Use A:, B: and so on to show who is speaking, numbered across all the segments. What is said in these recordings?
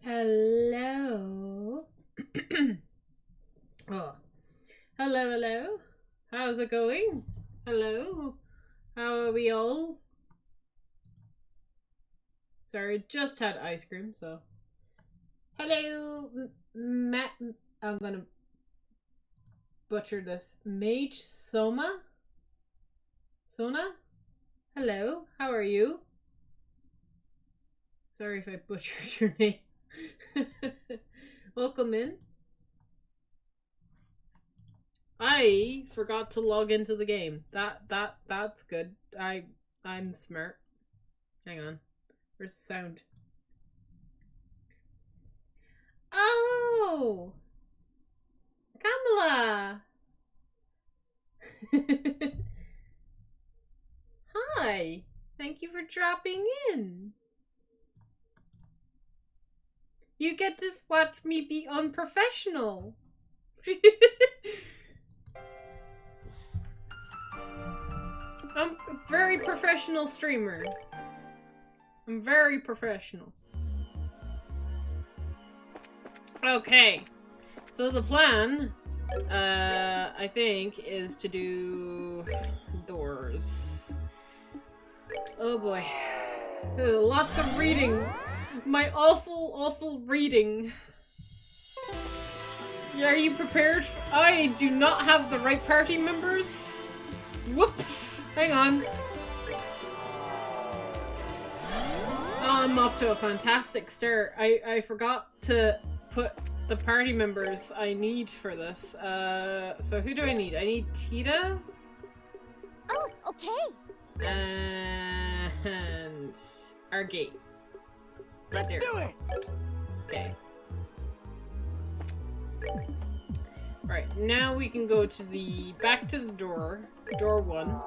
A: Hello. Oh, hello, hello. How's it going? Hello. How are we all? Sorry, just had ice cream, so. Hello, Matt. I'm gonna butcher this. Mage Soma? Sona? Hello, how are you? Sorry if I butchered your name. Welcome in. I forgot to log into the game. That's good. I'm smart. Hang on. Where's the sound? Oh, Kamala. Hi. Thank you for dropping in. You get to watch me be unprofessional. I'm a very professional streamer. I'm very professional. Okay. So the plan, I think, is to do doors. Oh boy. Lots of reading. My awful reading. Yeah, are you prepared? I do not have the right party members. Whoops. Hang on. I'm off to a fantastic start. I forgot to put the party members I need for this. So who do I need? I need Tita.
B: Oh, okay.
A: And our gate.
C: Let's do it!
A: Okay. Right, now we can go to the back to the door. Door 1.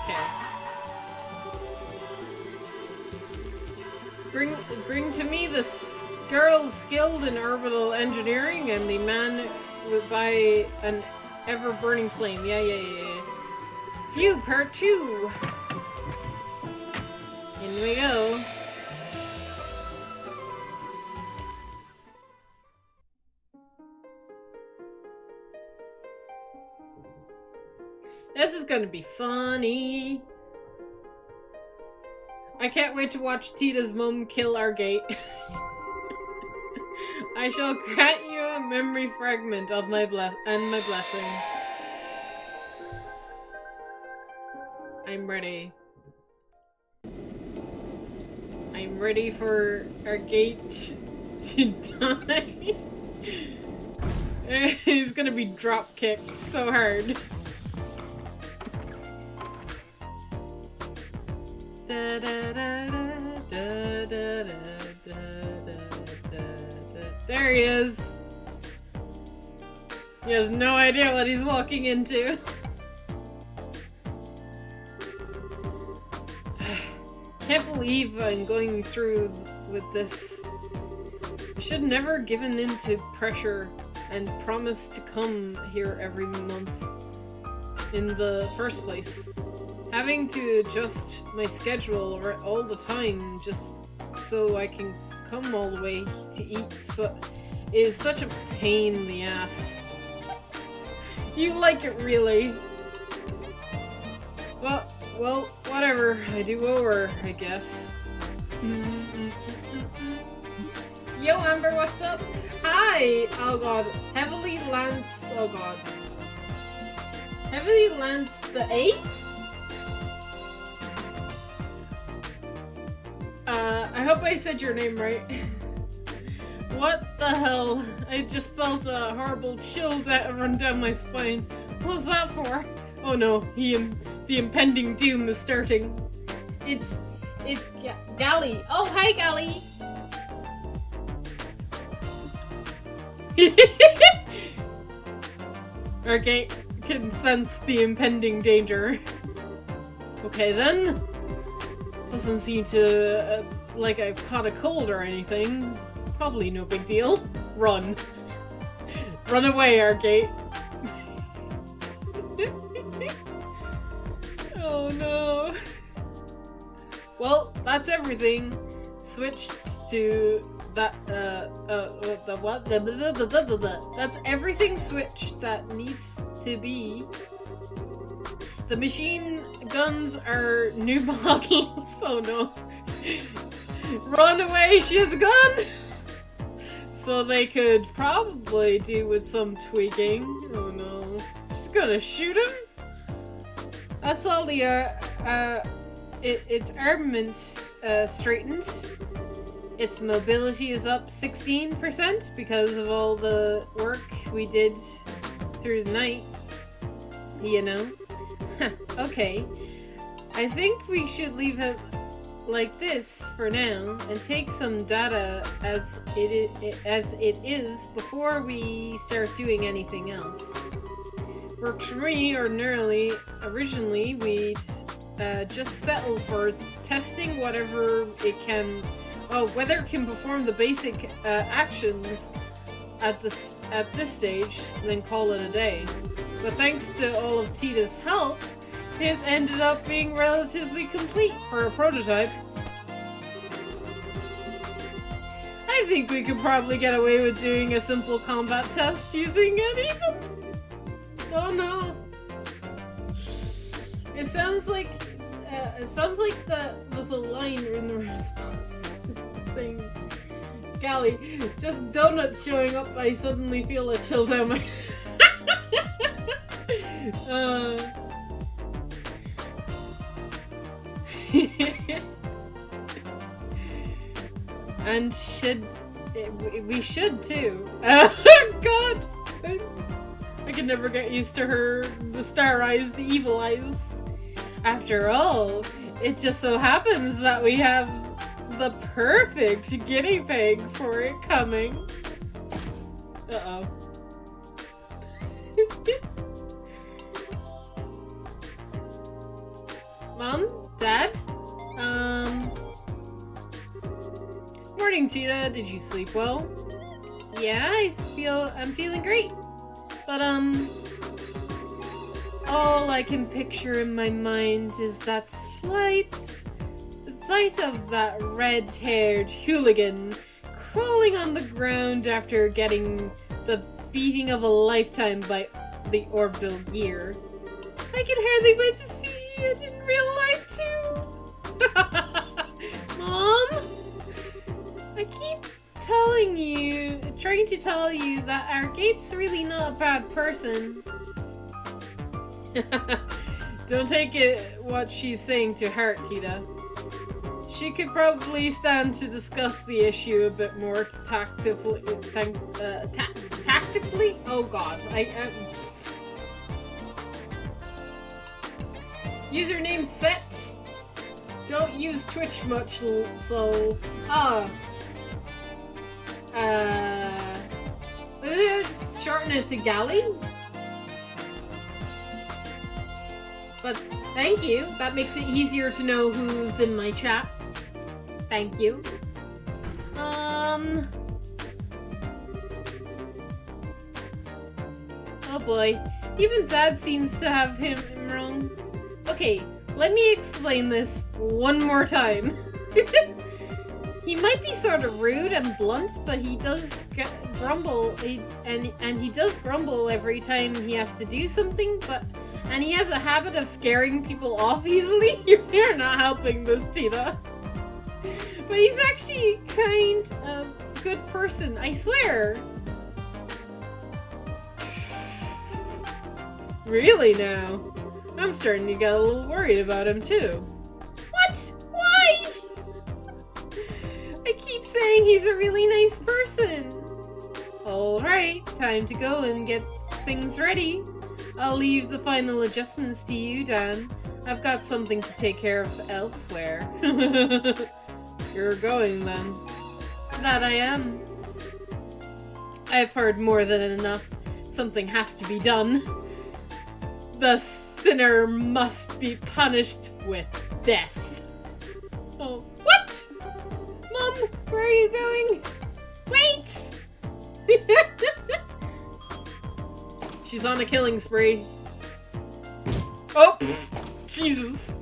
A: Okay. Bring to me this girl skilled in orbital engineering and the man by an ever-burning flame. Yeah. Phew, part 2. In we go. This is gonna be funny. I can't wait to watch Tita's mom kill our gate. I shall grant you a memory fragment of my blessing. I'm ready. I'm ready for our gate to die. He's gonna be drop kicked so hard. There he is. He has no idea what he's walking into. Can't believe I'm going through with this. I should never given in to pressure and promised to come here every month in the first place. Having to adjust my schedule all the time just so I can come all the way to eat is such a pain in the ass. You like it really? Well, whatever. I do owe her, I guess. Yo, Amber, what's up? Hi! Oh god. Heavily Lance. Oh god. Heavily Lance the 8th? I hope I said your name right. What the hell? I just felt a horrible chill run down my spine. What was that for? Oh no, the impending doom is starting. It's Gally. Oh, hi, Gally. Okay, can sense the impending danger. Okay then. Doesn't seem to like I've caught a cold or anything. Probably no big deal. Run. Run away, Argate. Well, that's everything. Switched to that, the what? That's everything switched that needs to be. The machine guns are new models. Oh no. Run away, she has a gun! So they could probably do with some tweaking. Oh no. She's gonna shoot him? That's all the, its armaments, straightened. Its mobility is up 16% because of all the work we did through the night. You know? Okay. I think we should leave it like this for now and take some data as it is before we start doing anything else. Works for me. Ordinarily, originally we'd just settle for testing whatever it can. Oh, whether it can perform the basic actions at this stage, then call it a day. But thanks to all of Tita's help, it ended up being relatively complete for a prototype. I think we could probably get away with doing a simple combat test using it even. Oh no. It sounds like that was a line in the response saying, Scally, just donuts showing up, I suddenly feel a chill down my and we should too. God, I can never get used to the star eyes, the evil eyes. After all, it just so happens that we have the perfect guinea pig for it coming. Uh-oh. Mom? Dad? Morning, Tita. Did you sleep well? Yeah, I'm feeling great. But, all I can picture in my mind is that sight of that red-haired hooligan crawling on the ground after getting the beating of a lifetime by the orbital gear. I can hardly wait to see it in real life too. Mom? I keep trying to tell you that our gate's really not a bad person. Don't take what she's saying to heart, Tita. She could probably stand to discuss the issue a bit more tactfully. Tactfully? Oh god. Username set. Don't use Twitch much, so... just shorten it to Galley? But thank you. That makes it easier to know who's in my chat. Thank you. Oh boy. Even Dad seems to have him wrong. Okay, let me explain this one more time. He might be sort of rude and blunt, but he does grumble, and he does grumble every time he has to do something, and he has a habit of scaring people off easily. You're not helping this, Tita. But he's actually kind of a good person, I swear. Really now? I'm starting to get a little worried about him too. What? Why? I keep saying he's a really nice person. Alright, time to go and get things ready. I'll leave the final adjustments to you, Dan. I've got something to take care of elsewhere. You're going then. That I am. I've heard more than enough. Something has to be done. The sinner must be punished with death. Oh, what? Mom, where are you going? Wait! She's on a killing spree. Oh, Jesus.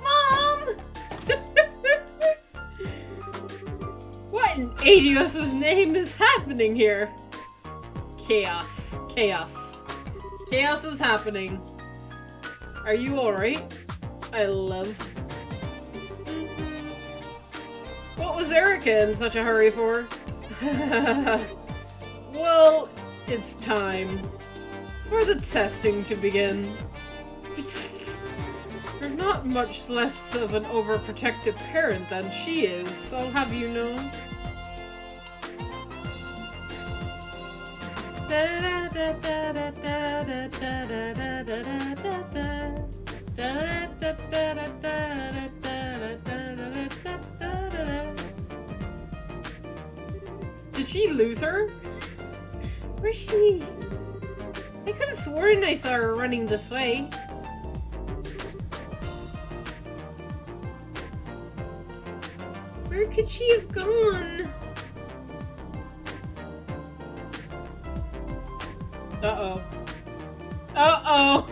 A: Mom! Adios's name is happening here? Chaos. Chaos. Chaos is happening. Are you alright? I love. What was Erica in such a hurry for? Well, it's time for the testing to begin. You're not much less of an overprotective parent than she is, I'll have you know. Did she lose her? Where's she? I could have sworn I saw her running this way. Where could she have gone? Uh-oh. Uh-oh!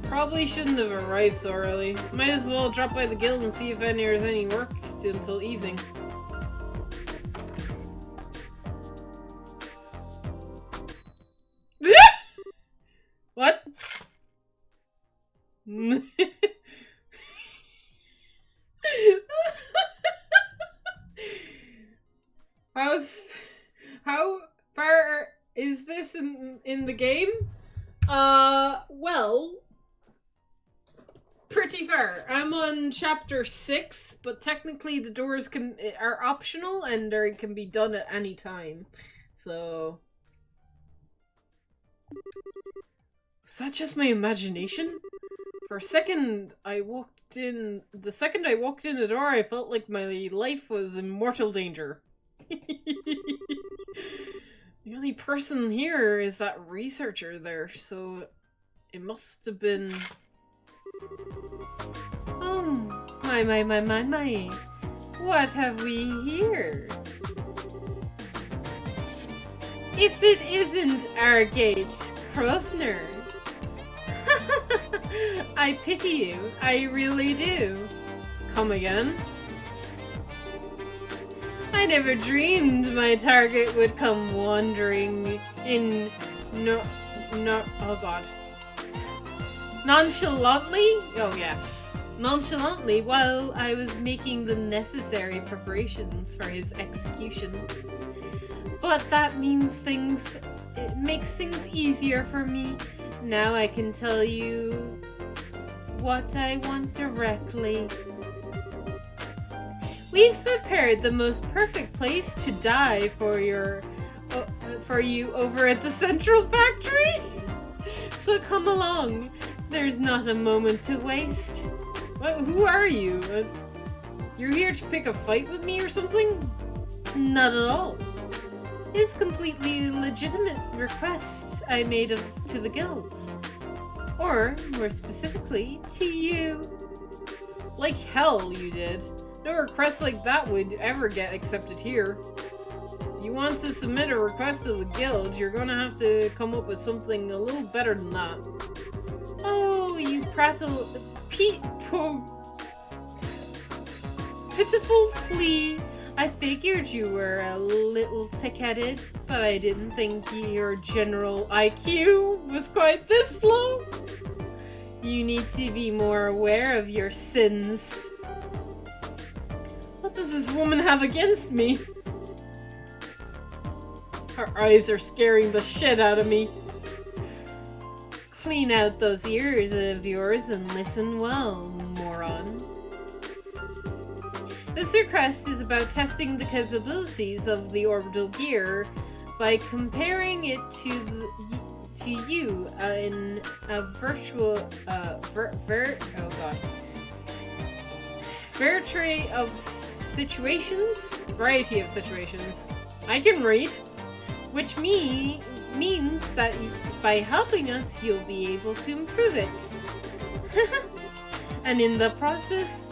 A: Probably shouldn't have arrived so early. Might as well drop by the guild and see if there's any work until evening. What? How far is this in the game? Well, pretty far. I'm on chapter 6, but technically the doors are optional and they can be done at any time. So, was that just my imagination? For a second, the second I walked in the door, I felt like my life was in mortal danger. The only person here is that researcher there, so it must have been... Oh, my. What have we here? If it isn't Argate Krosner. I pity you, I really do. Come again? I never dreamed my target would come wandering in oh god. Nonchalantly? Oh yes. Nonchalantly while I was making the necessary preparations for his execution. But that means it makes things easier for me. Now I can tell you what I want directly. We've prepared the most perfect place to die for you over at the Central Factory. So come along. There's not a moment to waste. Who are you? You're here to pick a fight with me or something? Not at all. It's a completely legitimate request I made to the guild. Or, more specifically, to you. Like hell you did. No request like that would ever get accepted here. If you want to submit a request to the guild, you're gonna have to come up with something a little better than that. Oh, you pitiful flea. I figured you were a little thick-headed, but I didn't think your general IQ was quite this low. You need to be more aware of your sins. What does this woman have against me? Her eyes are scaring the shit out of me. Clean out those ears of yours and listen well, moron. This request is about testing the capabilities of the orbital gear by comparing it to you in a virtual variety of situations. I can read, which means that by helping us, you'll be able to improve it. And in the process,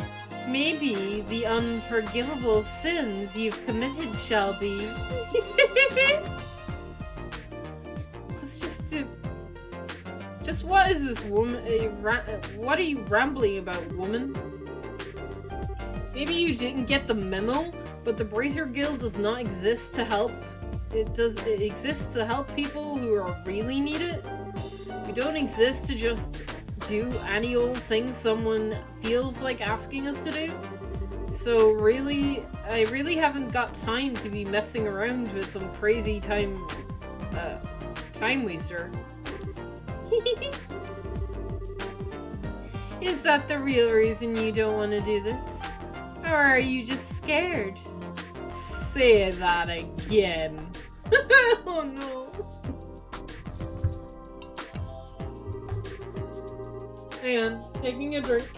A: maybe the unforgivable sins you've committed shall be. Just what is this woman? What are you rambling about, woman? Maybe you didn't get the memo, but the Bracer Guild does not exist to help. It exists to help people who are really need it. We don't exist to just do any old thing someone feels like asking us to do. So really, I really haven't got time to be messing around with some crazy time waster. Is that the real reason you don't want to do this? Or are you just scared? Say that again. Oh no. Hang on, taking a drink.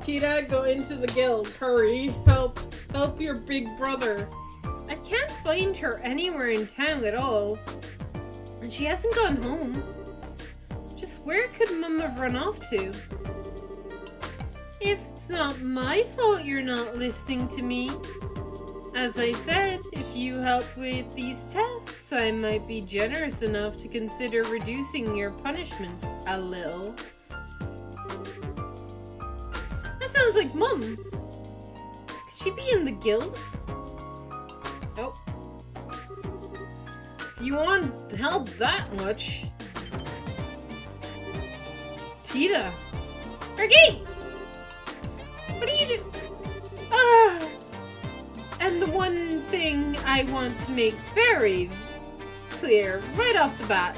A: Cheetah, go into the guild. Hurry. Help your big brother. I can't find her anywhere in town at all. And she hasn't gone home. Just where could Mum have run off to? It's not my fault you're not listening to me. As I said, if you help with these tests, I might be generous enough to consider reducing your punishment a little. That sounds like Mum. Could she be in the guild? Nope. If you want help that much... Tita! Ergie! What do you do? And the one thing I want to make very clear right off the bat.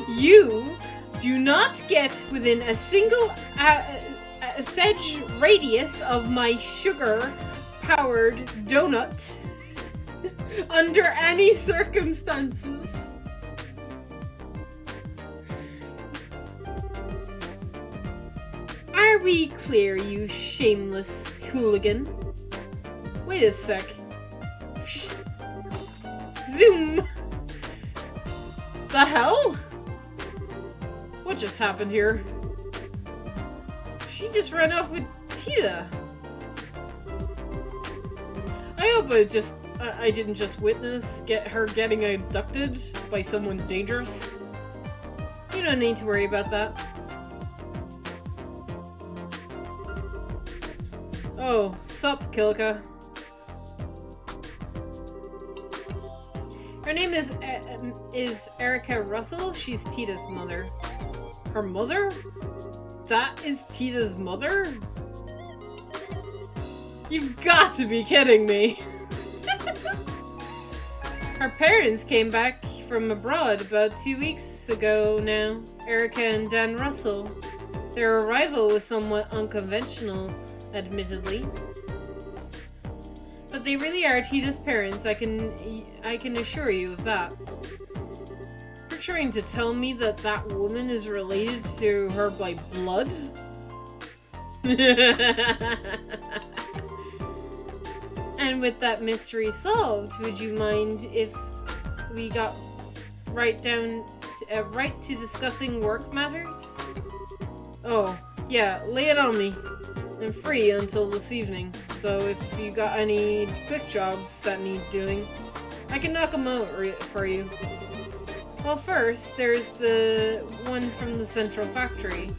A: You do not get within a single sedge radius of my sugar-powered donut under any circumstances. Are we clear, you shameless hooligan? Wait a sec. Shh. Zoom! The hell? What just happened here? She just ran off with Tita. I hope I didn't just witness her getting abducted by someone dangerous. You don't need to worry about that. Oh, sup, Kilka. Her name is Erica Russell. She's Tita's mother. Her mother? That is Tita's mother? You've got to be kidding me! Her parents came back from abroad about 2 weeks ago now. Erica and Dan Russell. Their arrival was somewhat unconventional, admittedly. But they really are Tita's parents, I can assure you of that. You're trying to tell me that that woman is related to her by blood? And with that mystery solved, would you mind if we got right to discussing work matters? Oh, yeah, lay it on me. I'm free until this evening, so if you got any quick jobs that need doing, I can knock them out for you. Well, first, there's the one from the central factory.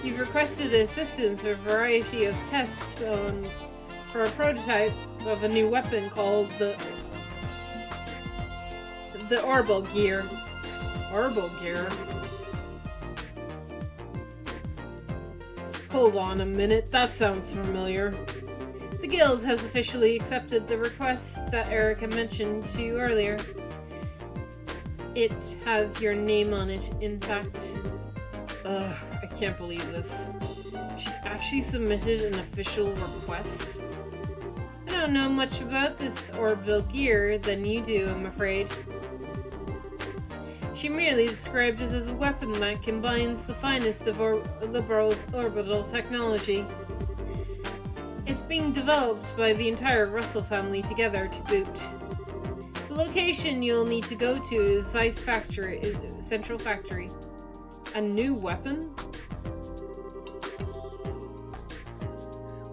A: You've requested assistance with a variety of tests for a prototype of a new weapon called the Orbital Gear. Orbital Gear? Hold on a minute, that sounds familiar. The guild has officially accepted the request that Erica mentioned to you earlier. It has your name on it, in fact. Ugh, I can't believe this. She's actually submitted an official request. I don't know much about this orbital gear than you do, I'm afraid. She merely described it as a weapon that combines the finest of Liberal's orbital technology. It's being developed by the entire Russell family together to boot. The location you'll need to go to is Central Factory. A new weapon?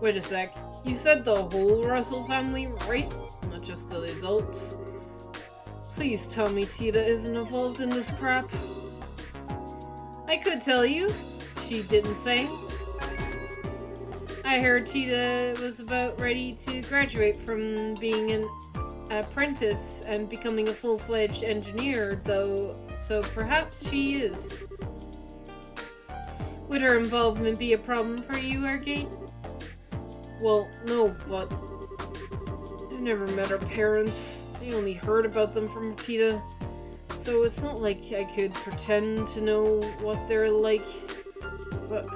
A: Wait a sec. You said the whole Russell family, right? Not just the adults. Please tell me Tita isn't involved in this crap. I could tell you, she didn't say. I heard Tita was about ready to graduate from being an apprentice and becoming a full-fledged engineer, though, so perhaps she is. Would her involvement be a problem for you, Argate? Well, no, but I never met her parents. I only heard about them from Tita, so it's not like I could pretend to know what they're like. But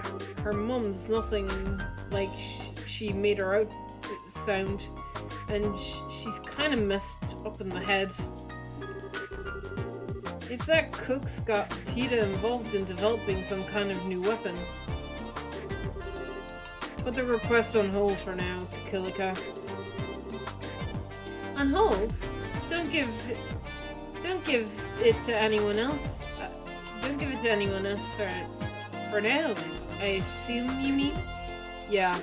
A: her mum's nothing like she made her out sound, and she's kind of messed up in the head. If that cook's got Tita involved in developing some kind of new weapon. Put the request on hold for now, Kilika. On hold? Don't give it to anyone else. Don't give it to anyone else for now, I assume you mean? Yeah.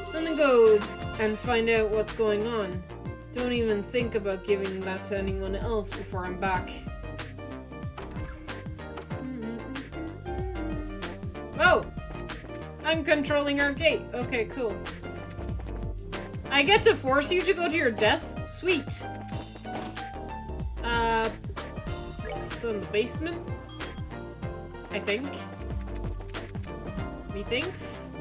A: I'm gonna go and find out what's going on. Don't even think about giving that to anyone else before I'm back. Oh! I'm controlling our gate. Okay, cool. I get to force you to go to your death? Sweet. It's in the basement? I think. Methinks?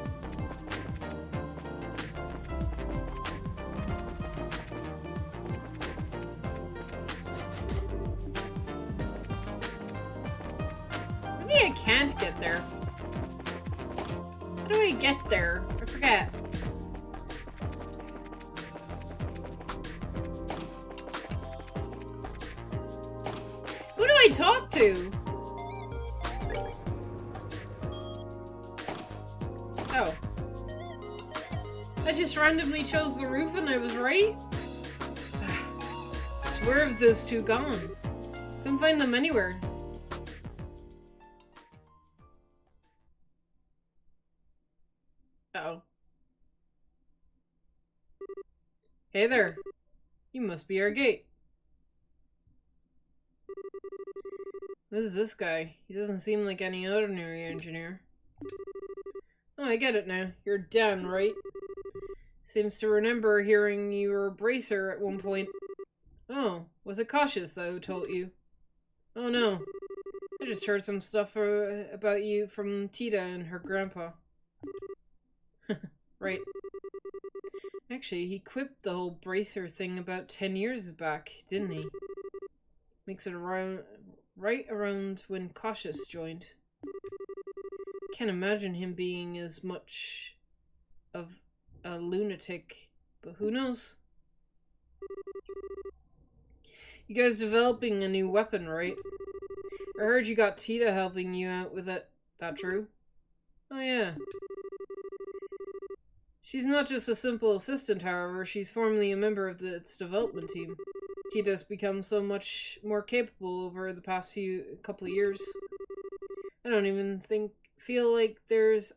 A: Maybe I can't get there. How do I get there? I forget. Who do I talk to? Oh. I just randomly chose the roof and I was right? Just where have those two gone? Couldn't find them anywhere. Uh-oh. Hey there. You must be our gate. What is this guy? He doesn't seem like any ordinary engineer. Oh, I get it now. You're Dan, right? Seems to remember hearing you were a bracer at one point. Oh, was it Cautious that who told you? Oh no. I just heard some stuff about you from Tita and her grandpa. Right. Actually, he quipped the whole bracer thing about 10 years back, didn't he? Makes it right around when Cautious joined. Can't imagine him being as much of a lunatic, but who knows? You guys developing a new weapon, right? I heard you got Tita helping you out with it. That true? Oh yeah. She's not just a simple assistant, however. She's formerly a member of its development team. Tita's become so much more capable over the past couple of years. I don't even feel like there's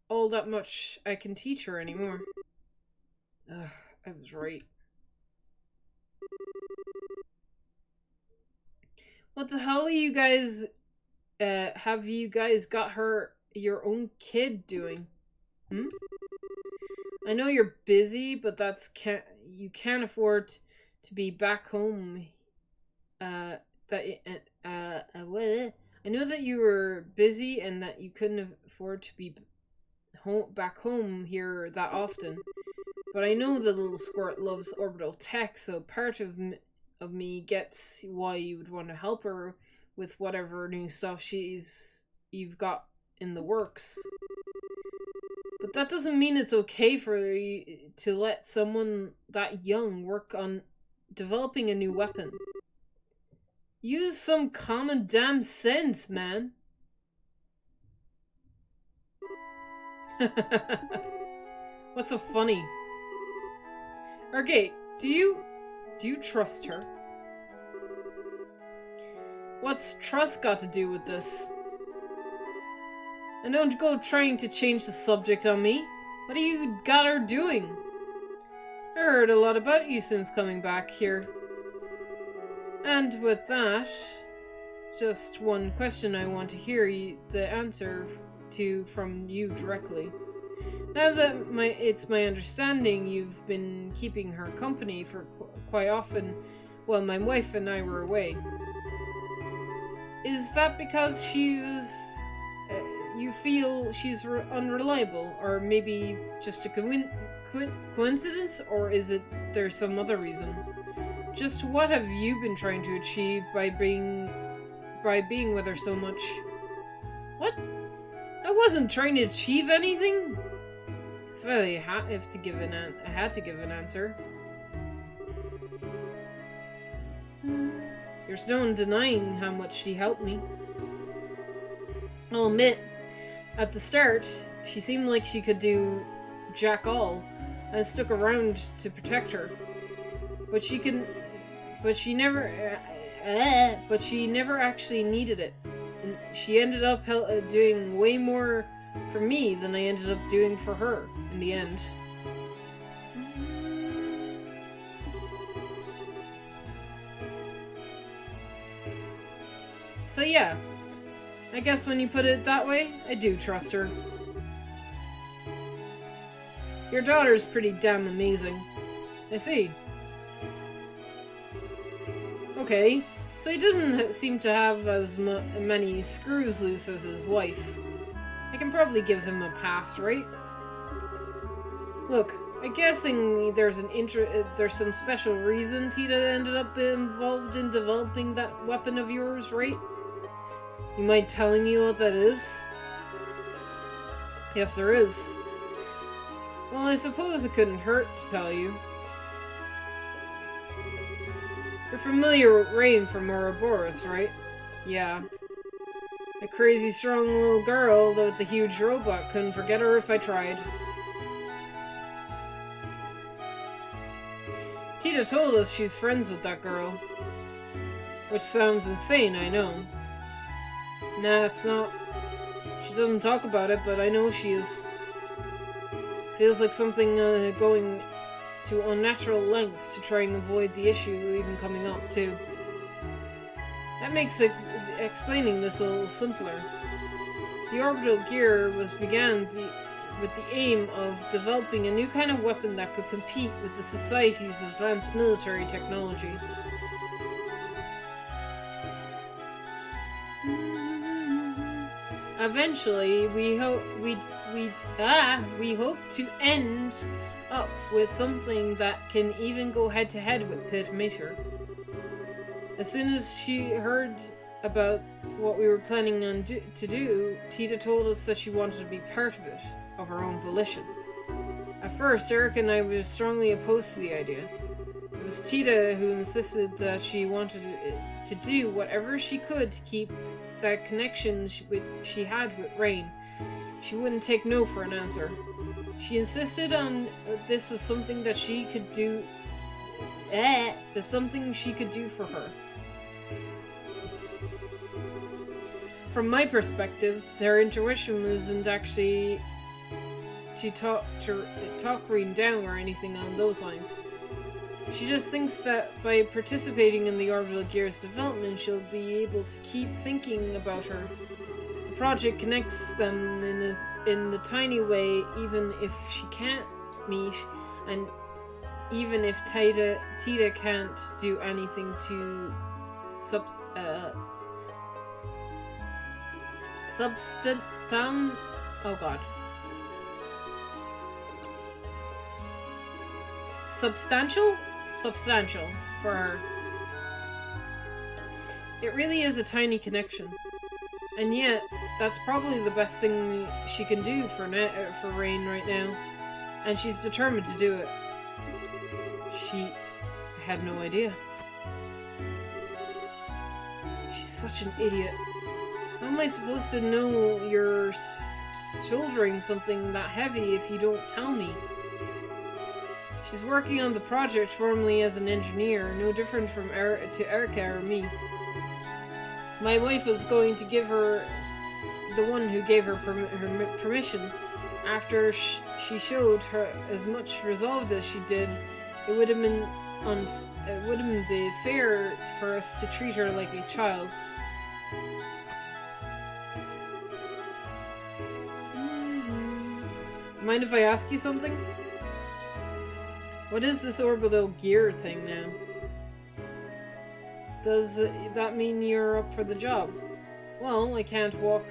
A: all that much I can teach her anymore. Ugh, I was right. What the hell are you guys, have you guys got her your own kid doing? Hmm? I know you're busy, but you can't afford to be back home. I know that you were busy and that you couldn't afford to be back home here that often. But I know the little squirt loves orbital tech, so part of me gets why you would want to help her with whatever new stuff you've got in the works. But that doesn't mean it's okay for you to let someone that young work on developing a new weapon. Use some common damn sense, man. What's so funny? Argate, do you trust her? What's trust got to do with this? And don't go trying to change the subject on me. What do you got her doing? I heard a lot about you since coming back here. And with that, just one question I want to hear the answer to from you directly. Now that it's my understanding you've been keeping her company for quite often while my wife and I were away. Is that because you feel she's unreliable, or maybe just a coincidence, or is it there's some other reason? Just what have you been trying to achieve by being with her so much? What? I wasn't trying to achieve anything. It's very I had to give an answer. There's no denying how much she helped me. I'll admit, at the start, she seemed like she could do jack all, and stuck around to protect her. But she never actually needed it. And she ended up doing way more for me than I ended up doing for her in the end. So yeah, I guess when you put it that way, I do trust her. Your daughter's pretty damn amazing. I see. Okay, so he doesn't seem to have as many screws loose as his wife. I can probably give him a pass, right? Look, I'm guessing there's some special reason Tita ended up involved in developing that weapon of yours, right? You mind telling me what that is? Yes, there is. Well, I suppose it couldn't hurt to tell you. You're familiar with Rain from Ouroboros, right? Yeah. A crazy strong little girl with the huge robot. Couldn't forget her if I tried. Tita told us she's friends with that girl. Which sounds insane, I know. Nah, it's not. She doesn't talk about it, but I know she is. Feels like something going to unnatural lengths to try and avoid the issue even coming up, too. That makes explaining this a little simpler. The orbital gear began with the aim of developing a new kind of weapon that could compete with the Society's advanced military technology. Eventually, we hope to end up with something that can even go head-to-head with Pit Measure. As soon as she heard about what we were planning on to do, Tita told us that she wanted to be part of it, of her own volition. At first, Eric and I were strongly opposed to the idea. It was Tita who insisted that she wanted to do whatever she could to keep that connection she had with Rain. She wouldn't take no for an answer. She insisted on this was something that she could do. There's something she could do for her. From my perspective, her intuition wasn't actually to talk Rain down or anything on those lines. She just thinks that by participating in the orbital gear's development, she'll be able to keep thinking about her. The project connects them in the tiny way, even if she can't meet, and even if Tita can't do anything to substantial for her. It really is a tiny connection. And yet, that's probably the best thing she can do for Rain right now. And she's determined to do it. She had no idea. She's such an idiot. How am I supposed to know you're shouldering something that heavy if you don't tell me? She's working on the project formerly as an engineer, no different from Erica or me. My wife was going to give her the one who gave her permission. After she showed her as much resolve as she did, It would have been fair for us to treat her like a child. Mind if I ask you something? What is this orbital gear thing now? Does that mean you're up for the job? Well, I can't walk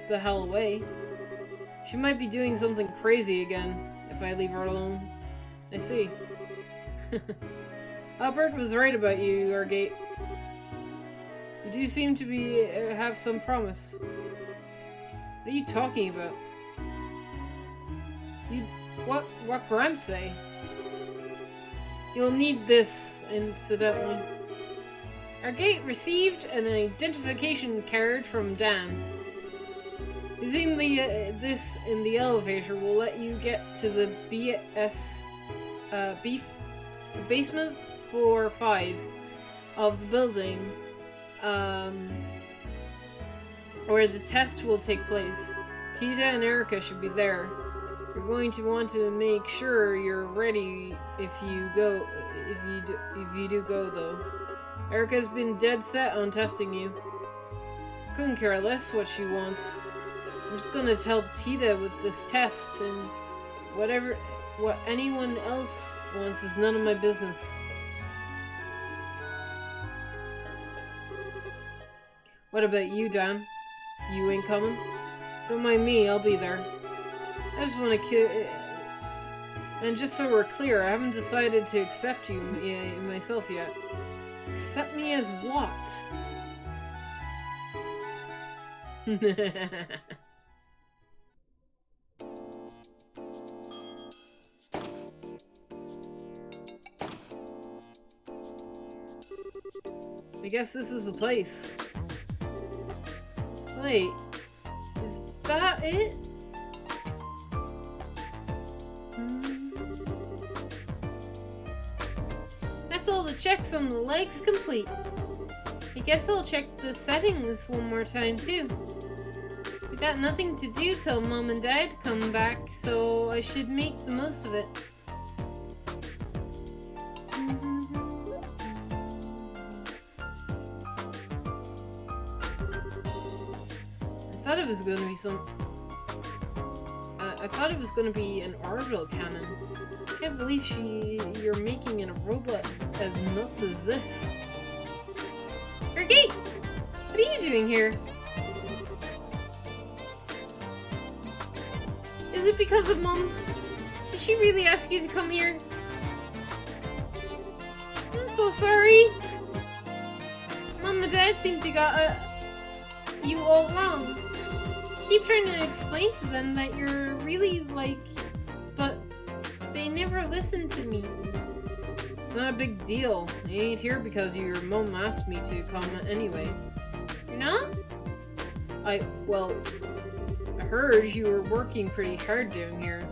A: the hell away. She might be doing something crazy again if I leave her alone. I see. Albert was right about you, Argate. You do seem to be have some promise. What are you talking about? What Graham say? You'll need this, incidentally. Argate received an identification card from Dan. Using this in the elevator will let you get to the basement floor 5 of the building, where the test will take place. Tita and Erica should be there. You're going to want to make sure you're ready if you do go though. Erica's been dead set on testing you. Couldn't care less what she wants. I'm just gonna tell Tita with this test, and what anyone else wants is none of my business. What about you, Dan? You ain't coming? Don't mind me, I'll be there. I just want to kill. And just so we're clear, I haven't decided to accept you myself yet. Accept me as what? I guess this is the place. Wait, is that it? That's all the checks on the legs complete. I guess I'll check the settings one more time too. I got nothing to do till Mom and Dad come back, so I should make the most of it. I thought it was going to be I thought it was going to be an orbital cannon. I can't believe you're making a robot as nuts as this. Argate! What are you doing here? Is it because of Mom? Did she really ask you to come here? I'm so sorry. Mom and Dad seem to got you all wrong. Keep trying to explain to them that you're really but they never listen to me. It's not a big deal. I ain't here because your mom asked me to come anyway. You're not? I heard you were working pretty hard down here.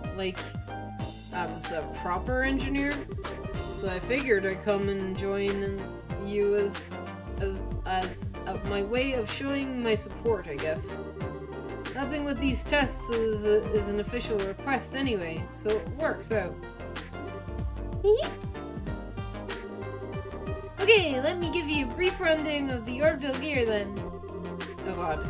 A: I was a proper engineer. So I figured I'd come and join you as my way of showing my support, I guess. Helping with these tests is an official request anyway, so it works out. Okay, let me give you a brief rundown of the orbital gear then. Oh god.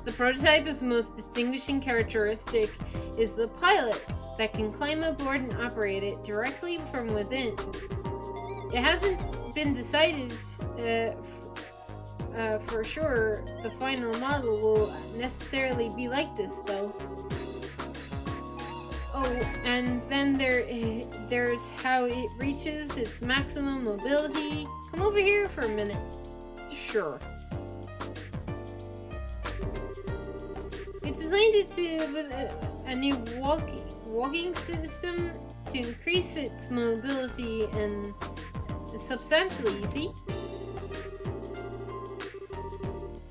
A: The prototype's most distinguishing characteristic is the pilot that can climb aboard and operate it directly from within. It hasn't been decided for sure the final model will necessarily be like this though. Oh, and then there's how it reaches its maximum mobility. Come over here for a minute. Sure. It designed it with a new walking system to increase its mobility and substantially, you see?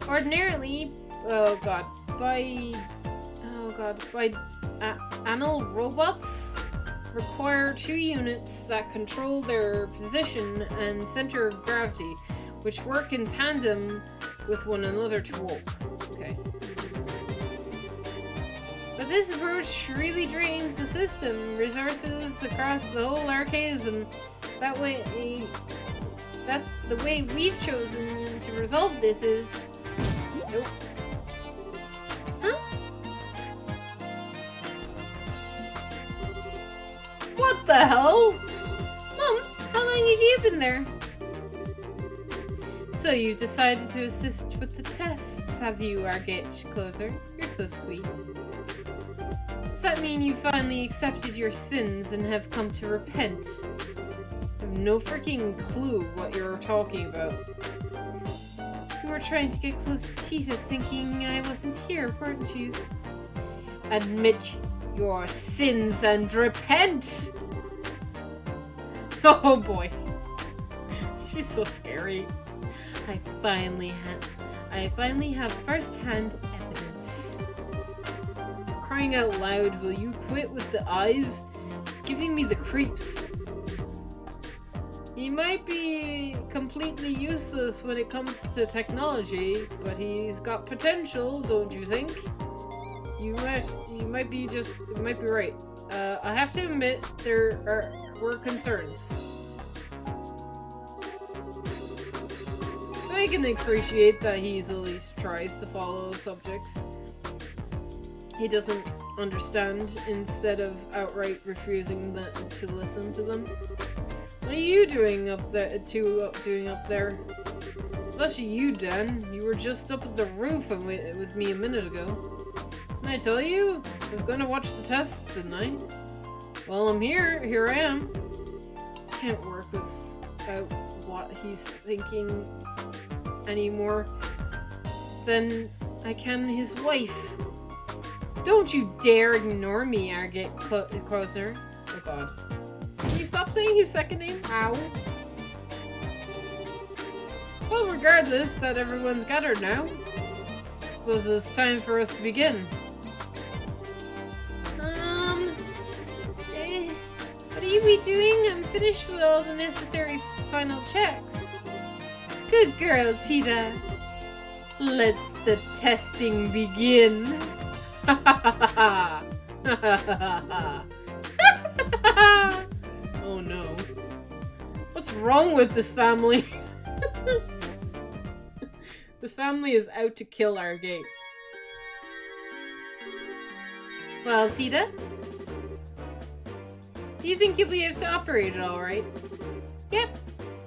A: Ordinarily, anal robots require 2 units that control their position and center of gravity, which work in tandem with one another to walk. Okay. But this approach really drains the system, resources across the whole arcade, and that way, the way we've chosen to resolve this is... Nope. Huh? What the hell? Mom, how long have you been there? So you decided to assist with the tests, have you, Argate Closer? You're so sweet. Does that mean you finally accepted your sins and have come to repent? I have no freaking clue what you're talking about. You were trying to get close to Tita thinking I wasn't here, weren't you? Admit your sins and repent! Oh boy. She's so scary. I finally have first-hand evidence. For crying out loud, will you quit with the eyes? It's giving me the creeps. He might be completely useless when it comes to technology, but he's got potential, don't you think? You might be right. I have to admit, were concerns. I can appreciate that he at least tries to follow subjects he doesn't understand instead of outright refusing to listen to them. What are you doing up there? Especially you, Dan. You were just up at the roof with me a minute ago. Didn't I tell you? I was going to watch the tests, didn't I? Well, I'm here. Here I am. Can't work without what he's thinking anymore than I can his wife. Don't you dare ignore me, Argate Closer. Oh god. Can you stop saying his second name? Ow. Well, regardless that everyone's gathered now, I suppose it's time for us to begin. What are you be doing? I'm finished with all the necessary final checks. Good girl, Tita. Let's the testing begin. Oh no. What's wrong with this family? This family is out to kill Argate. Well, Tita? Do you think you'll be able to operate it alright? Yep.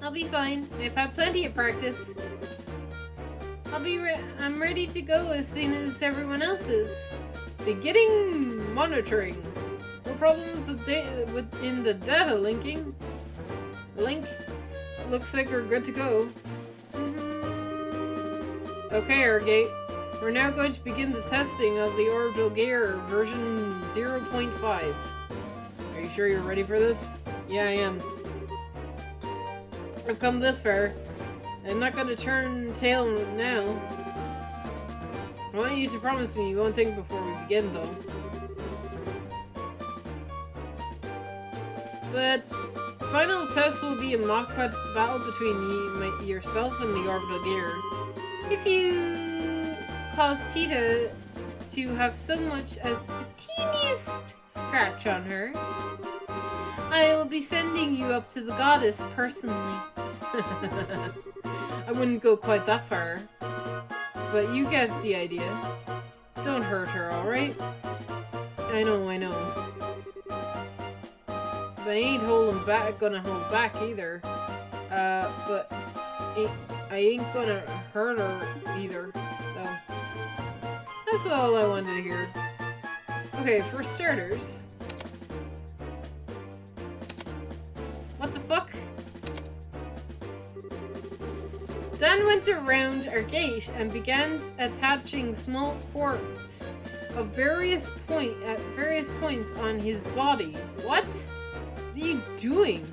A: I'll be fine. I've had plenty of practice. I'm ready to go as soon as everyone else is. Beginning monitoring. No problems in the data linking. Link. Looks like we're good to go. Okay, Argate. We're now going to begin the testing of the orbital gear version 0.5. Are you sure you're ready for this? Yeah, I am. I've come this far. I'm not gonna turn tail now. I want you to promise me you won't think before we begin, though. The final test will be a mock battle between yourself and the orbital gear. If you cause Tita to have so much as the teeniest scratch on her, I will be sending you up to the goddess personally. I wouldn't go quite that far, but you get the idea. Don't hurt her, alright? I know. But I ain't gonna hold back either. But I ain't gonna hurt her either. So, that's all I wanted to hear. Okay, for starters... What the fuck? Dan went around Argate and began attaching small ports of various points on his body. What? What are you doing?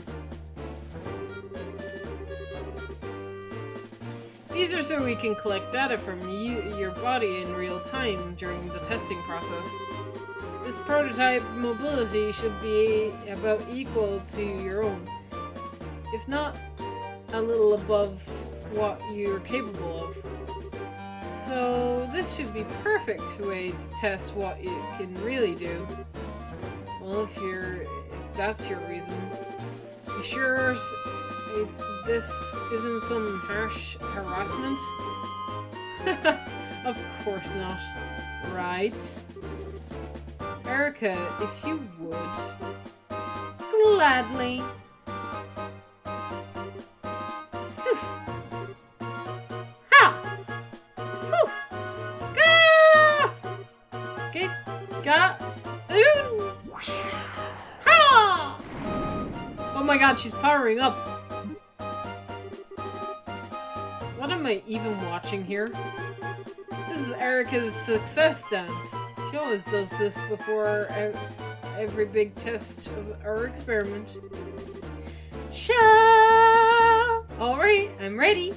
A: These are so we can collect data from your body in real time during the testing process. This prototype mobility should be about equal to your own, if not a little above what you're capable of. So this should be perfect way to test what you can really do. Well, if that's your reason. You sure this isn't some harsh harassment? Of course not. Right. Erica, if you would. Gladly. Phew. Ha! Phew. Gah! Got student. Ha! Oh my god, she's powering up. What am I even watching here? This is Erica's success dance. She always does this before every big test or experiment. Sha! Alright, I'm ready.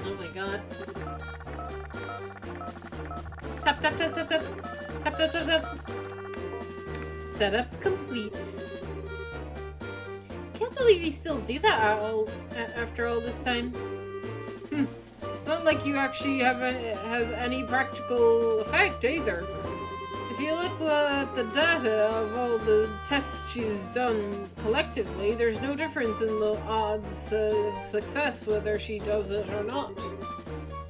A: Oh my god. Tap tap tap tap tap. Tap tap tap tap. Setup complete. Can't believe you still do that after all this time. It's not like you actually has any practical effect either. If you look at the data of all the tests she's done collectively, there's no difference in the odds of success whether she does it or not.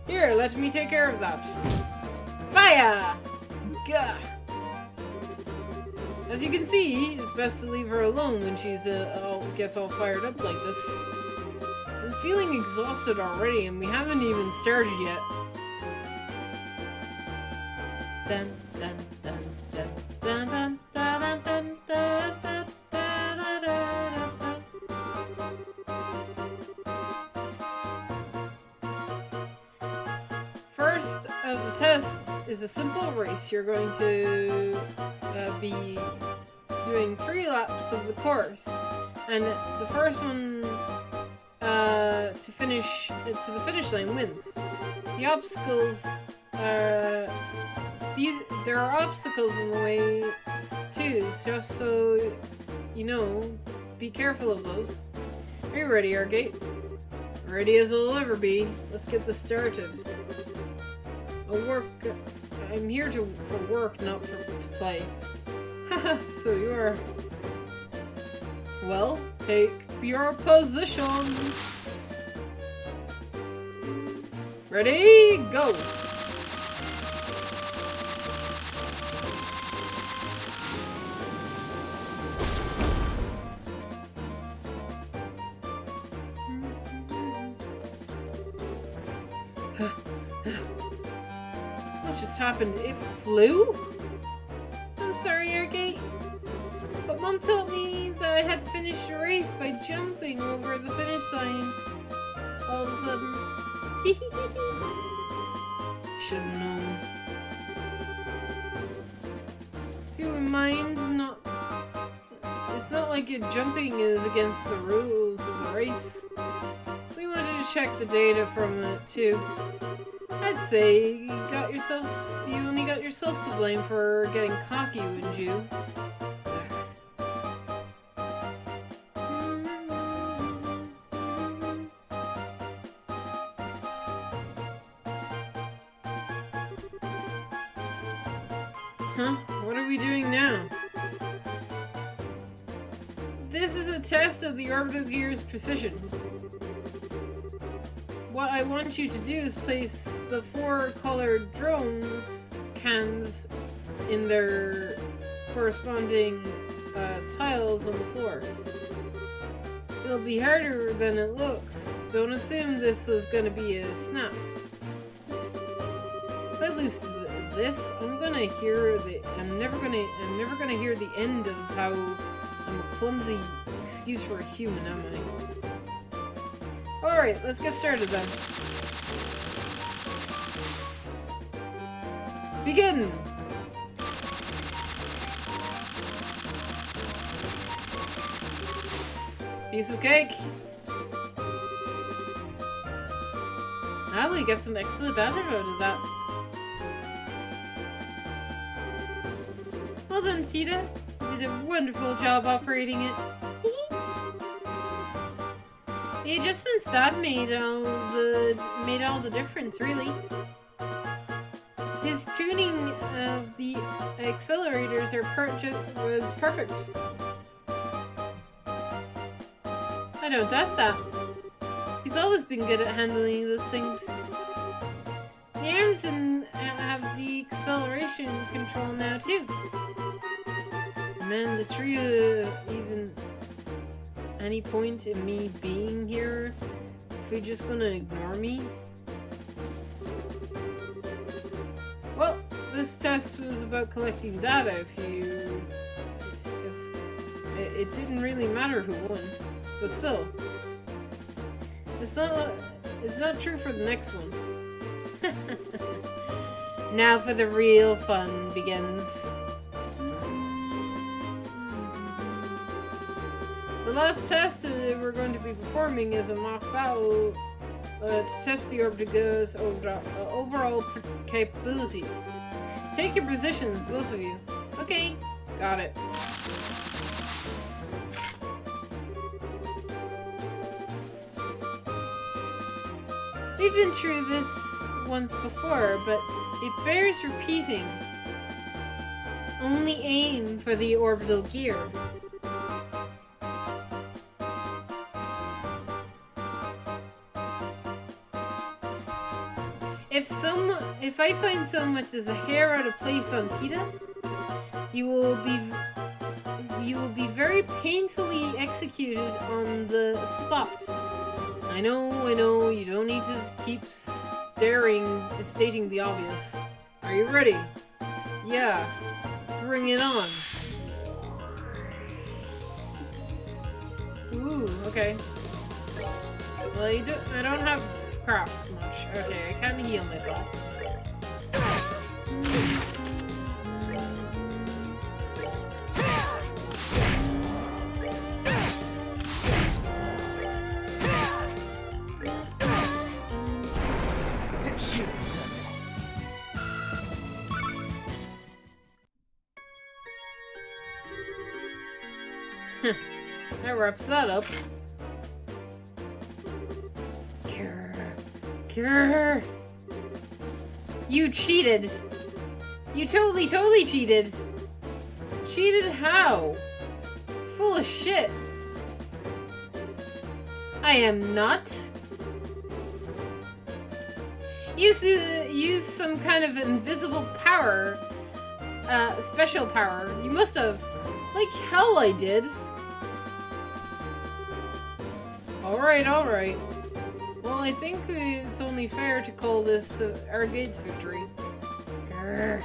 A: Here, let me take care of that. Fire! Gah! As you can see, it's best to leave her alone when she's gets all fired up like this. I'm feeling exhausted already, and we haven't even started yet. Dun dun dun dun dun dun dun dun dun dun dun dun. First of the tests is a simple race. You're going to be doing 3 laps of the course, and the first one to the finish line wins. The obstacles are there are obstacles in the way too, just so you know. Be careful of those. Are you ready, Argate? Ready as I'll ever be. Let's get this started. I'm here for work, not to play. Haha, so you are. Well, take your positions. Ready, go! What just happened? It flew? I'm sorry, Airgate. But Mom told me that I had to finish the race by jumping over the finish line. All of a sudden. Should've known. You mind not... It's not like your jumping is against the rules of the race. We wanted to check the data from it, too. I'd say you only got yourself to blame for getting cocky, wouldn't you? Huh? What are we doing now? This is a test of the orbital gear's precision. What I want you to do is place the 4 colored drones cans in their corresponding tiles on the floor. It'll be harder than it looks. Don't assume this is going to be a snap. If I lose this, I'm never gonna hear the end of how I'm a clumsy excuse for a human, am I? Alright, let's get started then. Begin! Piece of cake! Ah, we get some excellent data out of that. Well done, Tita. You did a wonderful job operating it. The adjustments Dad made all the difference, really. His tuning of the accelerators was perfect. I don't doubt that. He's always been good at handling those things. The arms have the acceleration control now too. Man, the trio, even any point in me being here, if we're just gonna ignore me? Well, this test was about collecting data. If it didn't really matter who won, but still, it's not true for the next one. Now for the real fun begins. The last test we're going to be performing is a mock battle to test the Orbitiga's overall capabilities. Take your positions, both of you. Okay, got it. We've been through this once before, but it bears repeating. Only aim for the orbital gear. If I find so much as a hair out of place on Tita, you will be very painfully executed on the spot. I know, you don't need to keep stating the obvious. Are you ready? Yeah, bring it on. Ooh, okay. Well, I don't have crafts much. Okay, I can heal myself. That wraps that up. Grr. You cheated. You totally cheated. Cheated how? Full of shit. I am not. Use some kind of invisible power. Special power. You must have. Like hell I did. Alright. Well, I think it's only fair to call this our gate's victory. Grr.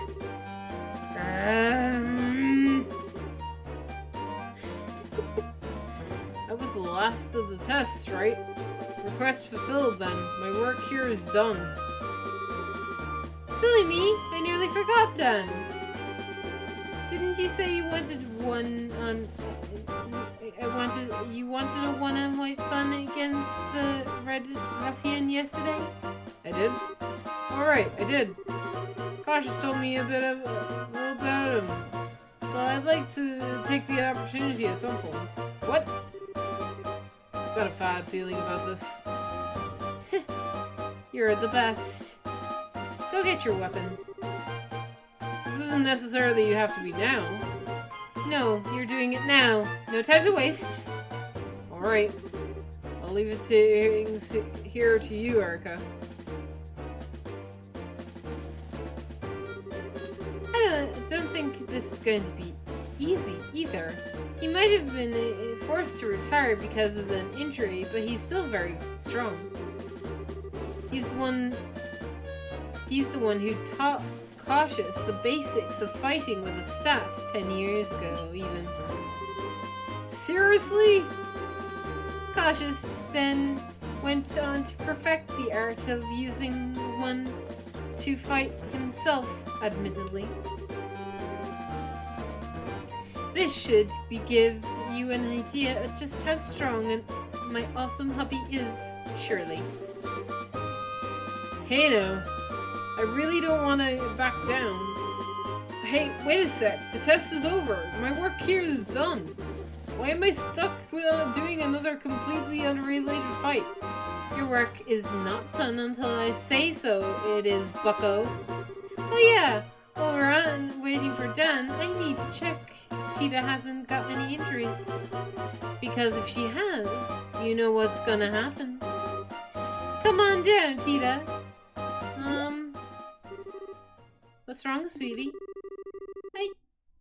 A: That was the last of the tests, right? Request fulfilled then. My work here is done. Silly me, I nearly forgot then. Didn't you say you wanted you wanted a one-on-white fun against the Red Ruffian yesterday? I did? Alright, I did. Cautious told me a little about him. So I'd like to take the opportunity at some point. What? I've got a bad feeling about this. You're the best. Go get your weapon. This isn't necessarily you have to be now. No, you're doing it now. No time to waste. Alright. I'll leave it here to you, Erica. I don't think this is going to be easy, either. He might have been forced to retire because of an injury, but he's still very strong. He's the one who taught Cautious the basics of fighting with a staff 10 years ago, even. Seriously? Cautious then went on to perfect the art of using one to fight himself, admittedly. This should give you an idea of just how strong my awesome hubby is, surely. Hey now. I really don't want to back down. Hey, wait a sec. The test is over. My work here is done. Why am I stuck doing another completely unrelated fight? Your work is not done until I say so, it is, bucko. Oh yeah, while we're on waiting for Dan, I need to check Tita hasn't got any injuries. Because if she has, you know what's gonna happen. Come on down, Tita. What's wrong, sweetie? I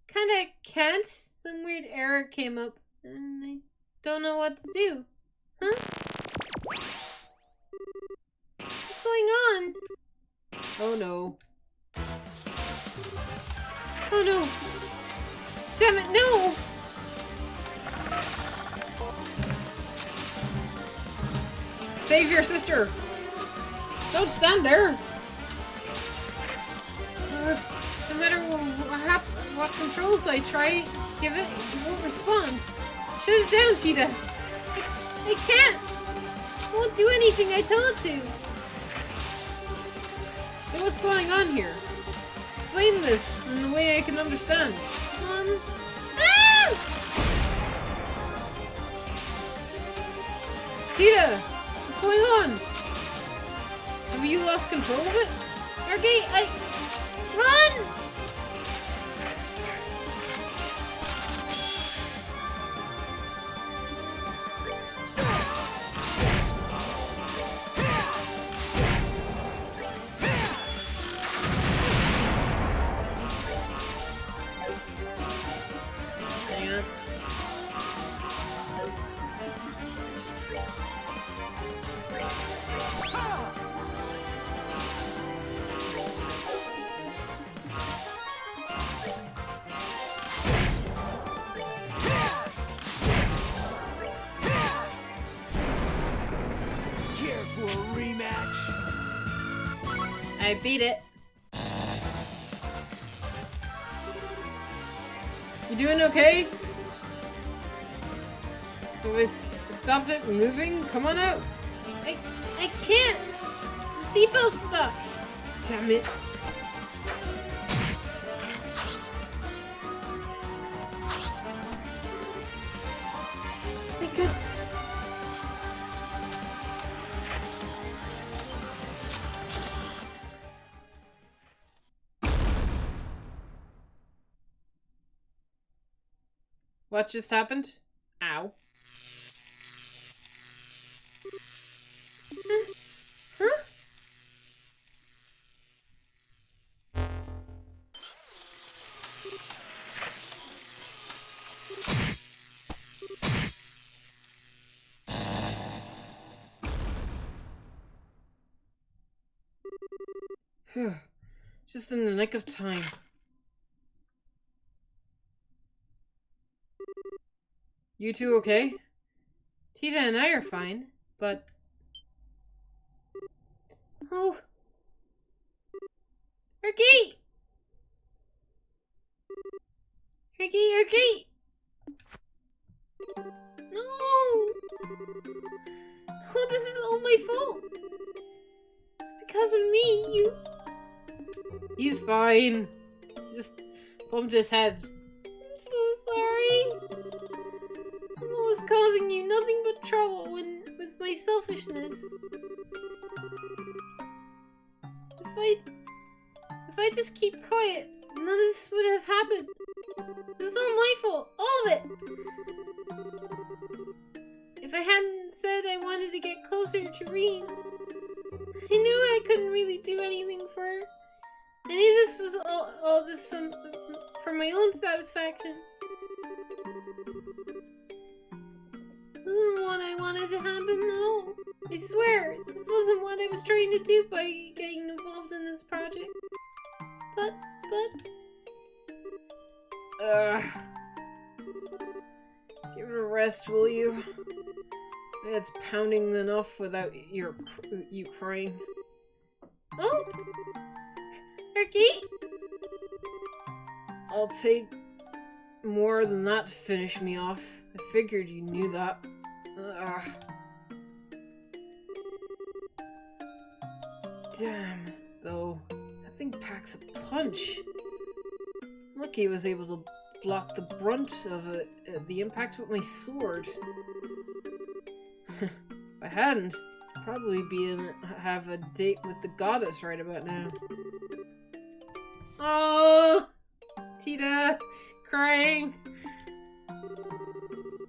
A: kinda can't. Some weird error came up, and I don't know what to do. Huh? What's going on? Oh no. Oh no! Damn it, no! Save your sister! Don't stand there! No matter what controls I try, give it won't respond. Shut it down, Tita! I can't! It won't do anything I tell it to! So what's going on here? Explain this in a way I can understand. Ah! Tita! What's going on? Have you lost control of it? Ergate, Run! I beat it. You doing okay? Have I stopped it moving? Come on out. I can't. The seatbelt's stuck. Damn it. I could. What just happened? Ow. Huh? Phew. Just in the nick of time. You two okay? Tita and I are fine, but... Oh! Ergate! Ergate! No! Oh, this is all my fault! It's because of me, you... He's fine. Just bumped his head. I'm so sorry. I'm always causing you nothing but trouble with my selfishness. If I just keep quiet, none of this would have happened. This is all my fault. All of it. If I hadn't said I wanted to get closer to Rean, I knew I couldn't really do anything for her. I knew this was all just for my own satisfaction. This isn't what I wanted to happen at all. I swear, this wasn't what I was trying to do by getting involved in this project. But... Give it a rest, will you? It's pounding enough without you crying. Oh! Ergate? I'll take more than that to finish me off. I figured you knew that. Damn, though. That thing packs a punch. Lucky I was able to block the brunt of the impact with my sword. If I hadn't, I'd probably have a date with the goddess right about now. Oh, Tita, crying.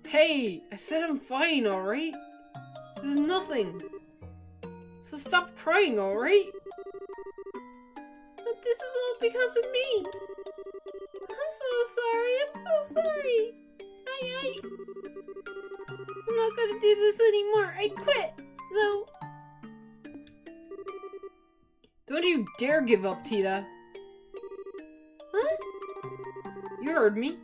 A: Hey, I said I'm fine, alright? This is nothing. So stop crying, alright? But this is all because of me. I'm so sorry. I I'm not gonna do this anymore. I quit. So don't you dare give up, Tita. Huh? You heard me.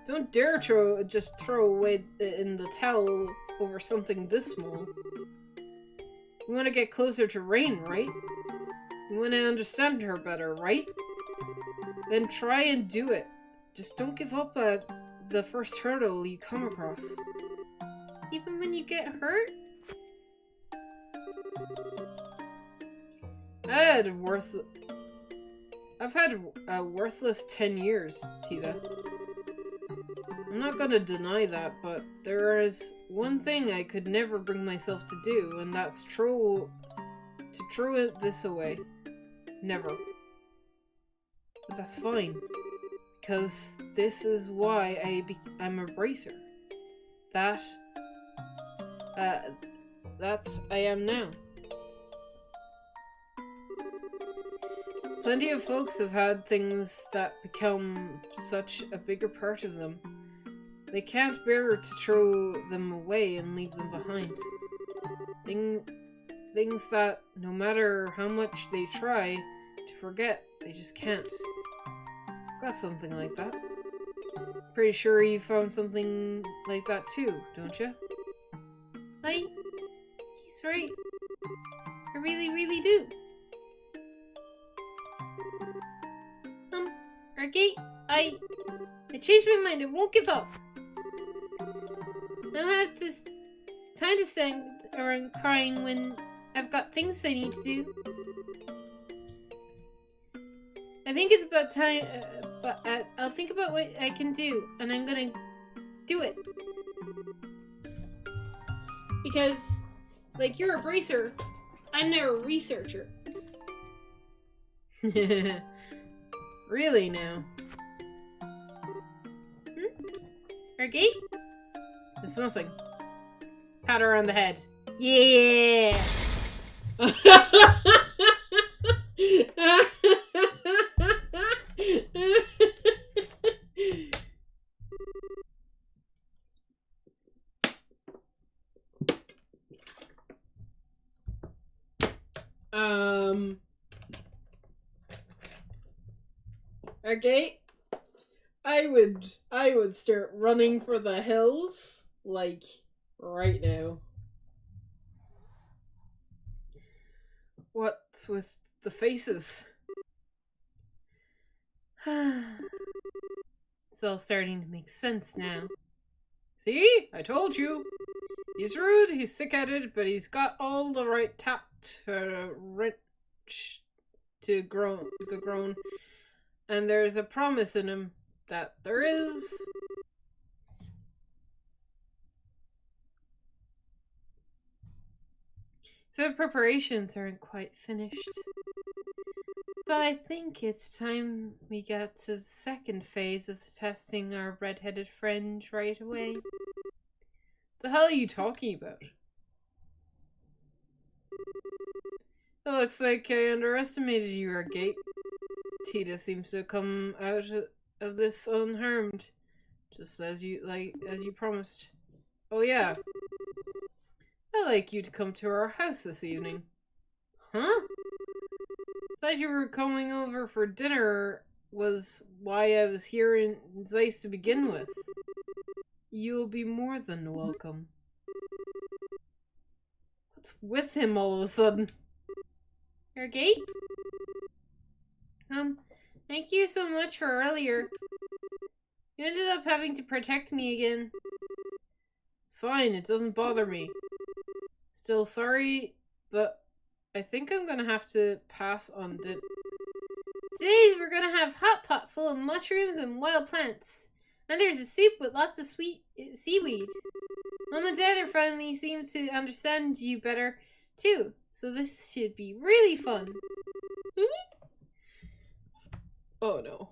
A: Don't dare just throw away in the towel over something this small. You want to get closer to Rain, right? You want to understand her better, right? Then try and do it. Just don't give up at the first hurdle you come across. Even when you get hurt? I've had a worthless 10 years, Tita. I'm not gonna deny that, but there is one thing I could never bring myself to do, and that's throw this away. Never. But that's fine, because this is why I'm a bracer. That's I am now. Plenty of folks have had things that become such a bigger part of them. They can't bear to throw them away and leave them behind. Things that, no matter how much they try to forget, they just can't. Got something like that. Pretty sure you found something like that too, don't you? He's right. I really do. Argate, I changed my mind. I won't give up. I don't have time to stand around crying when I've got things I need to do. I think it's about time, but I'll think about what I can do, and I'm gonna do it. Because, like, you're a bracer, I'm now a researcher. Really now? Argate? It's nothing. Pat her on the head. Yeah! Argate? I would start running for the hills, like, right now. What's with the faces? It's all starting to make sense now. See? I told you. He's rude, he's thick-headed, but he's got all the right tact to groan. And there's a promise in him that there is. The preparations aren't quite finished. But I think it's time we get to the second phase of the testing our red-headed friend right away. The hell are you talking about? It looks like I underestimated you, Argate. Tita seems to come out of this unharmed, just as you promised. Oh yeah. I'd like you to come to our house this evening. Huh? Thought you were coming over for dinner was why I was here in Zeiss to begin with. You'll be more than welcome. What's with him all of a sudden? Argate? Thank you so much for earlier. You ended up having to protect me again. It's fine, it doesn't bother me. Still sorry, but I think I'm gonna have to pass on it. Today we're gonna have hot pot full of mushrooms and wild plants. And there's a soup with lots of sweet seaweed. Mom and Dad are finally seem to understand you better, too. So this should be really fun. Oh no.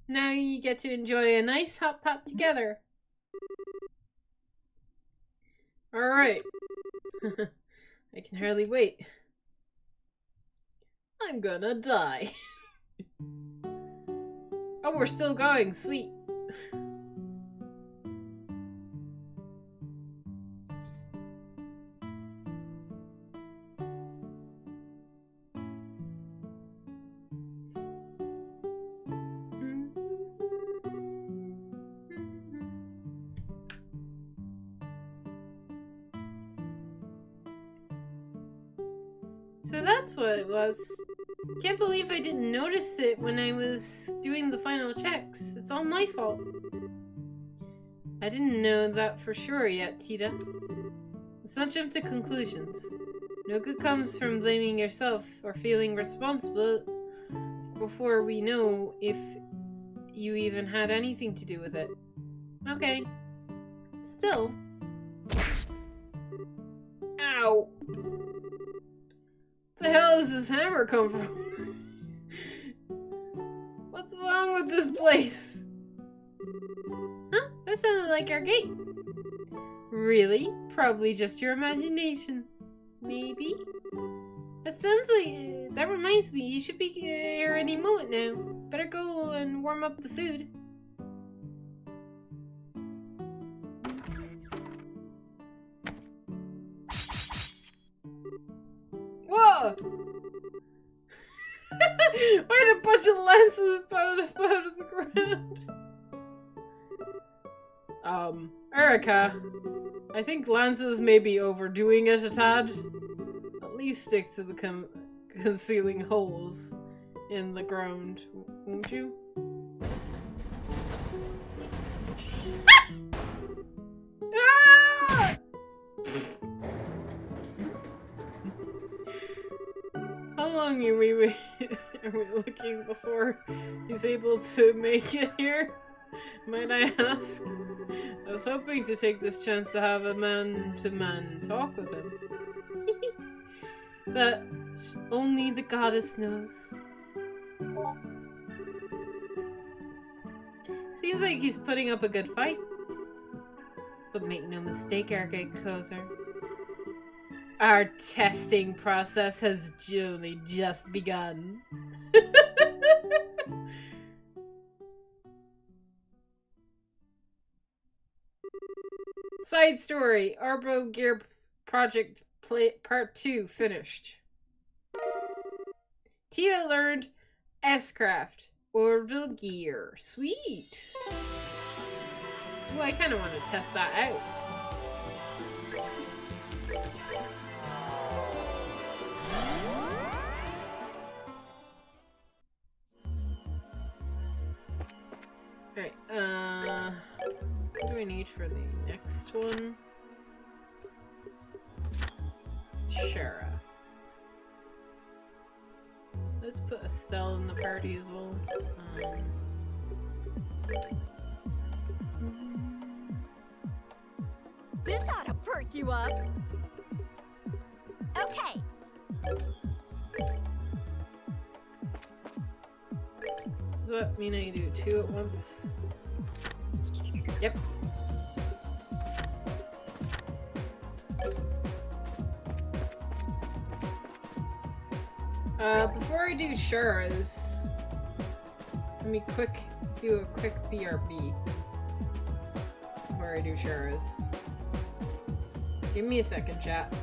A: Now you get to enjoy a nice hot pot together. Alright. I can hardly wait. I'm gonna die. Oh, we're still going. Sweet. So that's what it was. Can't believe I didn't notice it when I was doing the final checks. It's all my fault. I didn't know that for sure yet, Tita. Let's not jump to conclusions. No good comes from blaming yourself or feeling responsible before we know if you even had anything to do with it. Okay. Still. Ow! What the hell does this hammer come from? What's wrong with this place? Huh? That sounded like our gate. Really? Probably just your imagination. Maybe? That sounds like... That reminds me, you should be here any moment now. Better go and warm up the food. Whoa! Why did a bunch of lances out of the ground? Erica. I think lances may be overdoing it a tad. At least stick to the concealing holes in the ground, won't you? Ah! How long are we looking before he's able to make it here? Might I ask? I was hoping to take this chance to have a man-to-man talk with him. That only the goddess knows. Seems like he's putting up a good fight. But make no mistake, Kozer. Our testing process has only just begun. Side story. Arbo Gear Project Part 2 finished. Tita learned S-Craft. Orbital Gear. Sweet. Well, I kind of want to test that out. Alright, what do I need for the next one? Shara. Let's put Estelle in the party as well.
B: This ought to perk you up. Okay.
A: Does that mean I do 2 at once? Yep. Before I do Shara's, let me do a quick BRB. Before I do Shara's. Give me a second, chat.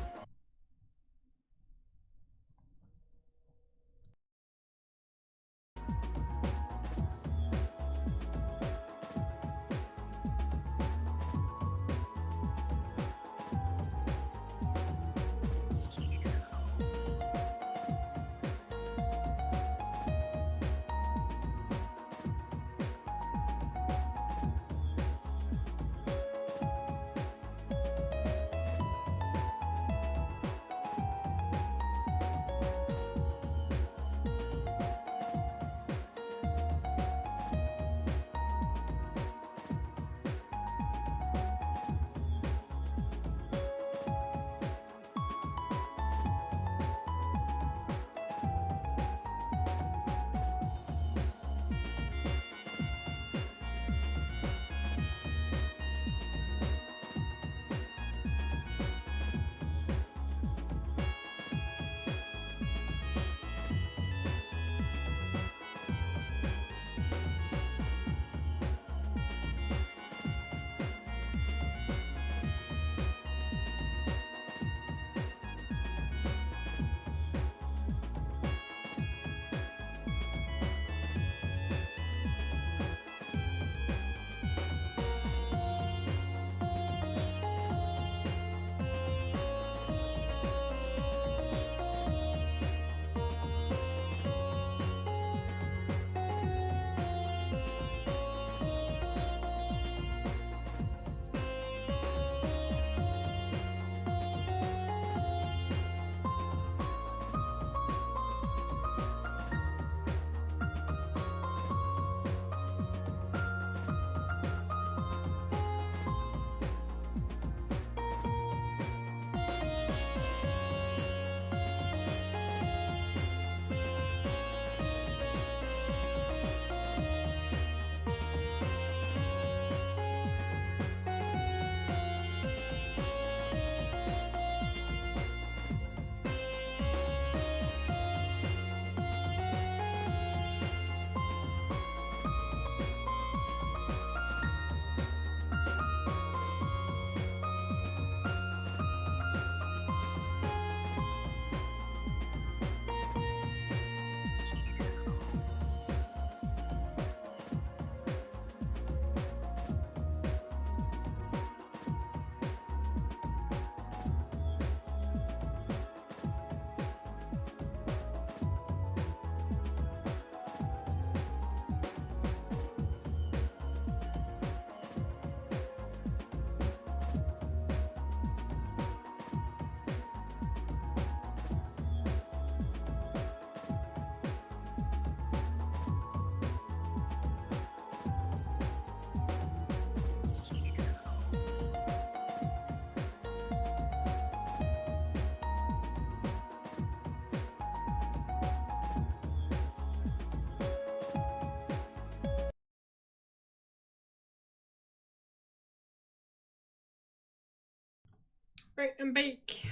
A: Right, and bake.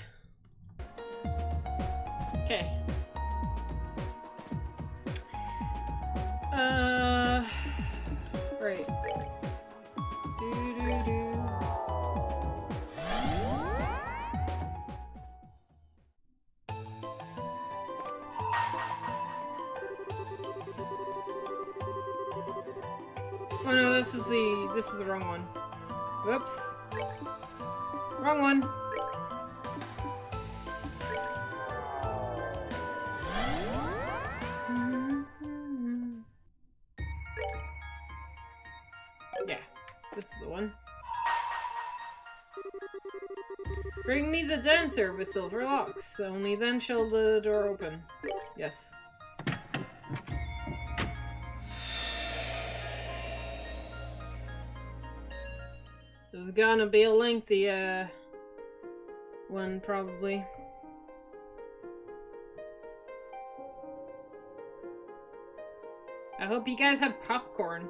A: Okay. Right. Do. Oh no, this is the wrong one. Whoops. Wrong one. Yeah, this is the one. Bring me the dancer with silver locks. Only then shall the door open. Yes. This is gonna be a lengthy, one, probably. I hope you guys have popcorn.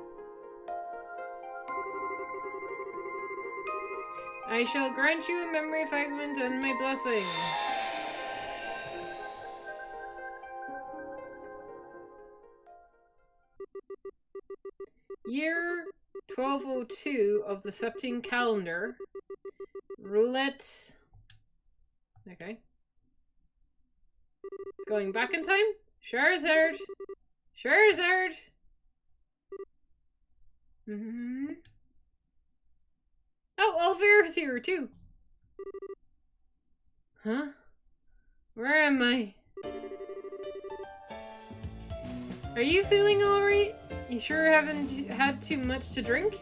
A: I shall grant you a memory fragment and my blessing. Year 1202 of the Septine calendar. Roulette. Okay. Going back in time? Charizard! Charizard! Mm-hmm. Oh, Oliver's here too. Huh? Where am I? Are you feeling alright? You sure haven't had too much to drink?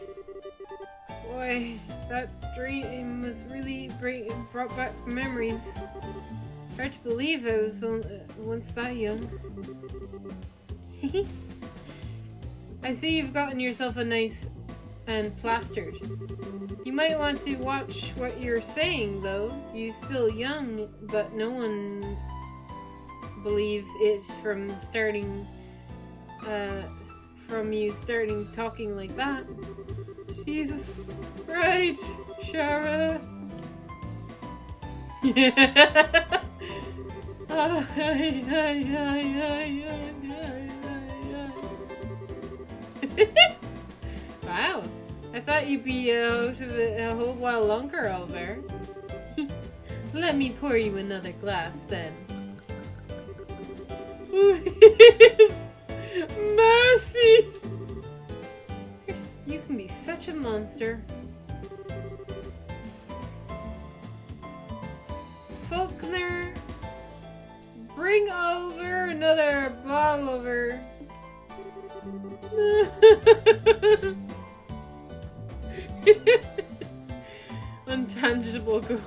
A: Boy, that dream was really brought back memories. Hard to believe I was once that young. I see you've gotten yourself a nice and plastered. You might want to watch what you're saying, though. You're still young, but no one believe it from you starting talking like that. Jesus. Right, Shara. Wow. I thought you'd be out of it a whole while longer, Oliver. Let me pour you another glass, then. Mercy! You can be such a monster. Faulkner, bring over another bottle over. Untangible gold.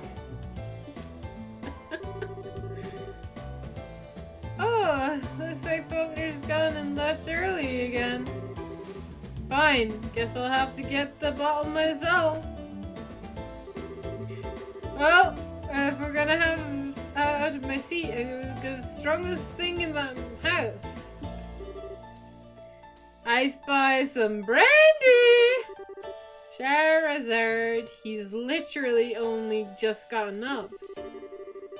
A: Oh, looks like Faulkner's gone and left early again. Fine, guess I'll have to get the bottle myself. Well, if we're gonna have out of my seat, the strongest thing in that house. I spy some brandy! Charizard, he's literally only just gotten up.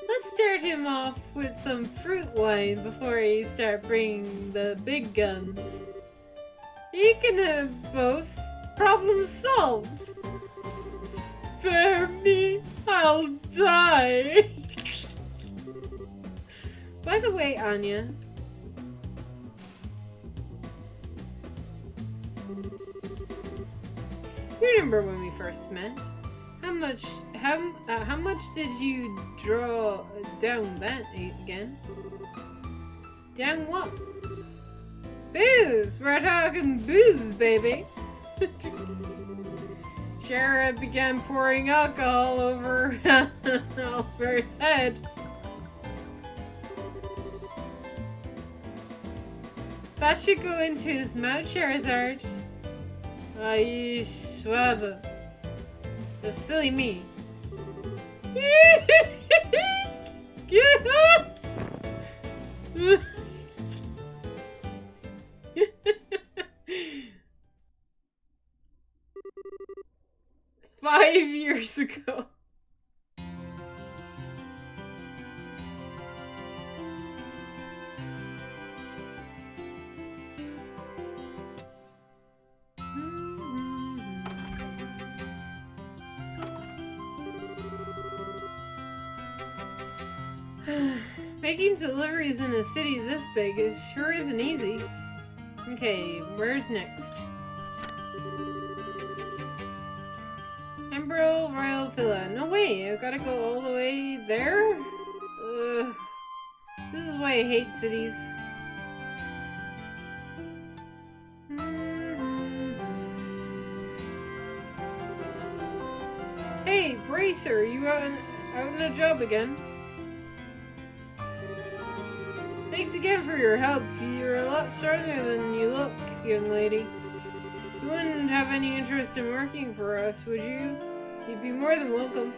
A: Let's start him off with some fruit wine before he start bringing the big guns. He can have both. Problem solved. Spare me, I'll die. By the way, Anya. You remember when we first met? How much did you draw down that again? Down what? Booze! We're talking booze, baby! Shara began pouring alcohol over Oliver's head. That should go into his mouth, Charizard. Aye, schwaza. The silly me. Get up! 5 years ago. Making deliveries in a city this big sure isn't easy. Okay, where's next? Emerald Royal Villa. No way, I've gotta go all the way there? This is why I hate cities. Hey, Bracer, you out on a job again? Thanks again for your help. You're a lot stronger than you look, young lady. You wouldn't have any interest in working for us, would you? You'd be more than welcome.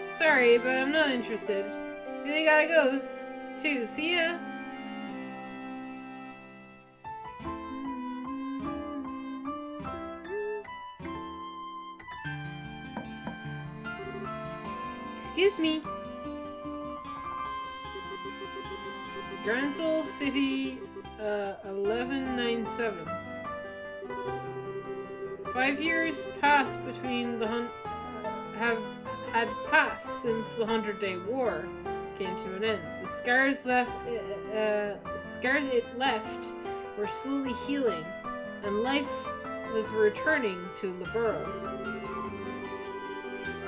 A: Sorry, but I'm not interested. Really gotta go, too. See ya! Excuse me. Gransel City, 1197. 5 years passed between the had passed since the 100-Day War came to an end. The scars it left were slowly healing, and life was returning to Liberl.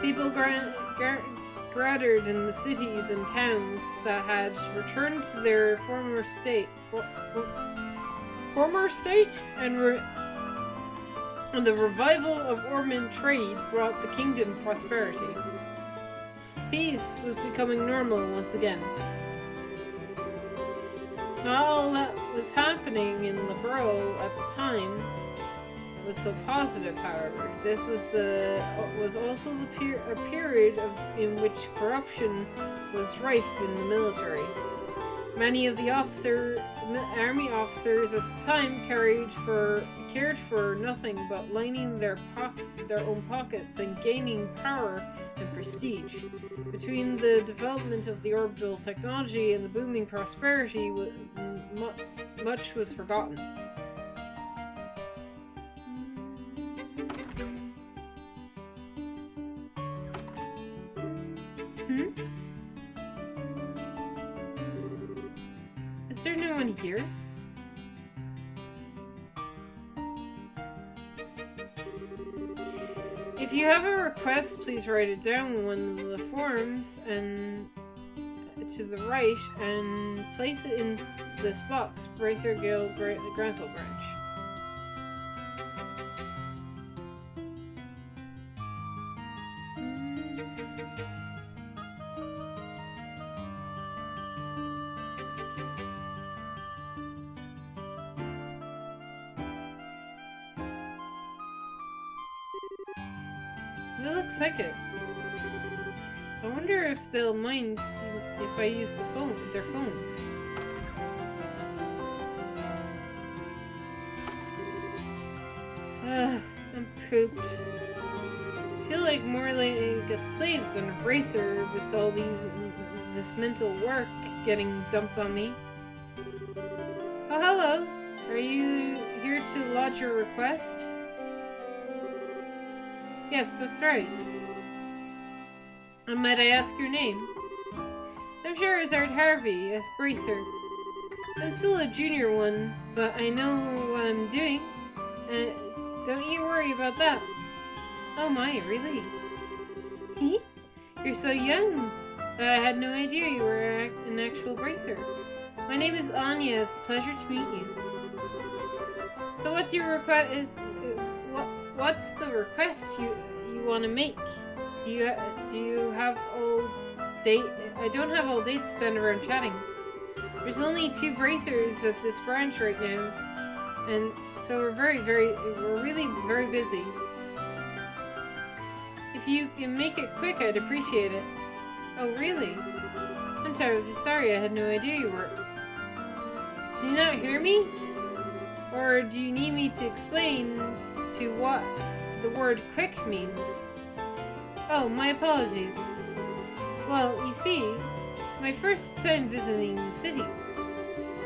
A: People gathered in the cities and towns that had returned to their former state, and the revival of Ormond trade brought the kingdom prosperity. Peace was becoming normal once again. Not all that was happening in Liberl at the time was so positive, however. This was also a period in which corruption was rife in the military. Many of the army officers at the time cared for nothing but lining their own pockets and gaining power and prestige. Between the development of the orbital technology and the booming prosperity, much was forgotten. Is there no one here? If you have a request, please write it down on one of the forms and to the right and place it in this box, Bracer Guild Gransel Branch. It looks like it. I wonder if they'll mind if I use their phone. I'm pooped. I feel like more like a slave than a bracer with all this mental work getting dumped on me. Oh, hello. Are you here to lodge your request? Yes, that's right. And might I ask your name? I'm Sherazard Harvey, a bracer. I'm still a junior one, but I know what I'm doing. And don't you worry about that. Oh my, really? You're so young. I had no idea you were an actual bracer. My name is Anya. It's a pleasure to meet you. So what's your request? What's the request you want to make? Do you have all date? I don't have all day to stand around chatting. There's only 2 bracers at this branch right now, and so we're really very busy. If you can make it quick, I'd appreciate it. Oh, really? I'm terribly sorry. I had no idea you were. Did you not hear me? Or do you need me to explain to what the word quick means? Oh, my apologies. Well, you see, it's my first time visiting the city.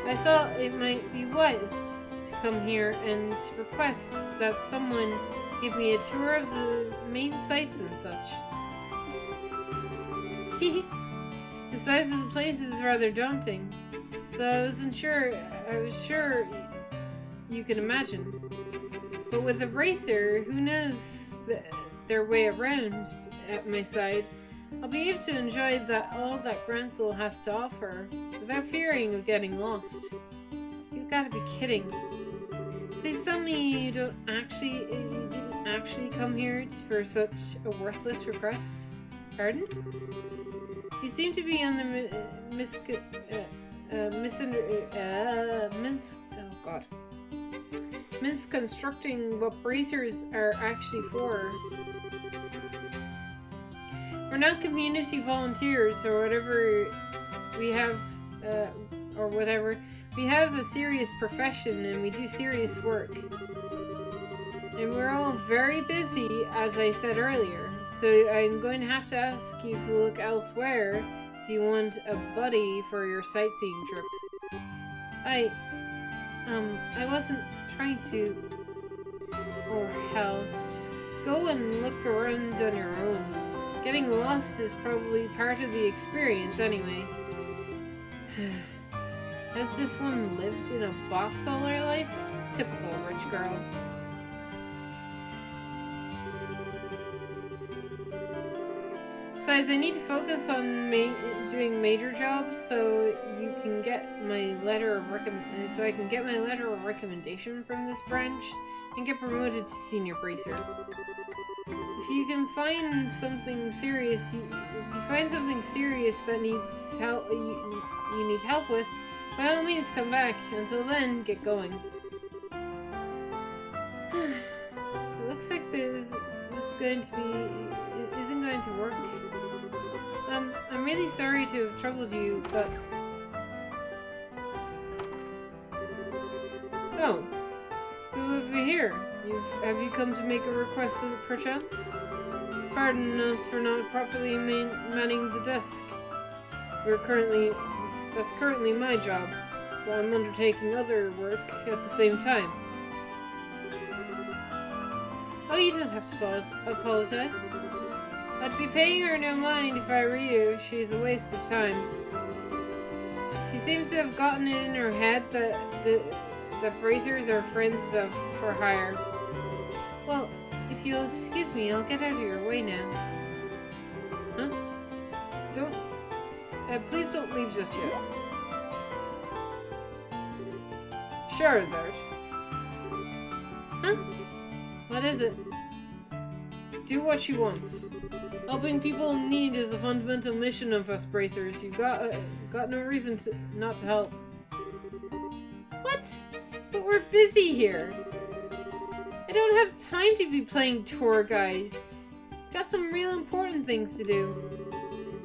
A: I thought it might be wise to come here and request that someone give me a tour of the main sites and such. The size of the place is rather daunting, so I was sure you can imagine. But with a bracer, who knows their way around at my side, I'll be able to enjoy all that Grancel has to offer without fearing of getting lost. You've got to be kidding. Please tell me you didn't actually come here for such a worthless request. Pardon? You seem to be on the misconstructing what bracers are actually for. We're not community volunteers or whatever. We have We have a serious profession and we do serious work. And we're all very busy, as I said earlier. So I'm going to have to ask you to look elsewhere if you want a buddy for your sightseeing trip. I wasn't trying to... Oh, hell. Just go and look around on your own. Getting lost is probably part of the experience anyway. Has this one lived in a box all her life? Typical rich girl. Besides, I need to focus on doing major jobs so you can get my letter of so I can get my letter of recommendation from this branch and get promoted to senior bracer. If you can find something serious, if you find something serious that needs help, you need help with, by all means come back. Until then, get going. It looks like this isn't going to work. I'm really sorry to have troubled you, but... Oh. Who have we here? Have you come to make a request perchance? Pardon us for not properly manning the desk. That's currently my job, while I'm undertaking other work at the same time. Oh, you don't have to apologize. I'd be paying her no mind if I were you. She's a waste of time. She seems to have gotten it in her head that bracers are friends for hire. Well, if you'll excuse me, I'll get out of your way now. Huh? Please don't leave just yet. Charizard. Huh? What is it? Do what she wants. Helping people in need is a fundamental mission of us bracers. You've got no reason not to help. What? But we're busy here. I don't have time to be playing tour guides. Got some real important things to do.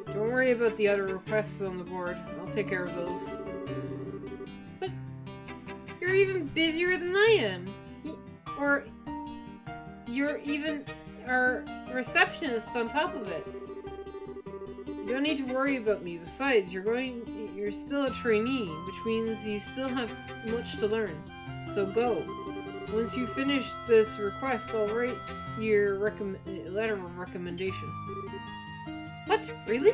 A: Don't worry about the other requests on the board. I'll take care of those. But you're even busier than I am. Or you're even our receptionist on top of it. You don't need to worry about me. Besides, you're still a trainee, which means you still have much to learn. So go. Once you finish this request, I'll write your letter of recommendation. What? Really?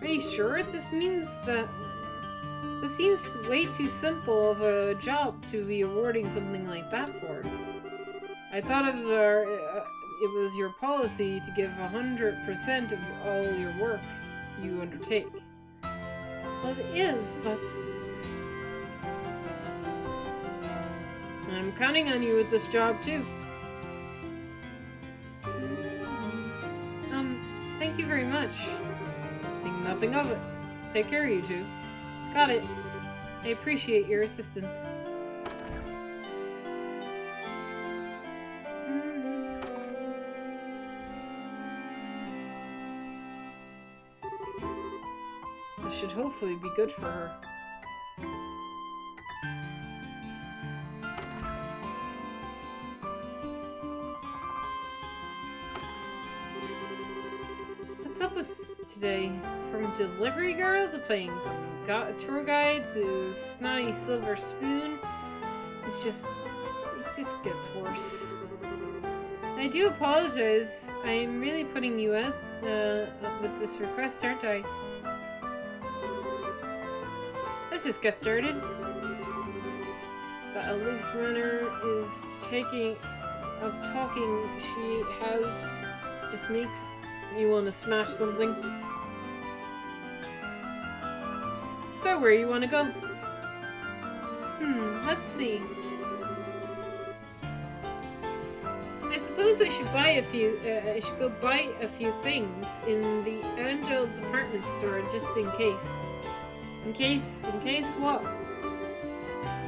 A: Are you sure? This means that... It seems way too simple of a job to be awarding something like that for. I thought of it was your policy to give 100% of all your work you undertake. Well, it is, but... I'm counting on you with this job, too. Thank you very much. Think nothing of it. Take care, you two. Got it. I appreciate your assistance. This should hopefully be good for her. What's up with today? From delivery girl to playing some tour guide to snotty silver spoon. It just gets worse. I do apologize. I'm really putting you out with this request, aren't I? Let's just get started. The aloof manner is talking she has just makes me want to smash something. So where you want to go? Let's see. I suppose I should buy a few. I should go buy a few things in the Angel department store just in case. In case what?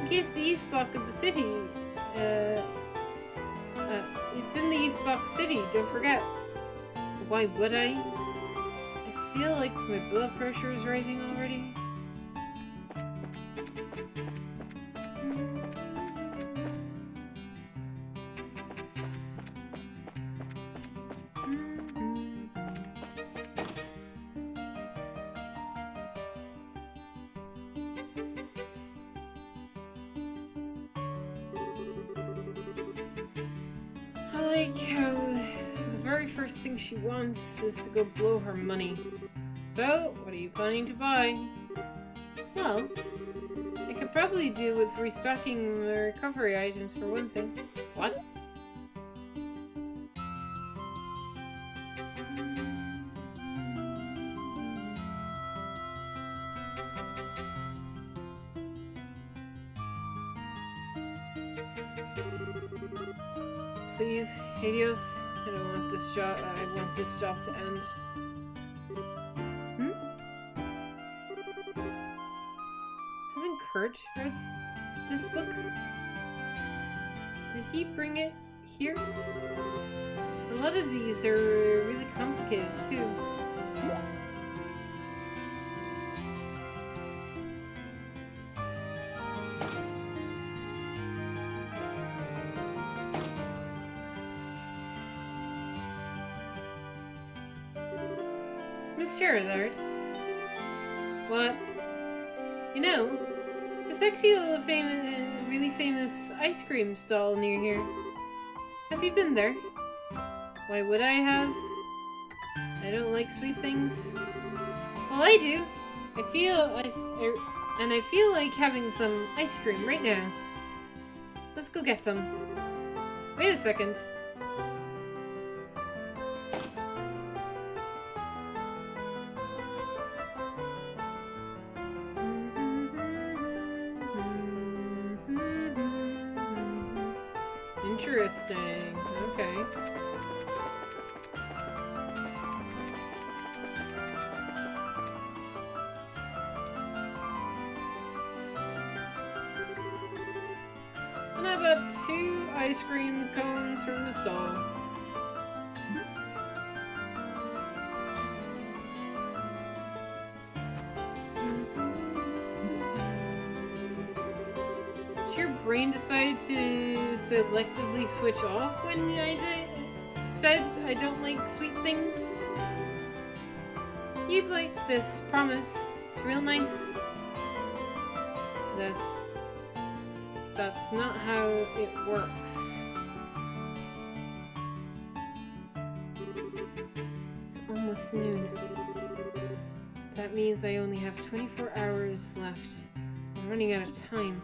A: In case the East Block of the city. It's in the East Block City. Don't forget. Why would I? I feel like my blood pressure is rising already. I like how the very first thing she wants is to go blow her money. So, what are you planning to buy? Well, I could probably do with restocking the recovery items for one thing. What? Please, Helios, I don't want this job. I want this job to end. Hasn't Kurt read this book? Did he bring it here? A lot of these are really complicated too. Miss Charizard? What? You know, there's actually a really famous ice cream stall near here. Have you been there? Why would I have? I don't like sweet things. Well, I do. I feel like having some ice cream right now. Let's go get some. Wait a second. Interesting. Okay. And I bought 2 ice cream cones from the stall. Your brain decided to selectively switch off when I said I don't like sweet things? You'd like this, promise. It's real nice. That's not how it works. It's almost noon. That means I only have 24 hours left. I'm running out of time.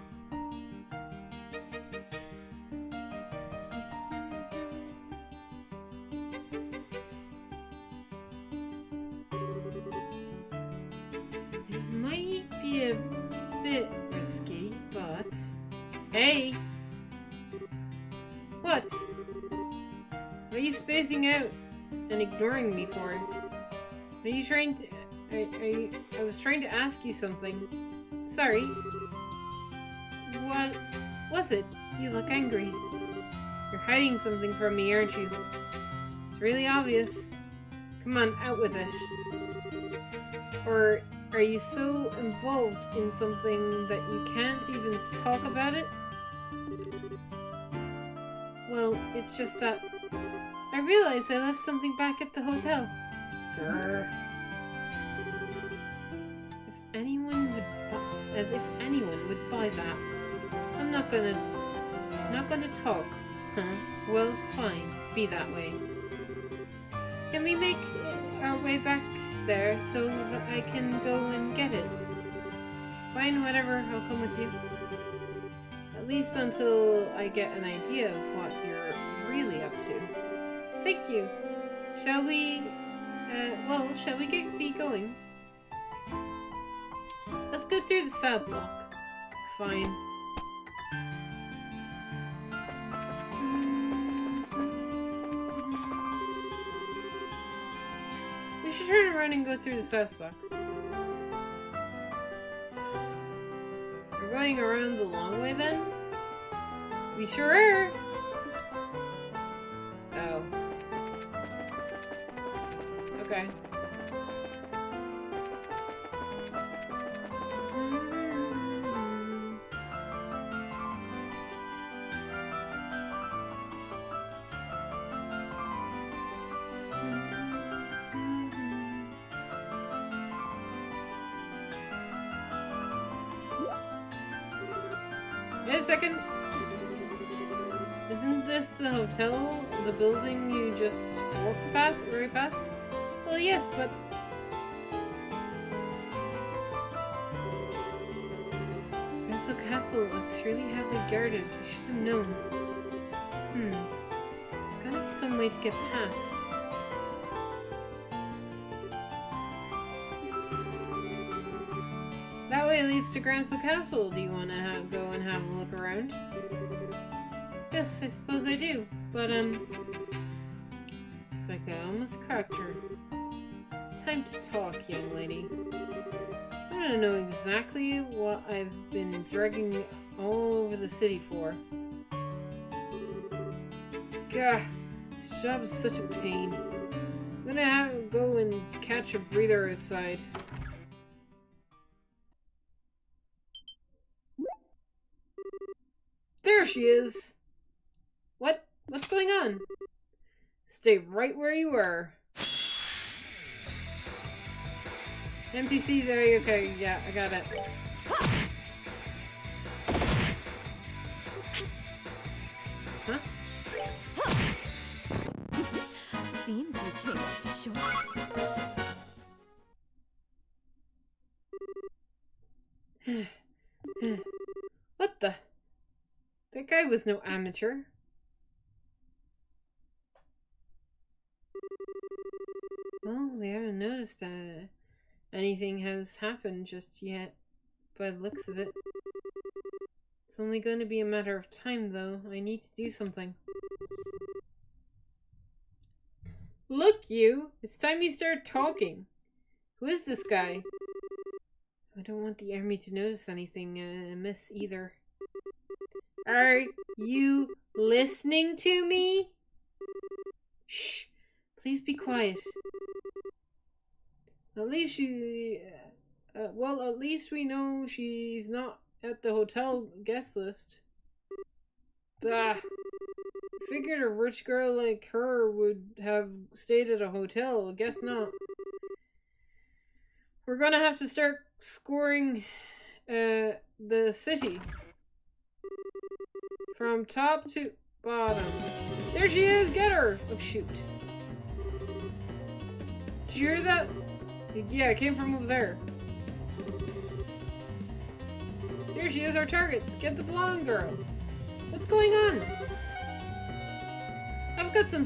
A: Might be a bit risky, but... Hey! What? What are you spacing out and ignoring me for? Are you trying to... I was trying to ask you something. Sorry. What was it? You look angry. You're hiding something from me, aren't you? It's really obvious. Come on, out with it. Or... are you so involved in something that you can't even talk about it? Well, it's just that I realized I left something back at the hotel. Grr. As if anyone would buy that. I'm not gonna talk. Huh? Well, fine. Be that way. Can we make our way back there so that I can go and get it? Fine, whatever, I'll come with you. At least until I get an idea of what you're really up to. Thank you. Shall we, shall we be going? Let's go through the south block. Fine. We should turn around and go through the south block. We're going around the long way then? We sure are! Oh. Okay. Wait a second. Isn't this the hotel? The building you just walked past? Right past? Well, yes, but... Castle Castle looks really heavily guarded. I should have known. There's gotta be some way to get past. That way leads to Gransel Castle. Do you want to go and have a look around? Yes, I suppose I do. But, looks like I almost cracked her. Time to talk, young lady. I want to know exactly what I've been dragging all over the city for. Gah, this job is such a pain. I'm gonna have to go and catch a breather outside. There she is! What's going on? Stay right where you were. NPCs, are you okay? Yeah, I got it. Huh?
B: Seems you came up short.
A: What the? That guy was no amateur. Well, they haven't noticed anything has happened just yet, by the looks of it. It's only going to be a matter of time, though. I need to do something. Look, you! It's time you start talking. Who is this guy? I don't want the army to notice anything amiss either. Are you listening to me? Shh. Please be quiet. At least at least we know she's not at the hotel guest list. Bah. Figured a rich girl like her would have stayed at a hotel. Guess not. We're gonna have to start scoring the city. From top to bottom. There she is! Get her! Oh, shoot. Did you hear that? Yeah, it came from over there. Here she is, our target. Get the blonde girl. What's going on? You've got some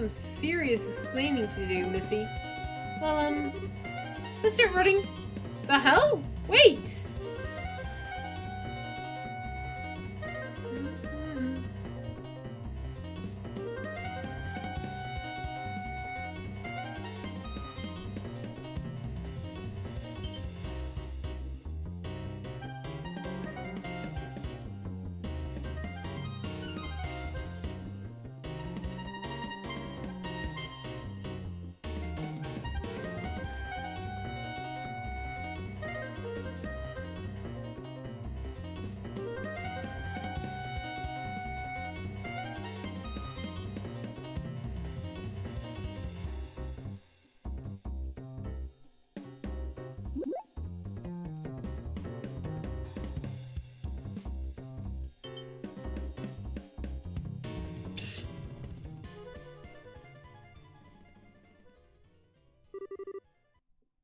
A: serious explaining to do, Missy. Well, let's start running. The hell? Wait!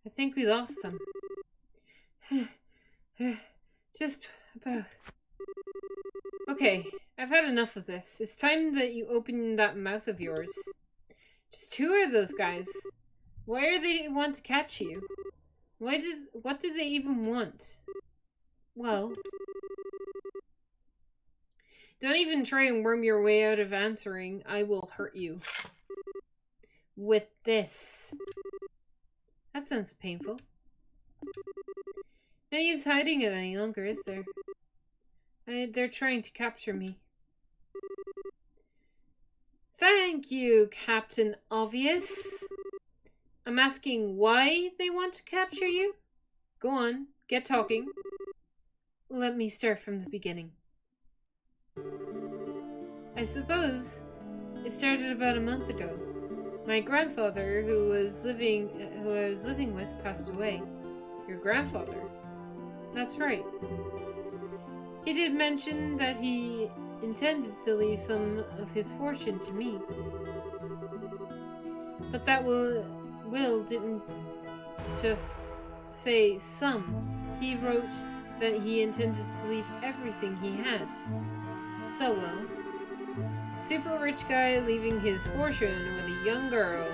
A: I think we lost them. Just about... Okay, I've had enough of this. It's time that you open that mouth of yours. Just who are those guys? Why are they want to catch you? What do they even want? Well... Don't even try and worm your way out of answering. I will hurt you. With this. That sounds painful. No use hiding it any longer, is there? They're trying to capture me. Thank you, Captain Obvious. I'm asking why they want to capture you? Go on, get talking. Let me start from the beginning. I suppose it started about a month ago. My grandfather, who I was living with, passed away. Your grandfather? That's right. He did mention that he intended to leave some of his fortune to me. But that will didn't just say some. He wrote that he intended to leave everything he had. So well. Super rich guy leaving his fortune with a young girl.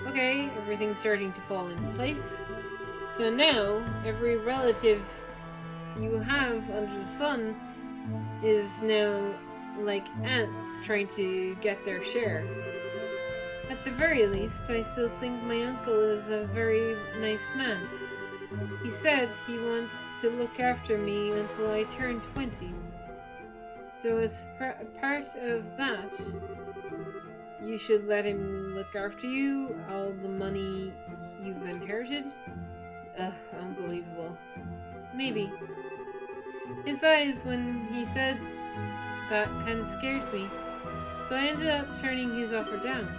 A: Okay, everything's starting to fall into place. So now, every relative you have under the sun is now like ants trying to get their share. At the very least, I still think my uncle is a very nice man. He said he wants to look after me until I turn 20. So as part of that, you should let him look after you, all the money you've inherited. Ugh, unbelievable. Maybe. His eyes when he said that kind of scared me, so I ended up turning his offer down.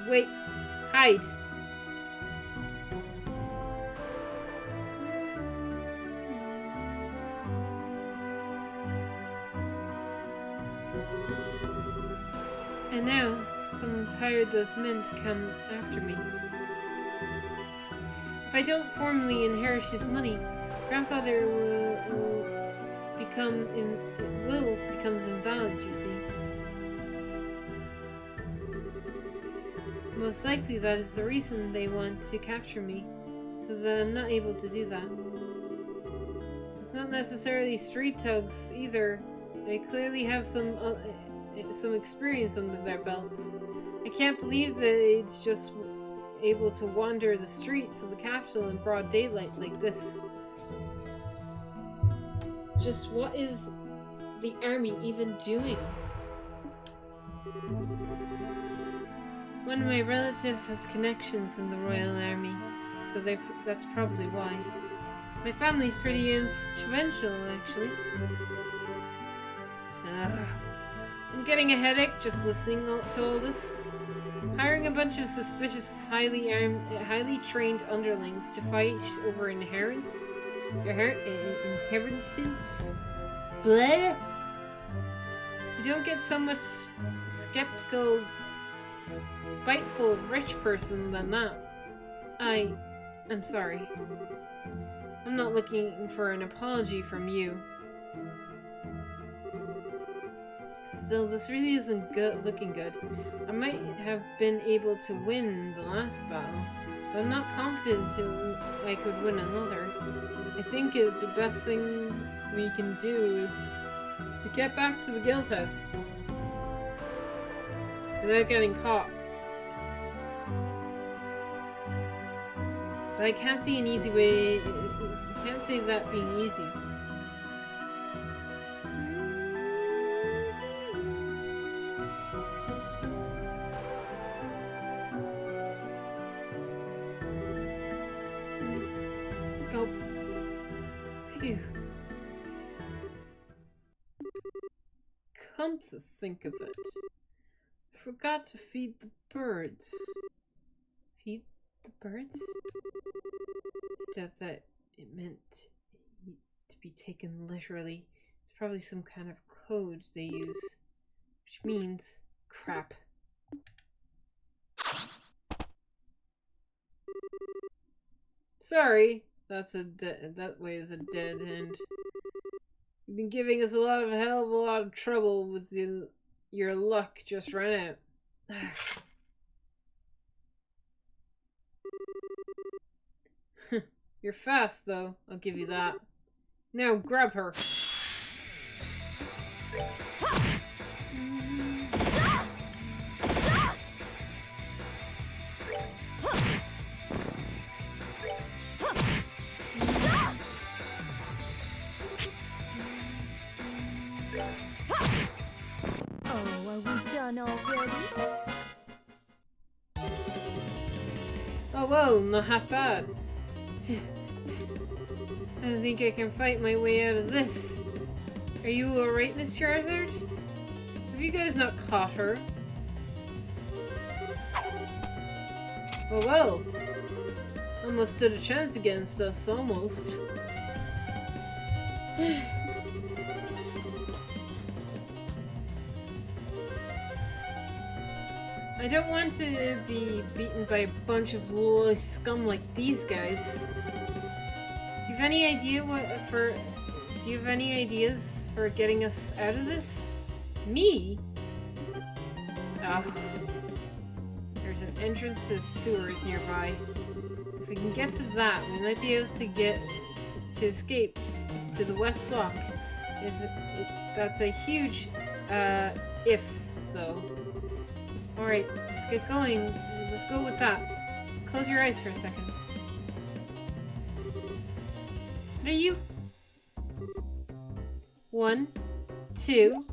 A: Wait, hide! And now, someone's hired those men to come after me. If I don't formally inherit his money, grandfather becomes invalid, you see. Most likely that is the reason they want to capture me, so that I'm not able to do that. It's not necessarily street thugs either. They clearly have some experience under their belts. I can't believe that they'd just able to wander the streets of the capital in broad daylight like this. Just what is the army even doing? One of my relatives has connections in the Royal Army, so that's probably why. My family's pretty influential, actually. I'm getting a headache just listening to all this. Hiring a bunch of suspicious, highly trained underlings to fight over inheritance? Bleh? You don't get so much skeptical, spiteful rich person than that. I'm sorry. I'm not looking for an apology from you. Still, this really isn't looking good. I might have been able to win the last battle, but I'm not confident I could win another. I think the best thing we can do is to get back to the guild house without getting caught. But I can't see an easy way. I can't see that being easy. Gulp. Phew. Come to think of it, I forgot to feed the birds. Feed the birds? I doubt that it meant to be taken literally. It's probably some kind of code they use, which means crap. Sorry, That's that way is a dead end. You've been giving us a hell of a lot of trouble with your luck just ran out. You're fast though, I'll give you that. Now grab her.
B: Oh, are we done already?
A: Oh well, not half bad. I don't think I can fight my way out of this. Are you alright, Miss Charizard? Have you guys not caught her? Oh well. Almost stood a chance against us, almost. I don't want to be beaten by a bunch of low scum like these guys. Do you have any idea do you have any ideas for getting us out of this? Me? Ah. There's an entrance to sewers nearby. If we can get to that, we might be able to escape to the west block. That's a huge if though. Alright, let's get going. Let's go with that. Close your eyes for a second. What are you? 1, 2.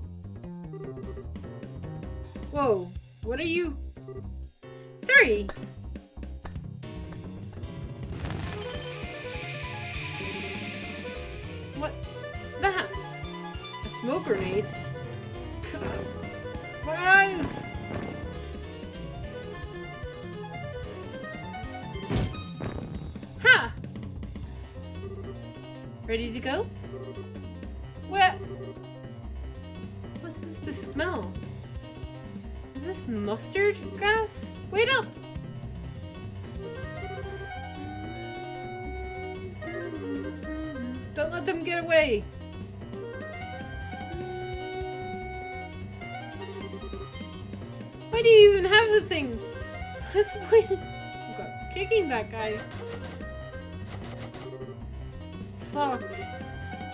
A: Whoa, what are you? 3. What is that? A smoke grenade? My eyes! Ha! Ready to go? What? What is the smell? Is this mustard gas? Wait up! Don't let them get away! Why do you even have the thing? What's the point of kicking that guy? It's locked.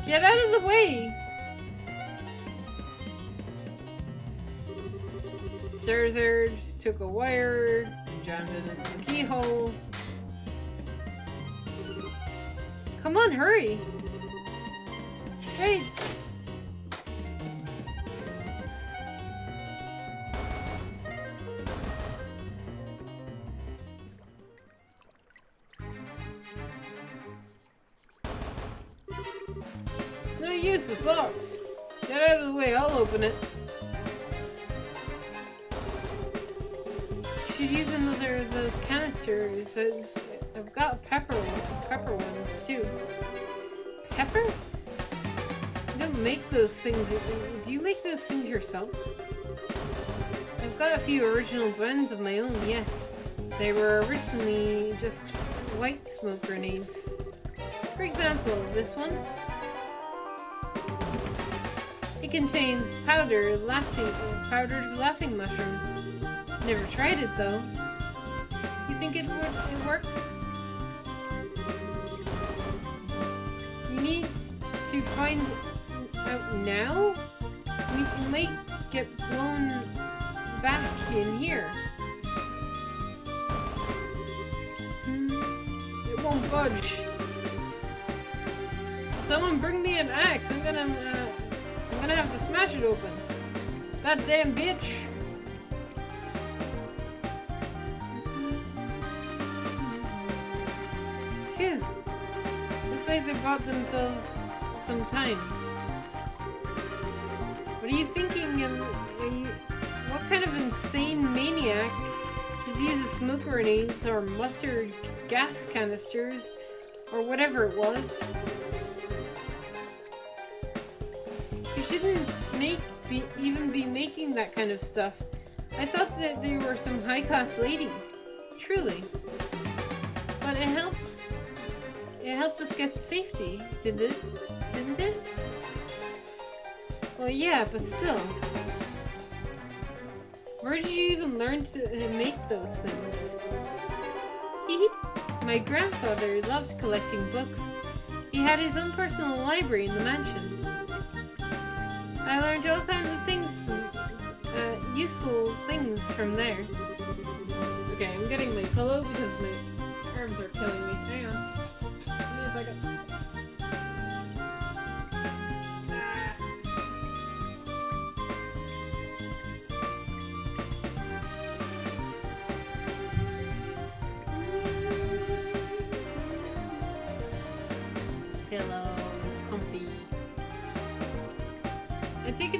A: Get out of the way! Charizard took a wire and jammed it into the keyhole. Come on, hurry! Hey! It's no use, it's locked. Get out of the way, I'll open it. Should use another of those canisters. I've got pepper ones too. Pepper? You don't make those things. Do you make those things yourself? I've got a few original blends of my own, yes. They were originally just white smoke grenades. For example, this one. It contains powdered laughing mushrooms. Never tried it though. You think it works? You need to find out now? We might get blown back in here. It won't budge. Someone bring me an axe. I'm gonna have to smash it open. That damn bitch. Phew. Looks like they bought themselves some time. What are you thinking? What kind of insane maniac just uses smoke grenades or mustard gas canisters or whatever it was? You shouldn't even be making that kind of stuff. I thought that they were some high-class lady. Truly. But it it helped us get to safety, didn't it? Didn't it? Well, yeah, but still. Where did you even learn to make those things? My grandfather loved collecting books. He had his own personal library in the mansion. I learned all kinds of things, useful things from there. Okay, I'm getting my pillow because my arms are killing me. Hang on. Give me a second. Pillow, comfy. I take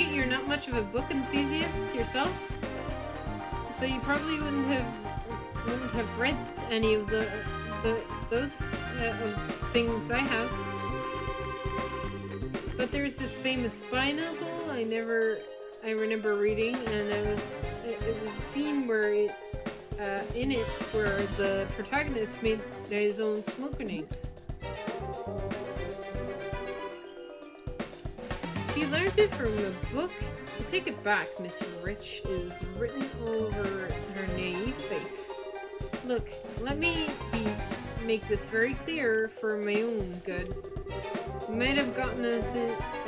A: it you're not much of a book enthusiast yourself, so you probably wouldn't have read any of those things I have. But there's this famous spy novel I remember reading, and it was a scene where in it where the protagonist made his own smoke grenades. She learned it from a book. I take it back, Miss Rich is written all over her naive face. Look, let me make this very clear for my own good. We might have gotten us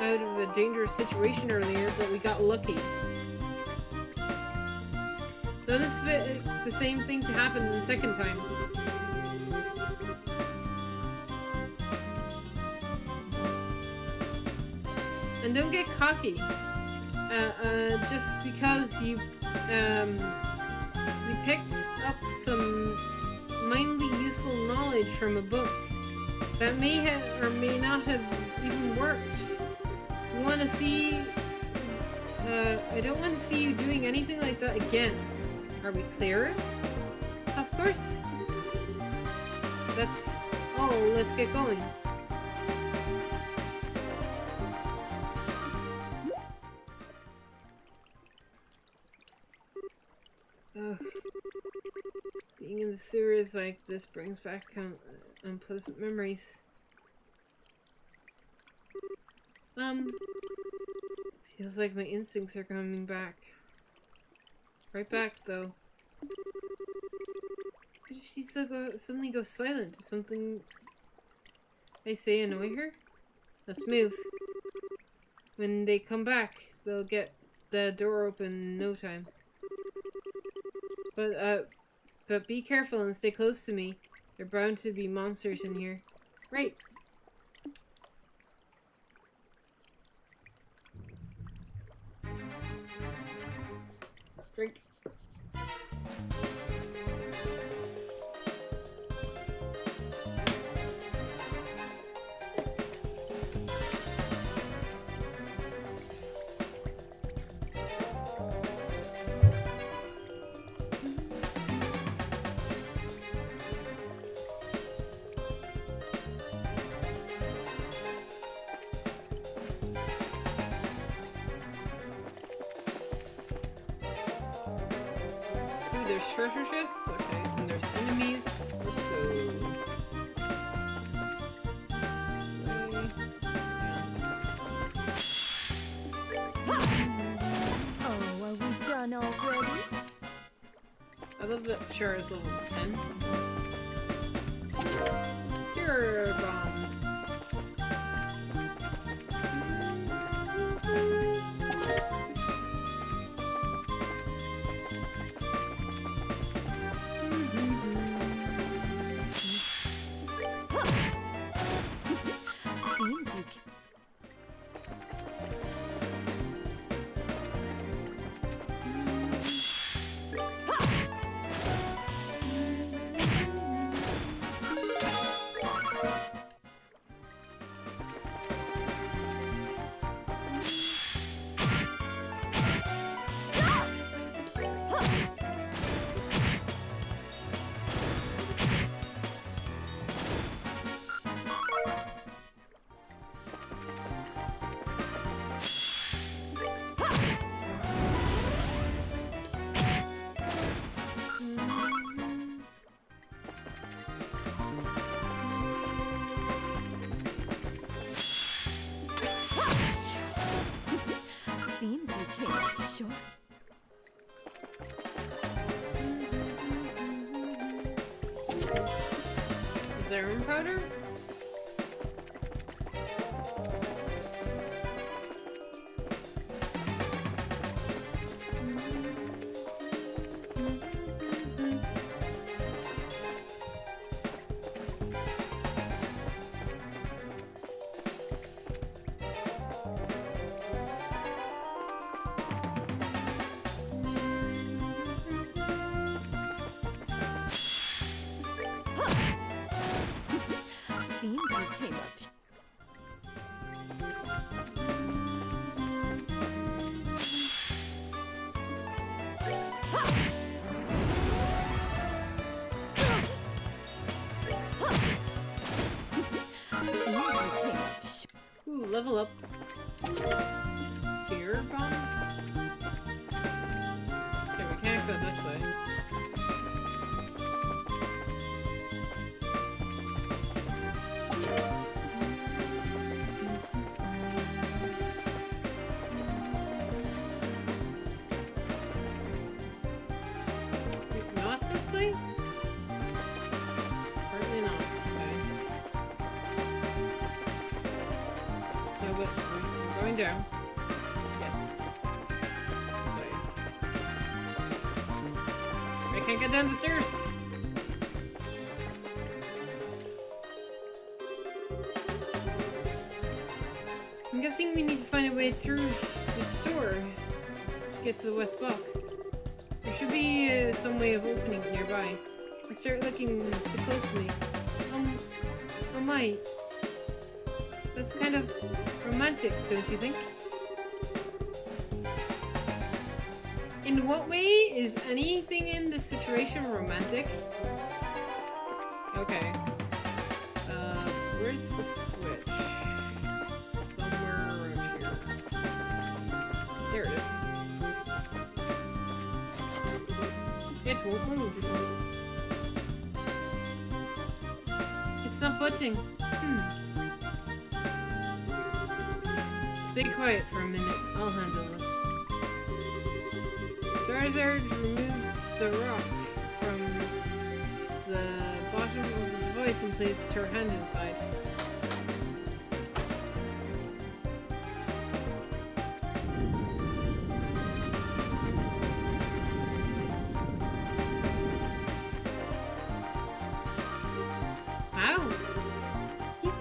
A: out of a dangerous situation earlier, but we got lucky. Don't expect the same thing to happen the second time. And don't get cocky. Just because you picked up some mindly useful knowledge from a book that may have or may not have even worked. You want to see? I don't want to see you doing anything like that again. Are we clear? Of course. That's all. Let's get going. Ugh. Being in the sewers like this brings back unpleasant memories. Feels like my instincts are coming back. Right back, though. Why did she suddenly go silent? Does something I say annoy her? Let's move. When they come back, they'll get the door open in no time. But be careful and stay close to me. There are bound to be monsters in here. Right. Drink. There's treasure chests? Okay, and there's enemies. Let's go. This way.
B: Oh, are we done already?
A: I love that Char is level 10. Terror bomb.
B: Seems you. you came up short.
A: Is there room powder?
B: Seems you came up
A: Ooh, level up. Fear bomb? Okay, we can't go this way. Not this way? Apparently not. Okay. No, but we're going down. Yes. This way. I can't get down the stairs! I'm guessing we need to find a way through the store to get to the West Block. There should be some way of opening it nearby. I start looking so close to me. Oh my. That's kind of romantic, don't you think? In what way is anything in this situation romantic? Okay. Where's the switch? Somewhere around here. There it is. It won't move. It's not budging. Stay quiet for a minute. I'll handle this. Charizard removes the rock from the bottom of the device and placed her hand inside. Wow! You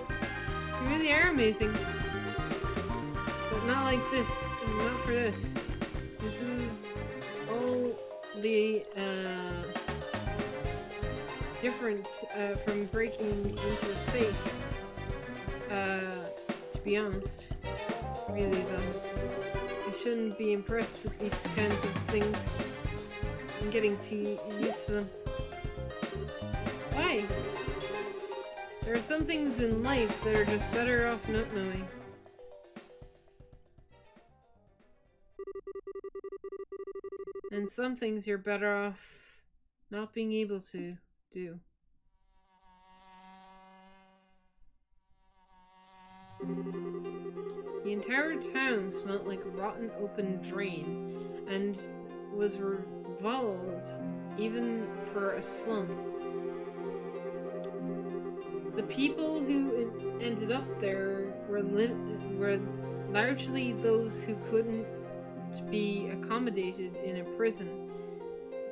A: really are amazing. But not like this. Not for this. This is all the different from breaking into a safe. To be honest. Really though. I shouldn't be impressed with these kinds of things. I'm getting too used to them. Why? There are some things in life that are just better off not knowing. And some things you're better off not being able to do. The entire town smelled like a rotten open drain and was revolved even for a slum. The people who ended up there were largely those who couldn't be accommodated in a prison,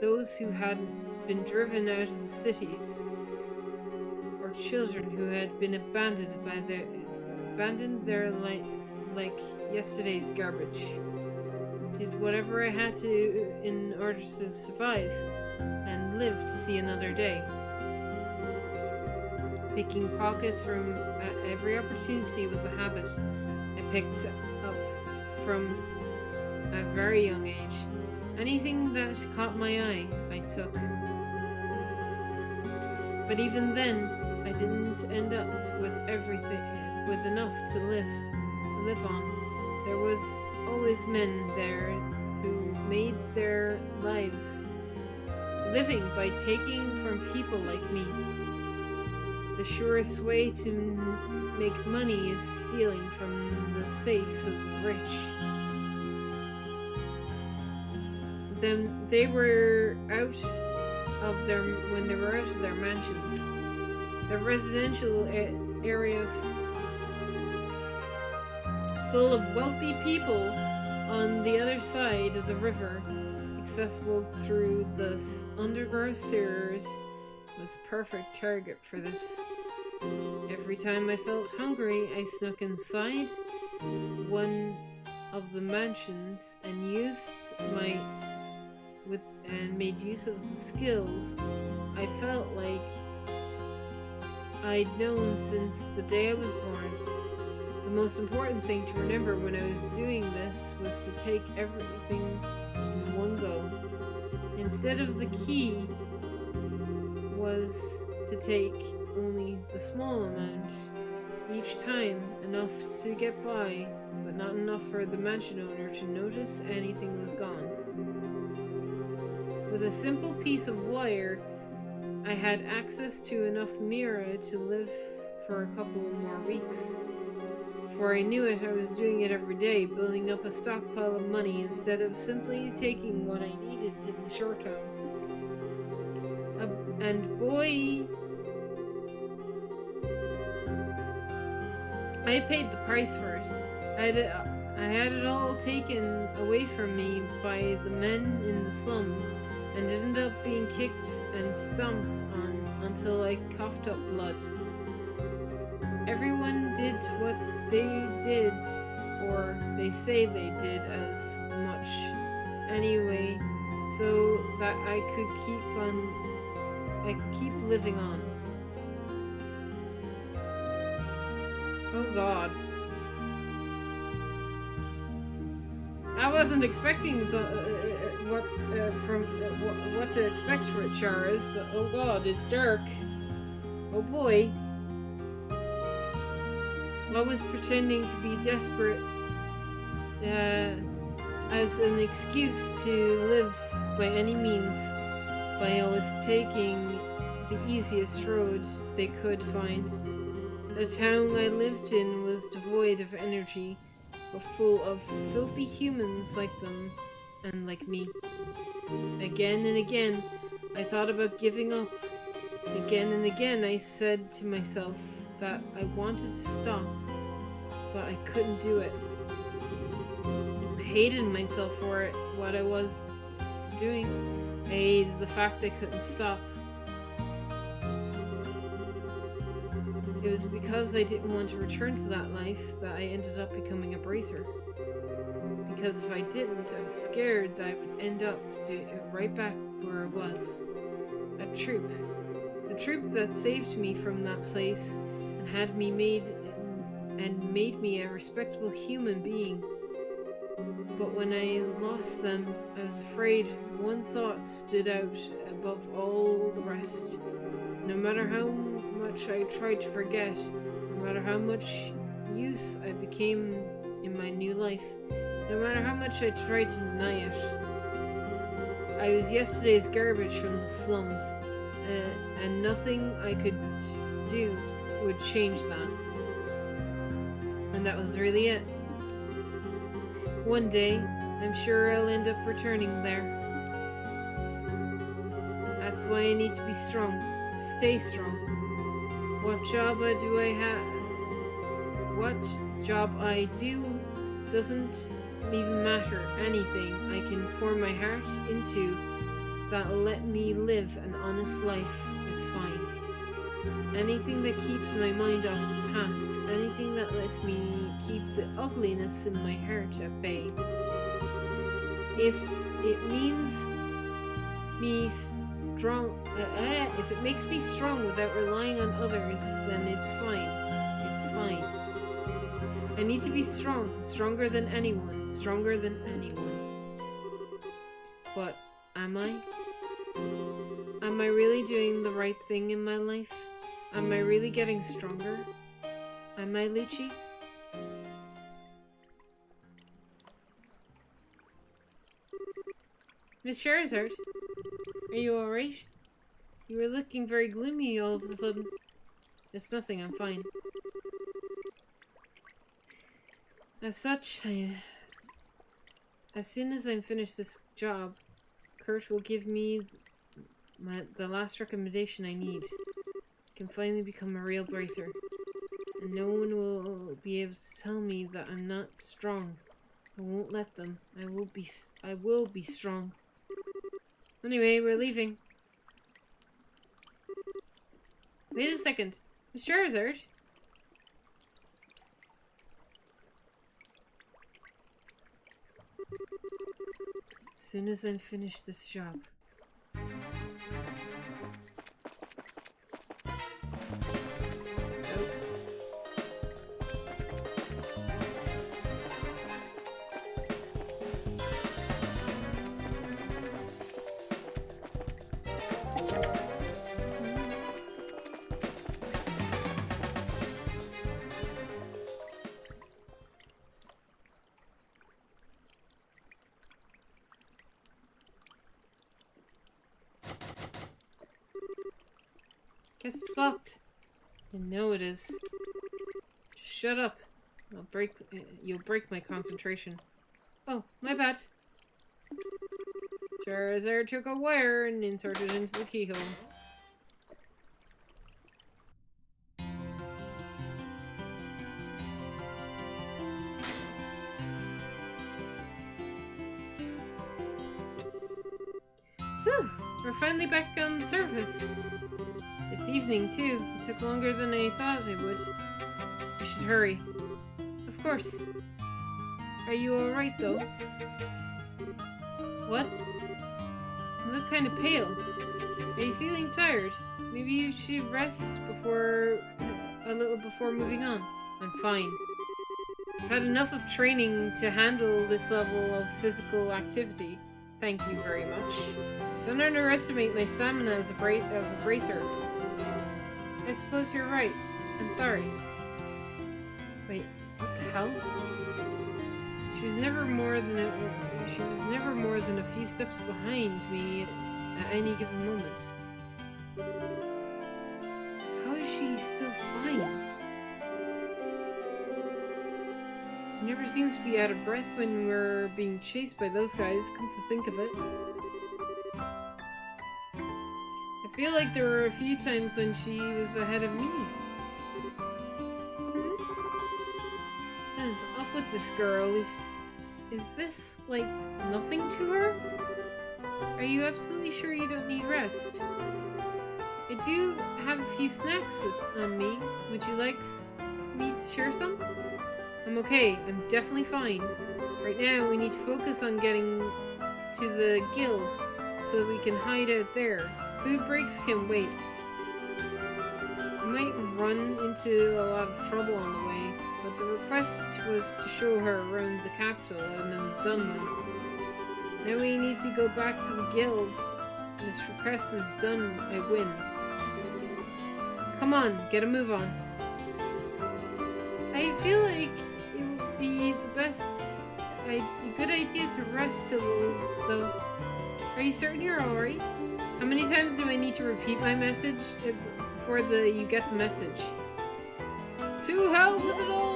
A: those who had been driven out of the cities, or children who had been abandoned their like yesterday's garbage. Did whatever I had to in order to survive and live to see another day. Picking pockets from every opportunity was a habit I picked up from a very young age. Anything that caught my eye, I took. But even then, I didn't end up with everything, with enough to live on. There was always men there who made their lives living by taking from people like me. The surest way to make money is stealing from the safes of the rich. then they were out of their mansions. The residential area full of wealthy people on the other side of the river, accessible through the underground sewers, was perfect target for this. Every time I felt hungry, I snuck inside one of the mansions and made use of the skills I felt like I'd known since the day I was born. The most important thing to remember when I was doing this was to take everything in one go. Instead of the key was to take only the small amount each time, enough to get by, but not enough for the mansion owner to notice anything was gone. With a simple piece of wire, I had access to enough Mira to live for a couple more weeks. Before I knew it, I was doing it every day, building up a stockpile of money instead of simply taking what I needed in the short term. And boy, I paid the price for it. I had it all taken away from me by the men in the slums, and ended up being kicked and stomped on until I coughed up blood. Everyone did what they did, or they say they did as much anyway, so that I could keep living on. Oh God. I wasn't expecting what to expect for it, Charas, but oh God, it's dark. Oh boy. I was pretending to be desperate as an excuse to live by any means, by always taking the easiest road they could find. The town I lived in was devoid of energy, but full of filthy humans like them and like me. Again and again, I thought about giving up. Again and again, I said to myself that I wanted to stop, but I couldn't do it. I hated myself for it, what I was doing. I hated the fact I couldn't stop. It was because I didn't want to return to that life that I ended up becoming a bracer. Because if I didn't, I was scared that I would end up right back where I was. That troop. The troop that saved me from that place and had me made me a respectable human being. But when I lost them, I was afraid one thought stood out above all the rest. No matter how much I tried to forget, no matter how much use I became in my new life, no matter how much I tried to deny it, I was yesterday's garbage from the slums, and nothing I could do would change that. And that was really it. One day, I'm sure I'll end up returning there. That's why I need to be strong, stay strong. What job I do doesn't even matter. Anything I can pour my heart into that'll let me live an honest life is fine. Anything that keeps my mind off the past, anything that lets me keep the ugliness in my heart at bay. If it makes me strong without relying on others, then it's fine. It's fine. I need to be strong, stronger than anyone, stronger than anyone. But am I? Am I really doing the right thing in my life? Am I really getting stronger? Am I, Lucci? Miss Charizard, are you alright? You were looking very gloomy all of a sudden. It's nothing, I'm fine. As such, as soon as I'm finished this job, Kurt will give me the last recommendation I need. I can finally become a real bracer. And no one will be able to tell me that I'm not strong. I won't let them. I will be strong. Anyway, we're leaving. Wait a second. Miss Charizard? As soon as I'm finished this job. Guess it's locked. I know it is. Just shut up. You'll break my concentration. Oh, my bad. Charizard took a wire and inserted it into the keyhole. Whew! We're finally back on the surface. It's evening, too. It took longer than I thought it would. I should hurry. Of course. Are you alright, though? What? You look kind of pale. Are you feeling tired? Maybe you should rest a little before moving on. I'm fine. I've had enough of training to handle this level of physical activity. Thank you very much. Don't underestimate my stamina as a bracer. I suppose you're right. I'm sorry. Wait, what the hell? She was never more than a few steps behind me at any given moment. How is she still fine? She never seems to be out of breath when we're being chased by those guys, come to think of it. I feel like there were a few times when she was ahead of me. What is up with this girl? Is this, like, nothing to her? Are you absolutely sure you don't need rest? I do have a few snacks on me. Would you like me to share some? I'm okay. I'm definitely fine. Right now, we need to focus on getting to the guild so that we can hide out there. Food breaks can wait. I might run into a lot of trouble on the way, but the request was to show her around the capital, and I'm done now. Now we need to go back to the guilds. This request is done, I win. Come on, get a move on. I feel like it would be a good idea to rest a little, though. Are you certain you're alright? How many times do I need to repeat my message before you get the message? To hell with it all!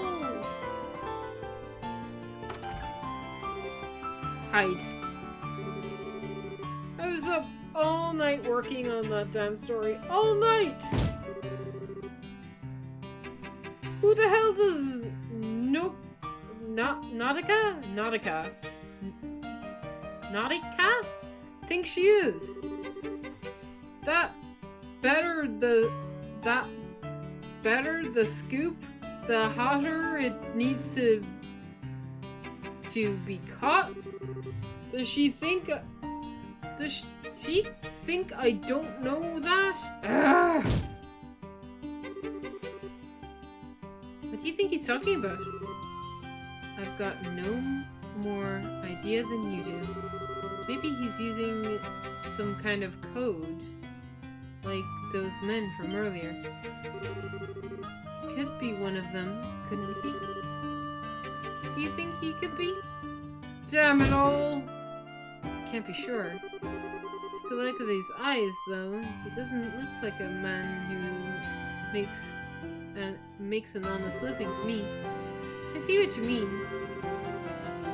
A: Hide. I was up all night working on that damn story. All night! Who the hell does Nautica think she is? That better the scoop, the hotter it needs to be caught. Does she think I don't know that? Ugh. What do you think he's talking about? I've got no more idea than you do. Maybe he's using some kind of code, like those men from earlier. He could be one of them, couldn't he? Do you think he could be? Damn it all! Can't be sure. Take a look at these eyes, though. He doesn't look like a man who makes an honest living to me. I see what you mean.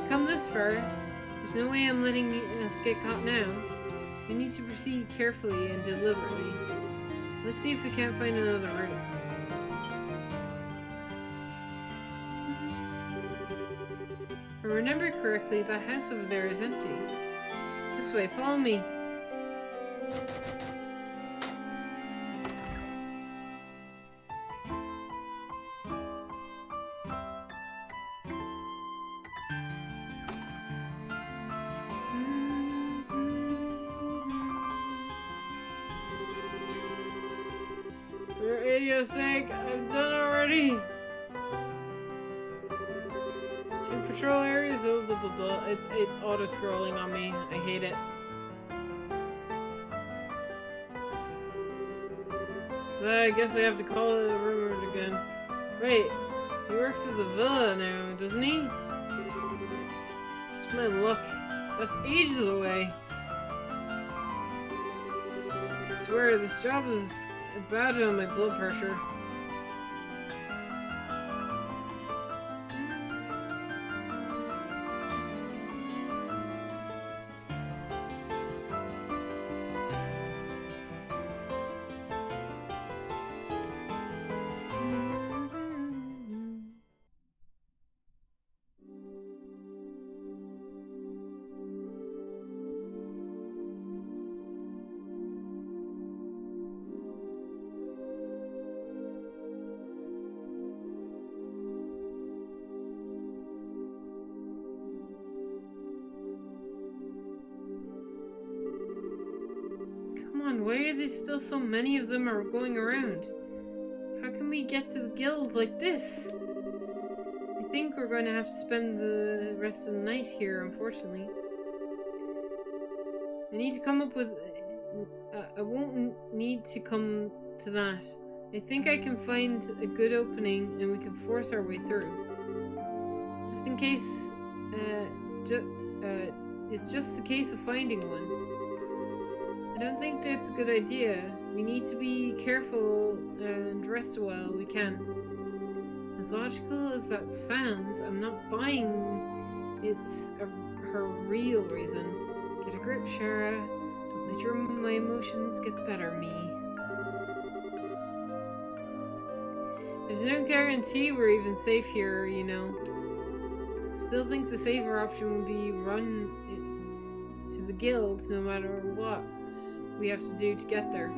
A: Come this far. There's no way I'm letting us get caught now. We need to proceed carefully and deliberately. Let's see if we can't find another route. If I remember correctly, that house over there is empty. This way, follow me. For radio's sake, I'm done already. To patrol areas, oh blah blah blah. It's auto scrolling on me. I hate it. I guess I have to call it rumored again. Wait, he works at the villa now, doesn't he? Just my luck. That's ages away. I swear, this job is bad on my blood pressure. Why are there still so many of them are going around? How can we get to the guild like this? I think we're going to have to spend the rest of the night here, unfortunately. I need to come up with... I won't need to come to that. I think I can find a good opening and we can force our way through. Just in case... it's just a case of finding one. I don't think that's a good idea. We need to be careful and rest a while we can. As logical as that sounds, I'm not buying it's her real reason. Get a grip, Shara. Don't let my emotions get the better of me. There's no guarantee we're even safe here, you know. Still think the safer option would be run to the guild no matter what we have to do to get there.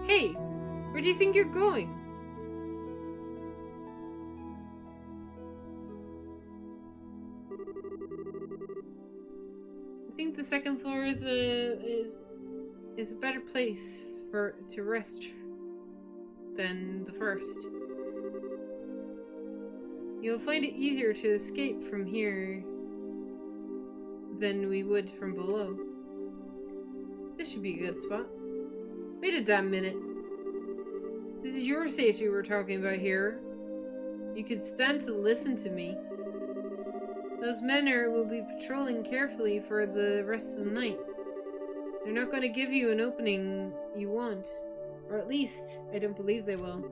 A: Hey, where do you think you're going? I think the second floor is a better place to rest than the first. You'll find it easier to escape from here than we would from below. This should be a good spot. Wait a damn minute. This is your safety we're talking about here. You could stand to listen to me. Those men will be patrolling carefully for the rest of the night. They're not going to give you an opening you want. Or at least, I don't believe they will.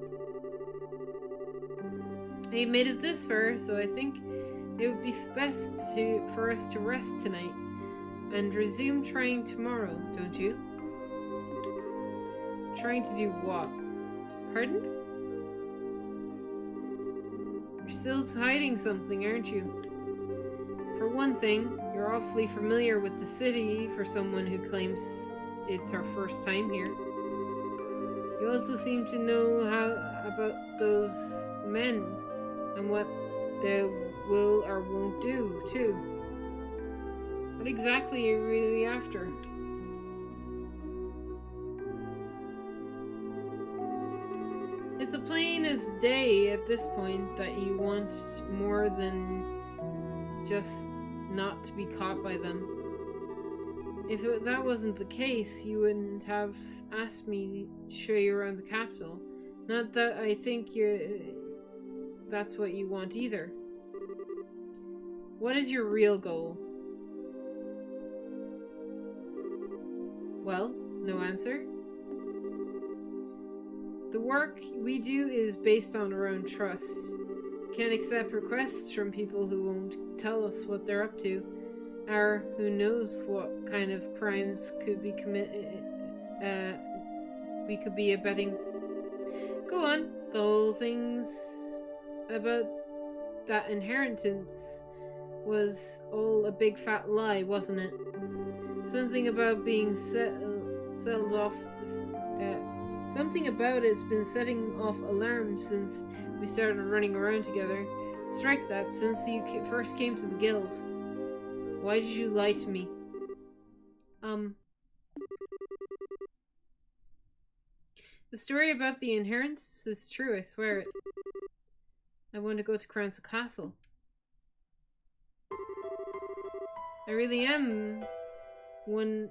A: I made it this far, so I think it would be best for us to rest tonight and resume trying tomorrow, don't you? Trying to do what? Pardon? You're still hiding something, aren't you? For one thing, you're awfully familiar with the city for someone who claims it's her first time here. You also seem to know about those men and what they will or won't do, too. What exactly are you really after? It's as plain as day at this point that you want more than just not to be caught by them. If that wasn't the case, you wouldn't have asked me to show you around the capital. Not that I think that's what you want either. What is your real goal? Well, no answer. The work we do is based on our own trust. can't accept requests from people who won't tell us what they're up to, or who knows what kind of crimes could be we could be abetting. Go on. The whole thing's about that inheritance was all a big fat lie, wasn't it? Something about being settled off. Something about it's been setting off alarms since we started running around together. Strike that since you first came to the guild. Why did you lie to me? The story about the inheritance is true, I swear it. I want to go to Cransel Castle. I really am the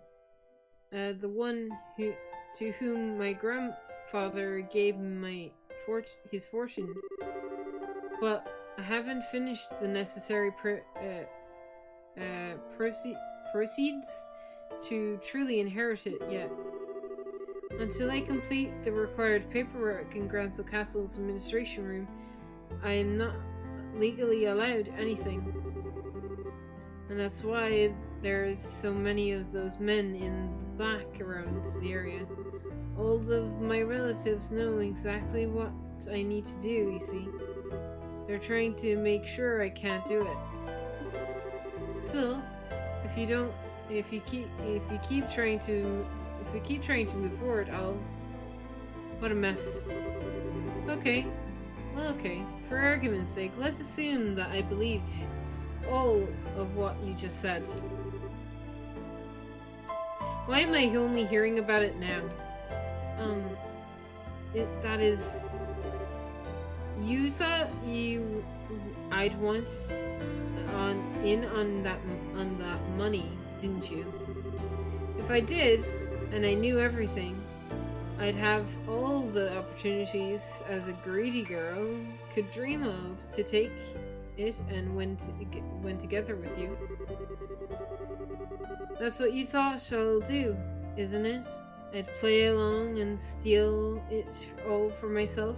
A: one to whom my grandfather gave his fortune, but I haven't finished the necessary proceeds to truly inherit it yet. Until I complete the required paperwork in Gransel Castle's administration room, I am not legally allowed anything. And that's why there's so many of those men in the black around the area. All of my relatives know exactly what I need to do, you see. They're trying to make sure I can't do it. Still, if we keep trying to move forward, what a mess. Okay. Well, okay. For argument's sake, let's assume that I believe all of what you just said. Why am I only hearing about it now? That is... You thought I'd want on that money, didn't you? If I did, and I knew everything, I'd have all the opportunities as a greedy girl could dream of to take it and win together with you. That's what you thought I'll do, isn't it? I'd play along and steal it all for myself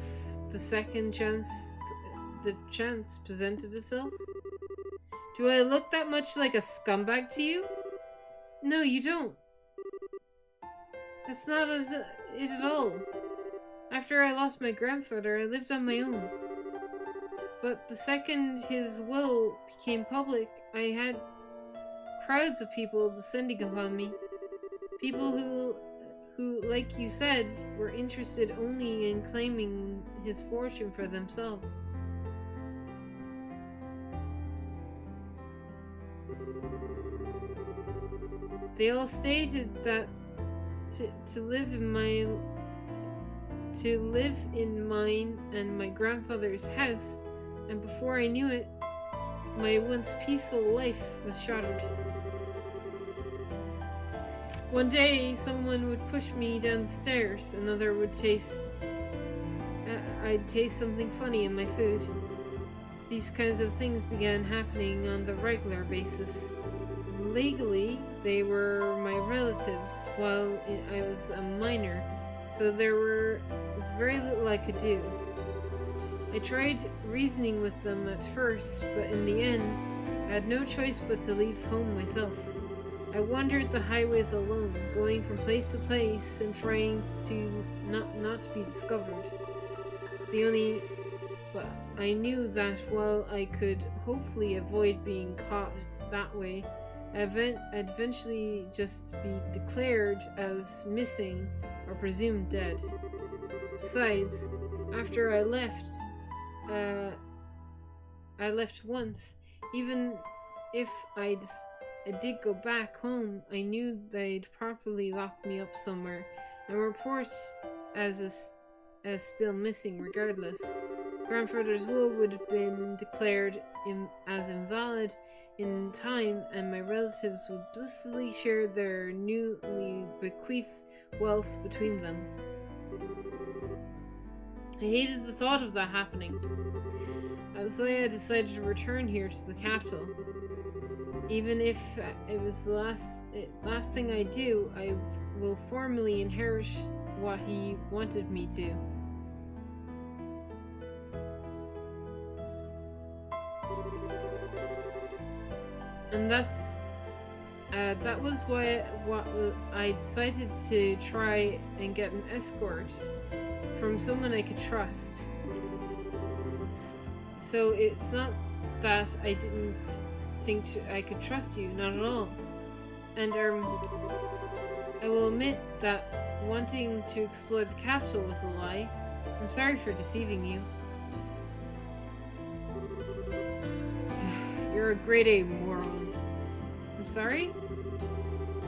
A: the second the chance presented itself? Do I look that much like a scumbag to you? No, you don't. That's not it at all. After I lost my grandfather, I lived on my own. But the second his will became public, I had crowds of people descending upon me. People who, like you said, were interested only in claiming his fortune for themselves. They all stated that to live in mine and my grandfather's house, and before I knew it, my once peaceful life was shattered. One day, someone would push me down the stairs, another would I'd taste something funny in my food. These kinds of things began happening on the regular basis. Legally, they were my relatives while I was a minor, so there was very little I could do. I tried reasoning with them at first, but in the end, I had no choice but to leave home myself. I wandered the highways alone, going from place to place and trying to not to be discovered. But I knew that while I could hopefully avoid being caught that way, I'd eventually just be declared as missing or presumed dead. Besides, after I left once. Even if I did go back home, I knew they'd properly lock me up somewhere and report as still missing regardless. Grandfather's will would have been declared as invalid in time, and my relatives would blissfully share their newly bequeathed wealth between them. I hated the thought of that happening. That's why I decided to return here to the capital. Even if it was the last thing I do, I will formally inherit what he wanted me to. And that was why I decided to try and get an escort from someone I could trust. So it's not that I didn't think I could trust you, not at all. And I will admit that wanting to explore the capital was a lie. I'm sorry for deceiving you. You're a grade A moron. I'm sorry?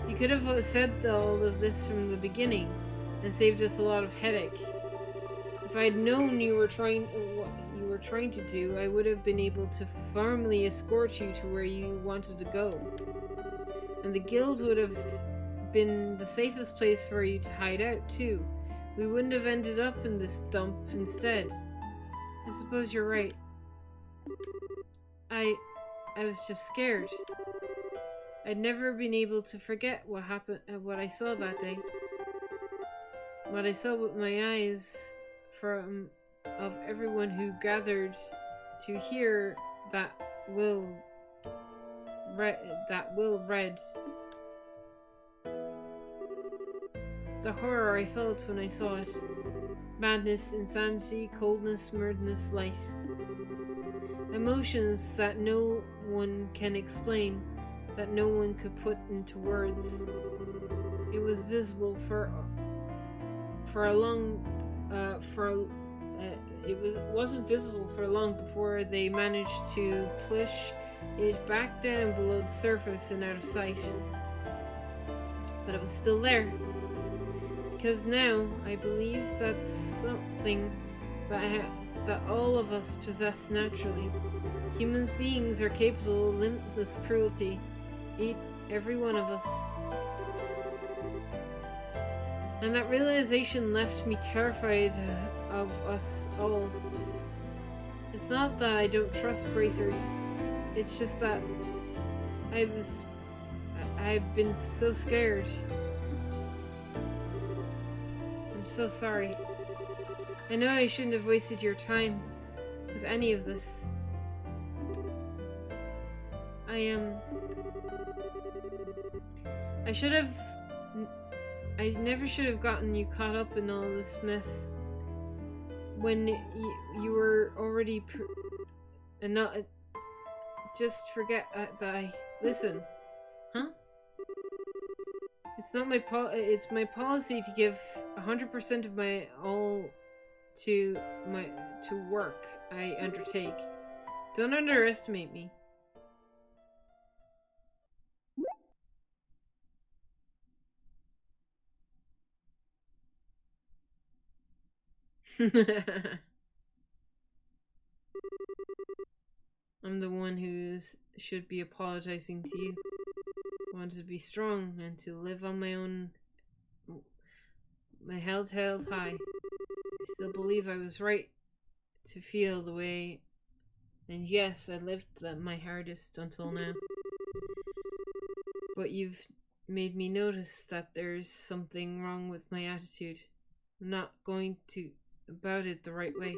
A: You could have said all of this from the beginning and saved us a lot of headache. If I'd known what you were trying to do, I would have been able to firmly escort you to where you wanted to go. And the guild would have been the safest place for you to hide out too. We wouldn't have ended up in this dump instead. I suppose you're right. I was just scared. I'd never been able to forget what happened, what I saw that day. What I saw with my eyes of everyone who gathered to hear that will read. The horror I felt when I saw it. Madness, insanity, coldness, murderous light. Emotions that no one can explain, that no one could put into words. It was visible wasn't visible for long before they managed to push it back down below the surface and out of sight. But it was still there. Because now I believe that's something that all of us possess naturally. Human beings are capable of limitless cruelty. Every one of us. And that realization left me terrified of us all. It's not that I don't trust bracers. It's just that I've been so scared. I'm so sorry. I know I shouldn't have wasted your time with any of this. I never should have gotten you caught up in all this mess when you were already just forget that listen, huh? It's my policy to give 100% of my all to work I undertake. Don't underestimate me. I'm the one who should be apologizing to you. I wanted to be strong and to live on my own. My head held high. I still believe I was right to feel the way, and yes, I lived my hardest until now. But you've made me notice that there's something wrong with my attitude. I'm not going about it the right way.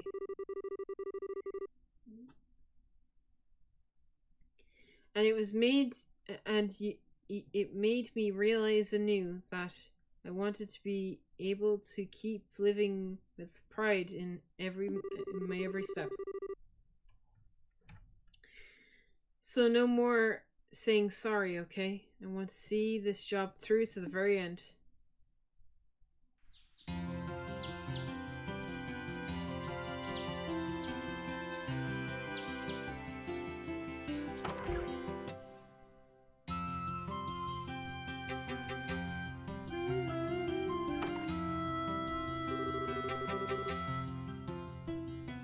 A: And it made me realize anew that I wanted to be able to keep living with pride in my every step. So no more saying sorry, okay? I want to see this job through to the very end.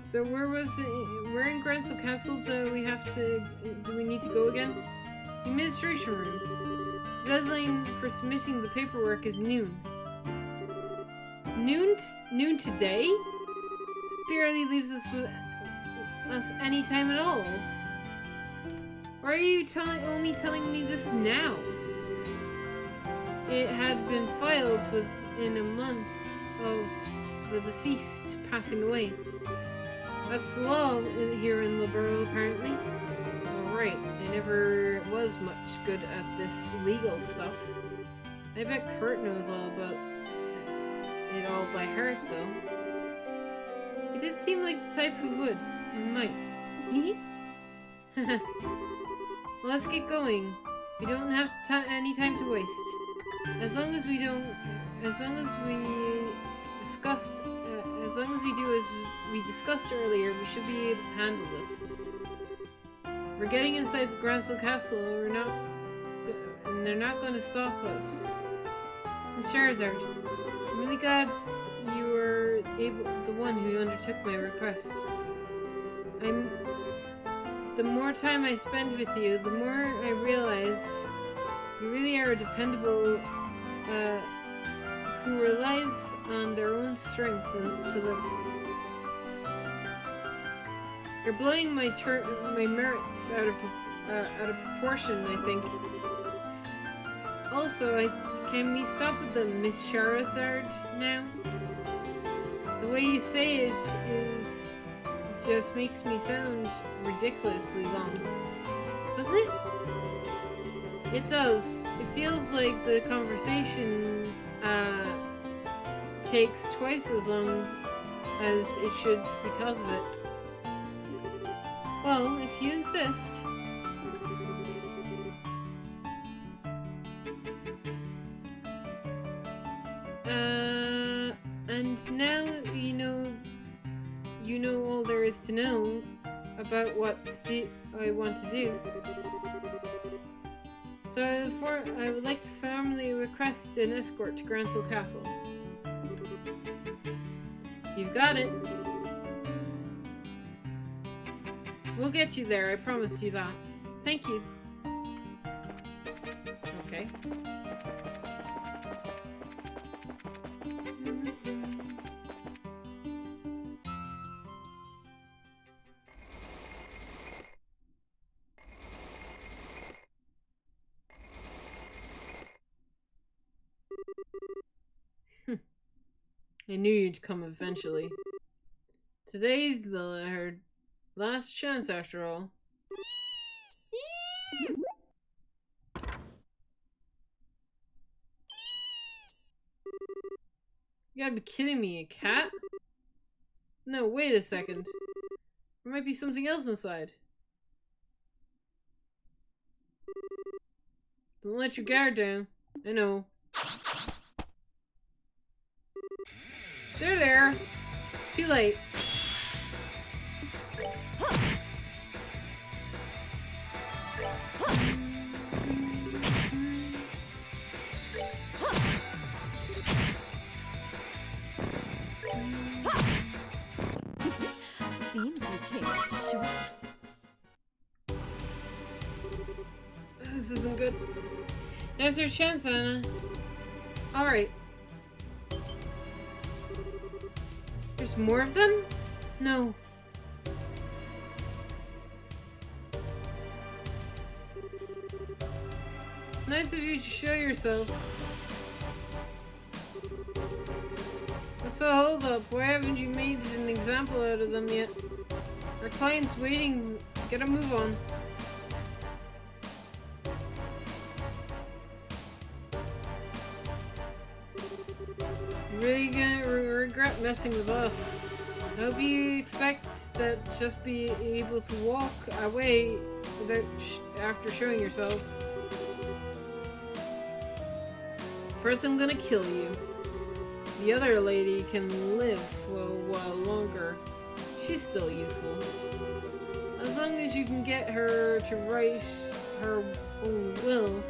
A: So where in Grancel Castle do we need to go again? The administration room. The deadline for submitting the paperwork is noon. Noon today? Barely leaves us with us any time at all. Why are you only telling me this now? It had been filed within a month of the deceased passing away. That's the law here in Liberl, apparently. Alright, I never was as much good at this legal stuff. I bet Kurt knows all about it all by heart, though. He did seem like the type who would. Might. Well, let's get going. We don't have any time to waste. As long as we do as we discussed earlier, we should be able to handle this. We're getting inside the Gransel Castle, and they're not going to stop us. Miss Charizard, I'm really glad you were the one who undertook my request. The more time I spend with you, the more I realize you really are a dependable, who relies on their own strength to live. You're blowing my merits out of proportion, I think. Also, can we stop with the Miss Charizard now? The way you say it just makes me sound ridiculously long. Does it? It does. It feels like the conversation takes twice as long as it should because of it. Well, if you insist. And now you know all there is to know about what I want to do. So I would like to formally request an escort to Gransel Castle. You've got it. We'll get you there, I promise you that. Thank you. Okay. I knew you'd come eventually. Today's her last chance, after all. You gotta be kidding me, a cat? No, wait a second. There might be something else inside. Don't let your guard down. I know. They're there. Too late.
B: Seems you came up short.
A: This isn't good. Now's your chance, Anna. Alright. There's more of them? No. Nice of you to show yourself. So hold up, why haven't you made an example out of them yet? Our client's waiting. Get a move on. You're really gonna regret messing with us. I hope you expect that just be able to walk away without after showing yourselves. First I'm gonna kill you. The other lady can live for a while longer. She's still useful. As long as you can get her to write her own will,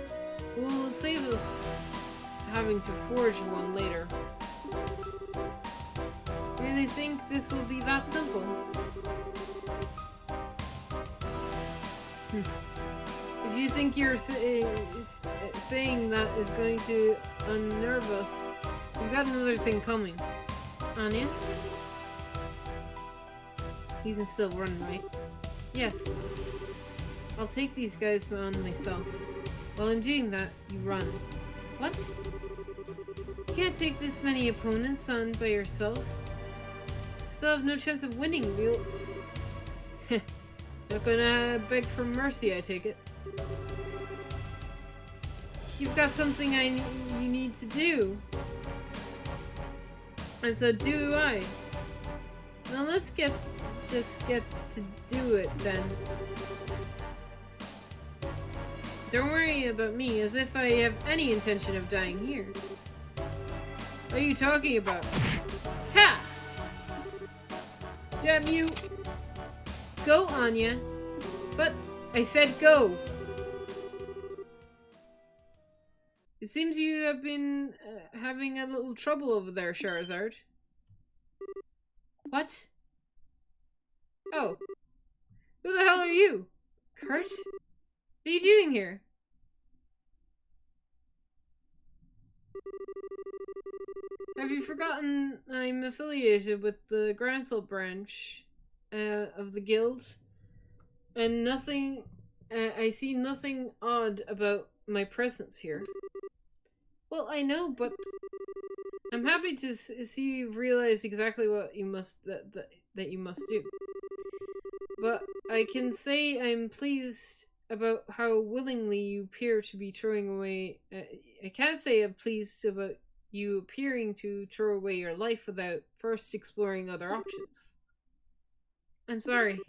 A: it will save us having to forge one later. Really think this will be that simple? If you think you're saying that is going to unnerve us, we've got another thing coming. Anya? You can still run, right? Yes. I'll take these guys on myself. While I'm doing that, you run. What? You can't take this many opponents on by yourself. Still have no chance of winning. We'll... Not gonna beg for mercy, I take it. you've got something you need to do. And so do I. Now let's just get to do it then. Don't worry about me, as if I have any intention of dying here. What are you talking about? Ha! Damn you! Go, Anya. But I said go. It seems you have been having a little trouble over there, Charizard. What? Oh. Who the hell are you? Kurt? What are you doing here? Have you forgotten I'm affiliated with the Gransel branch of the guild? And I see nothing odd about my presence here. Well, I know, but I'm happy to see you realize exactly what you must that you must do. But I can say I'm pleased about how willingly you appear to be throwing away. I can't say I'm pleased about you appearing to throw away your life without first exploring other options. I'm sorry.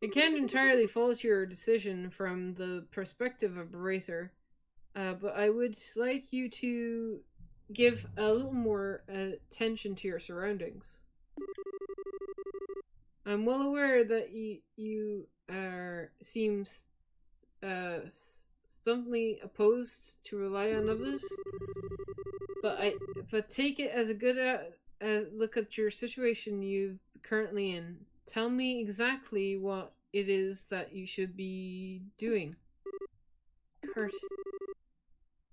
A: I can't entirely fault your decision from the perspective of a racer, but I would like you to give a little more attention to your surroundings. I'm well aware that you seem stumply opposed to rely on others, but take it as a good look at your situation you're currently in. Tell me exactly what it is that you should be doing. Kurt,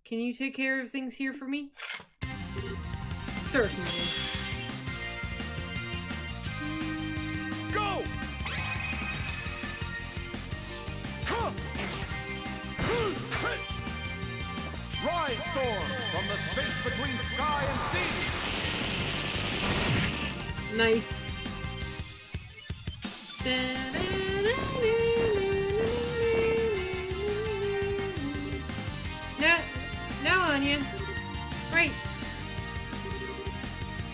A: can you take care of things here for me? Certainly.
C: Go! Rise, Storm, from the space between sky and sea!
A: Nice. Now, Anya. Right.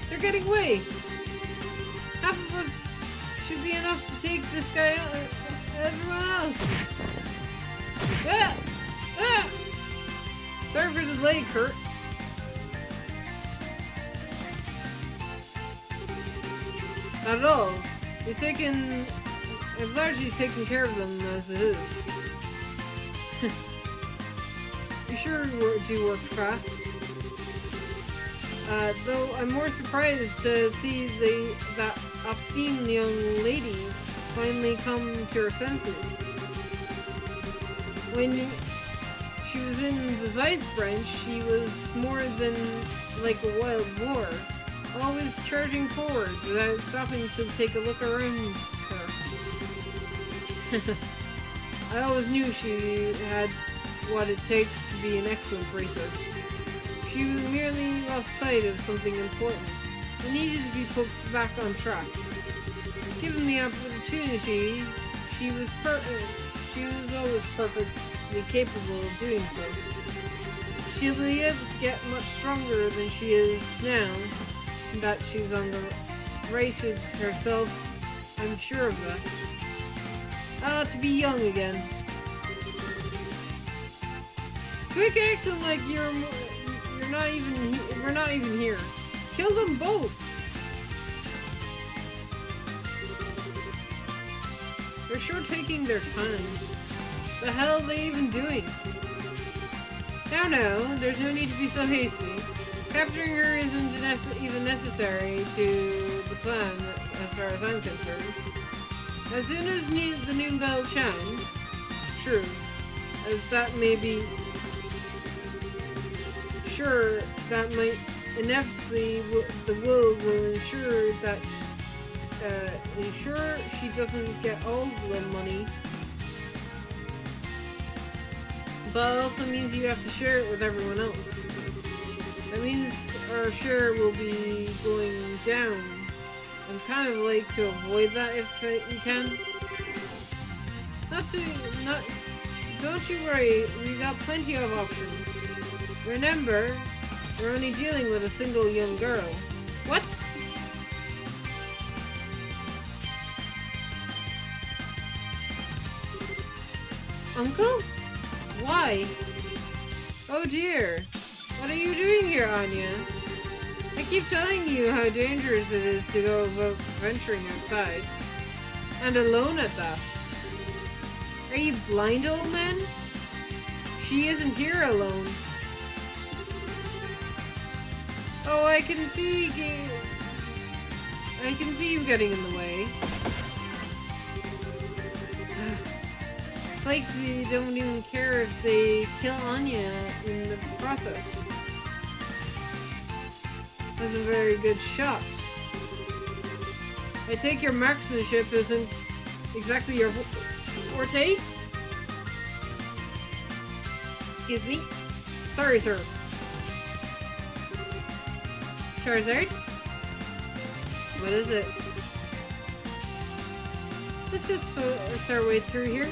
A: They're getting away. Half of us should be enough to take this guy out. Everyone else. Ah! Ah! Sorry for the delay, Kurt. Not at all. I've largely taken care of them as it is. You sure do work fast. Though I'm more surprised to see that obscene young lady finally come to her senses. When she was in the Zeiss branch, she was more than like a wild boar, always charging forward without stopping to take a look around her. I always knew she had what it takes to be an excellent racer. She merely lost sight of something important and needed to be put back on track. Given the opportunity, she was always perfectly capable of doing so. She'll be able to get much stronger than she is now, and that she's on the races herself, I'm sure of that. To be young again. Quit acting like we're not even here. Kill them both. They're sure taking their time. The hell are they even doing? Now, there's no need to be so hasty. Capturing her isn't even necessary to the plan, as far as I'm concerned. As soon as the noon bell chimes, true, as that may be, sure, that might inevitably, the will ensure that she doesn't get all the money, but it also means you have to share it with everyone else. That means our share will be going down. I'm kind of like to avoid that if you can. don't you worry, we got plenty of options. Remember, we're only dealing with a single young girl. What? Uncle? Why? Oh dear. What are you doing here, Anya? I keep telling you how dangerous it is to go about venturing outside. And alone at that. Are you blind, old man? She isn't here alone. Oh, I can see you getting in the way. It's like they don't even care if they kill Anya in the process. That's a very good shot. I take your marksmanship isn't exactly your forte? Excuse me? Sorry, sir. Charizard? What is it? Let's just force our way through here.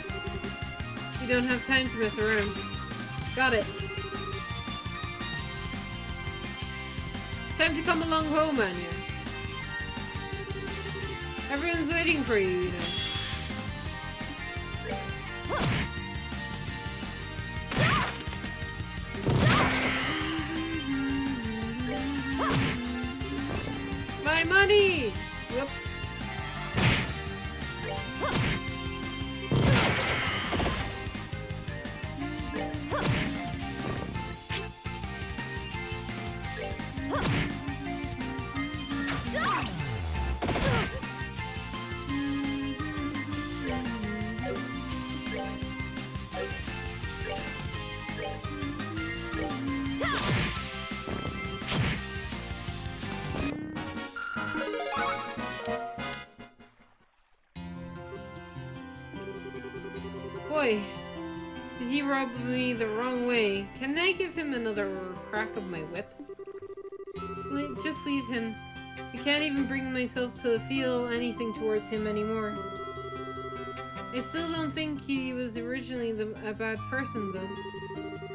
A: We don't have time to mess around. Got it. It's time to come along home, Anya. Everyone's waiting for you, you know. My money! Whoops. Boy, did he rub me the wrong way. Can I give him another crack of my whip? Just leave him. I can't even bring myself to feel anything towards him anymore. I still don't think he was originally a bad person, though.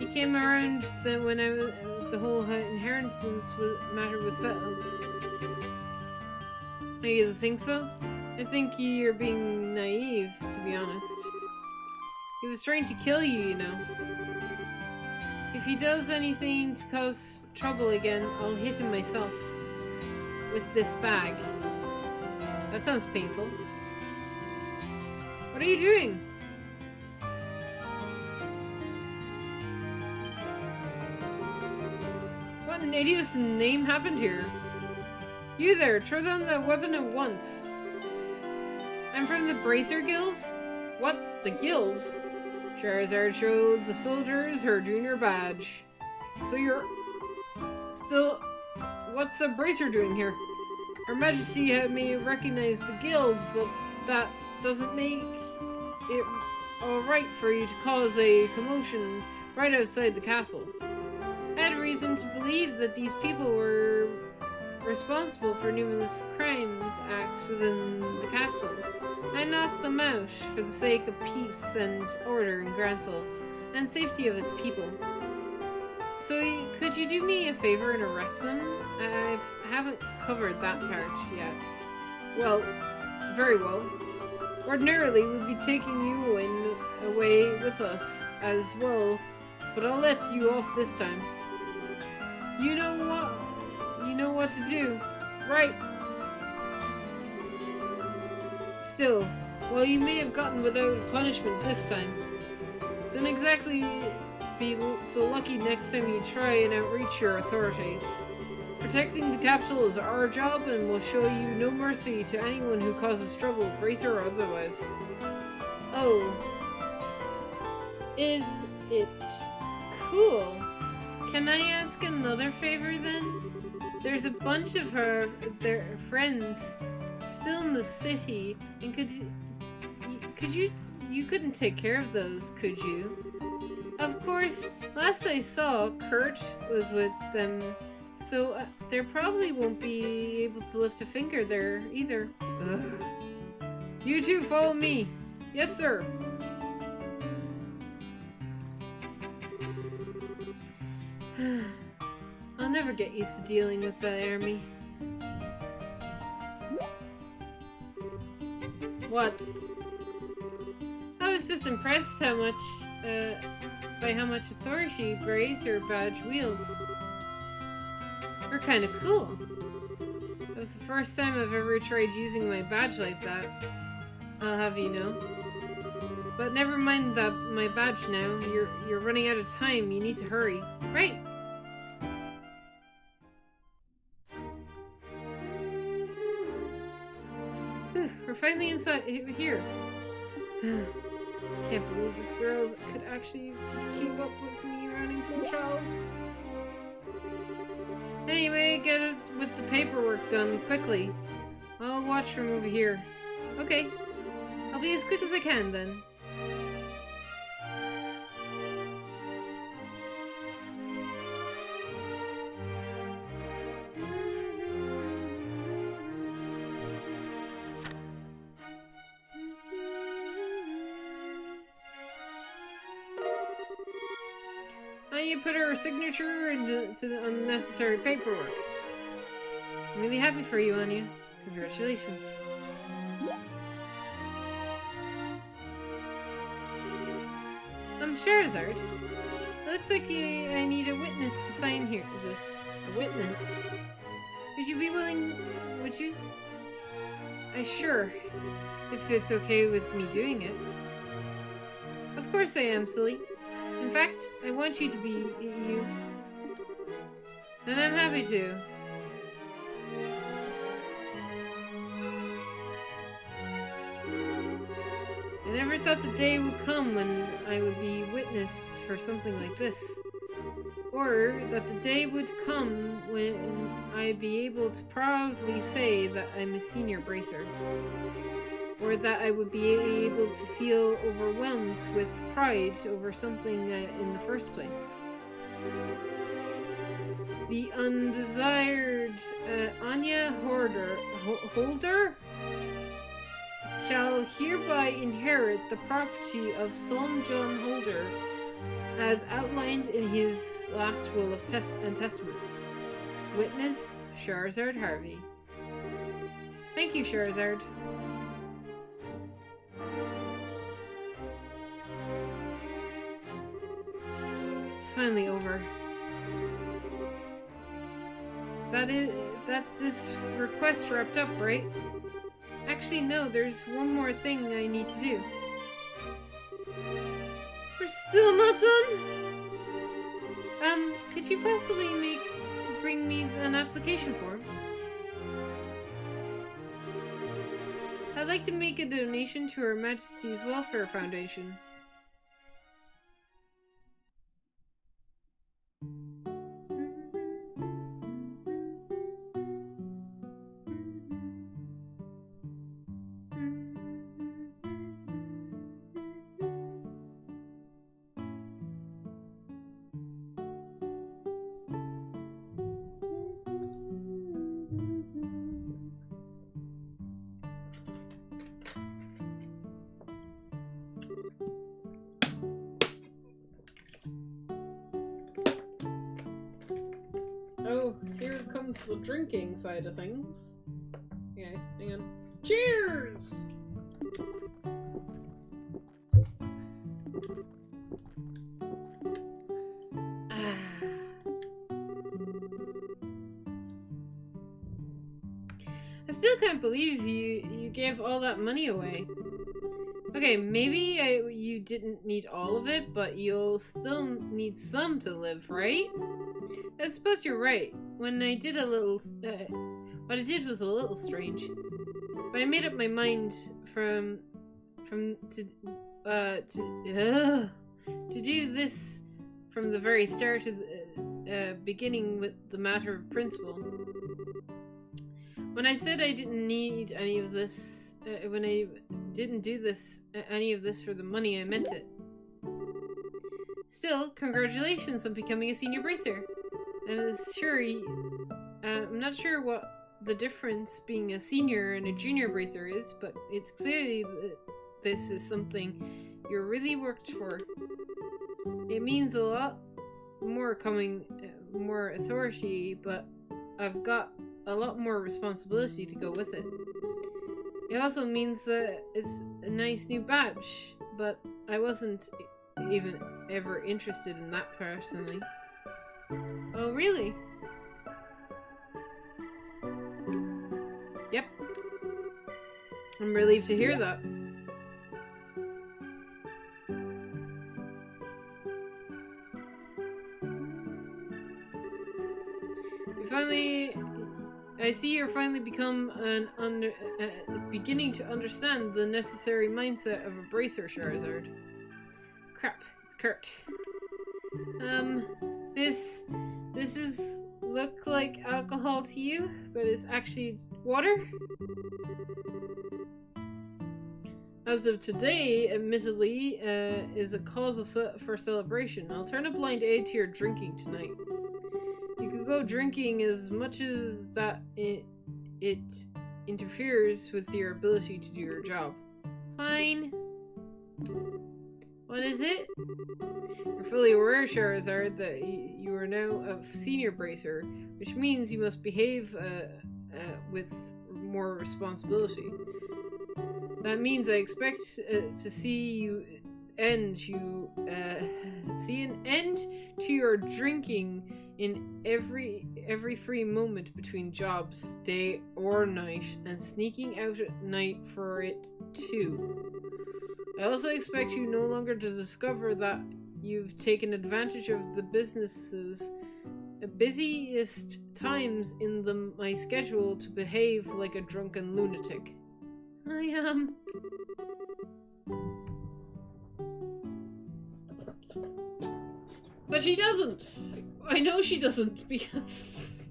A: He came around when the whole inheritance matter was settled. You think so? I think you're being naive, to be honest. He was trying to kill you, you know. If he does anything to cause trouble again, I'll hit him myself. With this bag. That sounds painful. What are you doing? What an idiot's name happened here? You there, throw down that weapon at once. I'm from the Bracer Guild? What? The guild? Charizard showed the soldiers her junior badge. So you're still... What's a Bracer doing here? Her Majesty had me recognize the guild, but that doesn't make it alright for you to cause a commotion right outside the castle. I had reason to believe that these people were responsible for numerous crimes acts within the capital. I knocked them out for the sake of peace and order in Grancel, and safety of its people. So, could you do me a favor and arrest them? I haven't covered that part yet. Well, very well. Ordinarily, we'd be taking you away with us as well, but I'll let you off this time. You know what to do, right? Still, while you may have gotten without punishment this time, don't exactly be so lucky next time you try and outreach your authority. Protecting the capital is our job, and we'll show you no mercy to anyone who causes trouble, Bracer or otherwise. Oh. Is it cool? Can I ask another favor then? There's a bunch of their friends still in the city, and you couldn't take care of those, could you? Of course, last I saw, Kurt was with them, so they probably won't be able to lift a finger there either. Ugh. You two follow me. Yes, sir. I'll never get used to dealing with the army. What? I was just impressed by how much authority Bracer badge wields. They're kind of cool. It was the first time I've ever tried using my badge like that. I'll have you know. But never mind that my badge now. You're running out of time. You need to hurry. Right. Whew, we're finally inside here. Can't believe this girl could actually keep up with me running full throttle. Anyway, get it with the paperwork done quickly. I'll watch from over here. Okay. I'll be as quick as I can then. You put her signature into the unnecessary paperwork. I'm really happy for you, Anya. Congratulations. I'm Charizard. It looks like I need a witness to sign here. A witness. Would you be willing? Would you? Sure. If it's okay with me doing it. Of course I am, silly. In fact, I want you to be you. And I'm happy to. I never thought the day would come when I would be witness for something like this. Or that the day would come when I'd be able to proudly say that I'm a senior bracer. Or that I would be able to feel overwhelmed with pride over something in the first place. The undesired Anya Holder shall hereby inherit the property of Son John Holder as outlined in his last will of testament. Witness, Charizard Harvey. Thank you, Charizard. It's finally over. That's this request wrapped up, right? Actually, no, there's one more thing I need to do. We're still not done? Could you possibly bring me an application form? I'd like to make a donation to Her Majesty's Welfare Foundation. Oh, here comes the drinking side of things. Okay, hang on. Cheers! I still can't believe you gave all that money away. Okay, maybe you didn't need all of it, but you'll still need some to live, right? I suppose you're right. When I did what I did was a little strange. But I made up my mind to do this from the very start of beginning with the matter of principle. When I said I didn't need any of this, when I didn't do any of this for the money, I meant it. Still, congratulations on becoming a senior bracer. I'm not sure what the difference being a senior and a junior bracer is, but it's clearly that this is something you really worked for. It means a lot more coming more authority, but I've got a lot more responsibility to go with it. It also means that it's a nice new badge, but I wasn't even ever interested in that personally. Oh, really? Yep. I'm relieved to hear that. I see you're finally become beginning to understand the necessary mindset of a bracer, Charizard. Crap, it's Kurt. This look like alcohol to you, but it's actually water? As of today, admittedly, is a cause for celebration. I'll turn a blind eye to your drinking tonight. You could go drinking as much as that it interferes with your ability to do your job. Fine. What is it? You're fully aware, Charizard, that you are now a senior bracer, which means you must behave with more responsibility. That means I expect to see an end to your drinking in every free moment between jobs, day or night, and sneaking out at night for it too. I also expect you no longer to discover that you've taken advantage of the busiest times in my schedule to behave like a drunken lunatic. I am. But she doesn't! I know she doesn't, because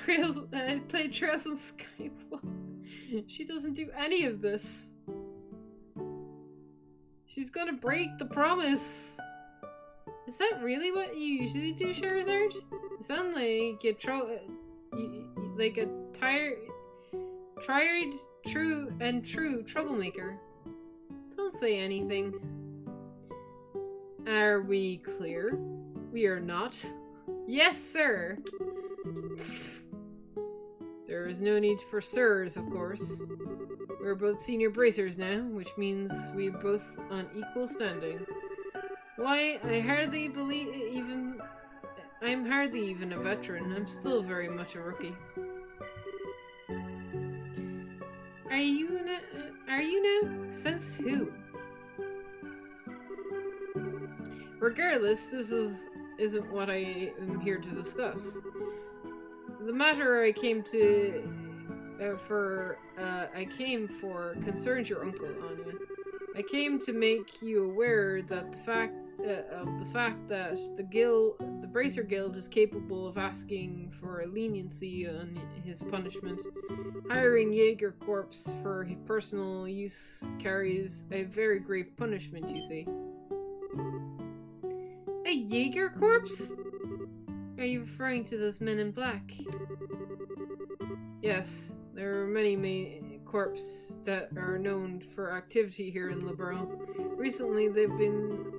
A: I played Trails on Skywalk. She doesn't do any of this. She's gonna break the promise. Is that really what you usually do, Charizard? You sound like like a tried, true troublemaker. Don't say anything. Are we clear? We are not. Yes, sir! There is no need for sirs, of course. We're both senior bracers now, which means we're both on equal standing. Why, I'm hardly even a veteran. I'm still very much a rookie. Are you now? Says who? Regardless, this isn't what I am here to discuss. The matter I came for concerns your uncle, Anya. I came to make you aware that the fact that the Bracer Guild is capable of asking for a leniency on his punishment. Hiring Jaeger Corps for personal use carries a very grave punishment, you see. A Jaeger Corps? Are you referring to those men in black? Yes, there are many corps that are known for activity here in Liberl. Recently, there have been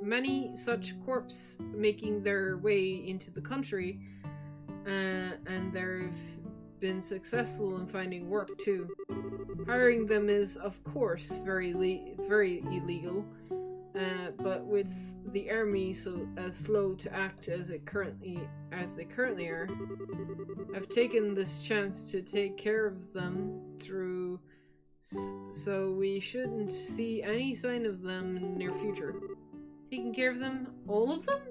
A: many such corps making their way into the country, and they've been successful in finding work too. Hiring them is, of course, very illegal. But with the army as slow to act as they currently are, I've taken this chance to take care of them so we shouldn't see any sign of them in the near future. Taking care of them? All of them?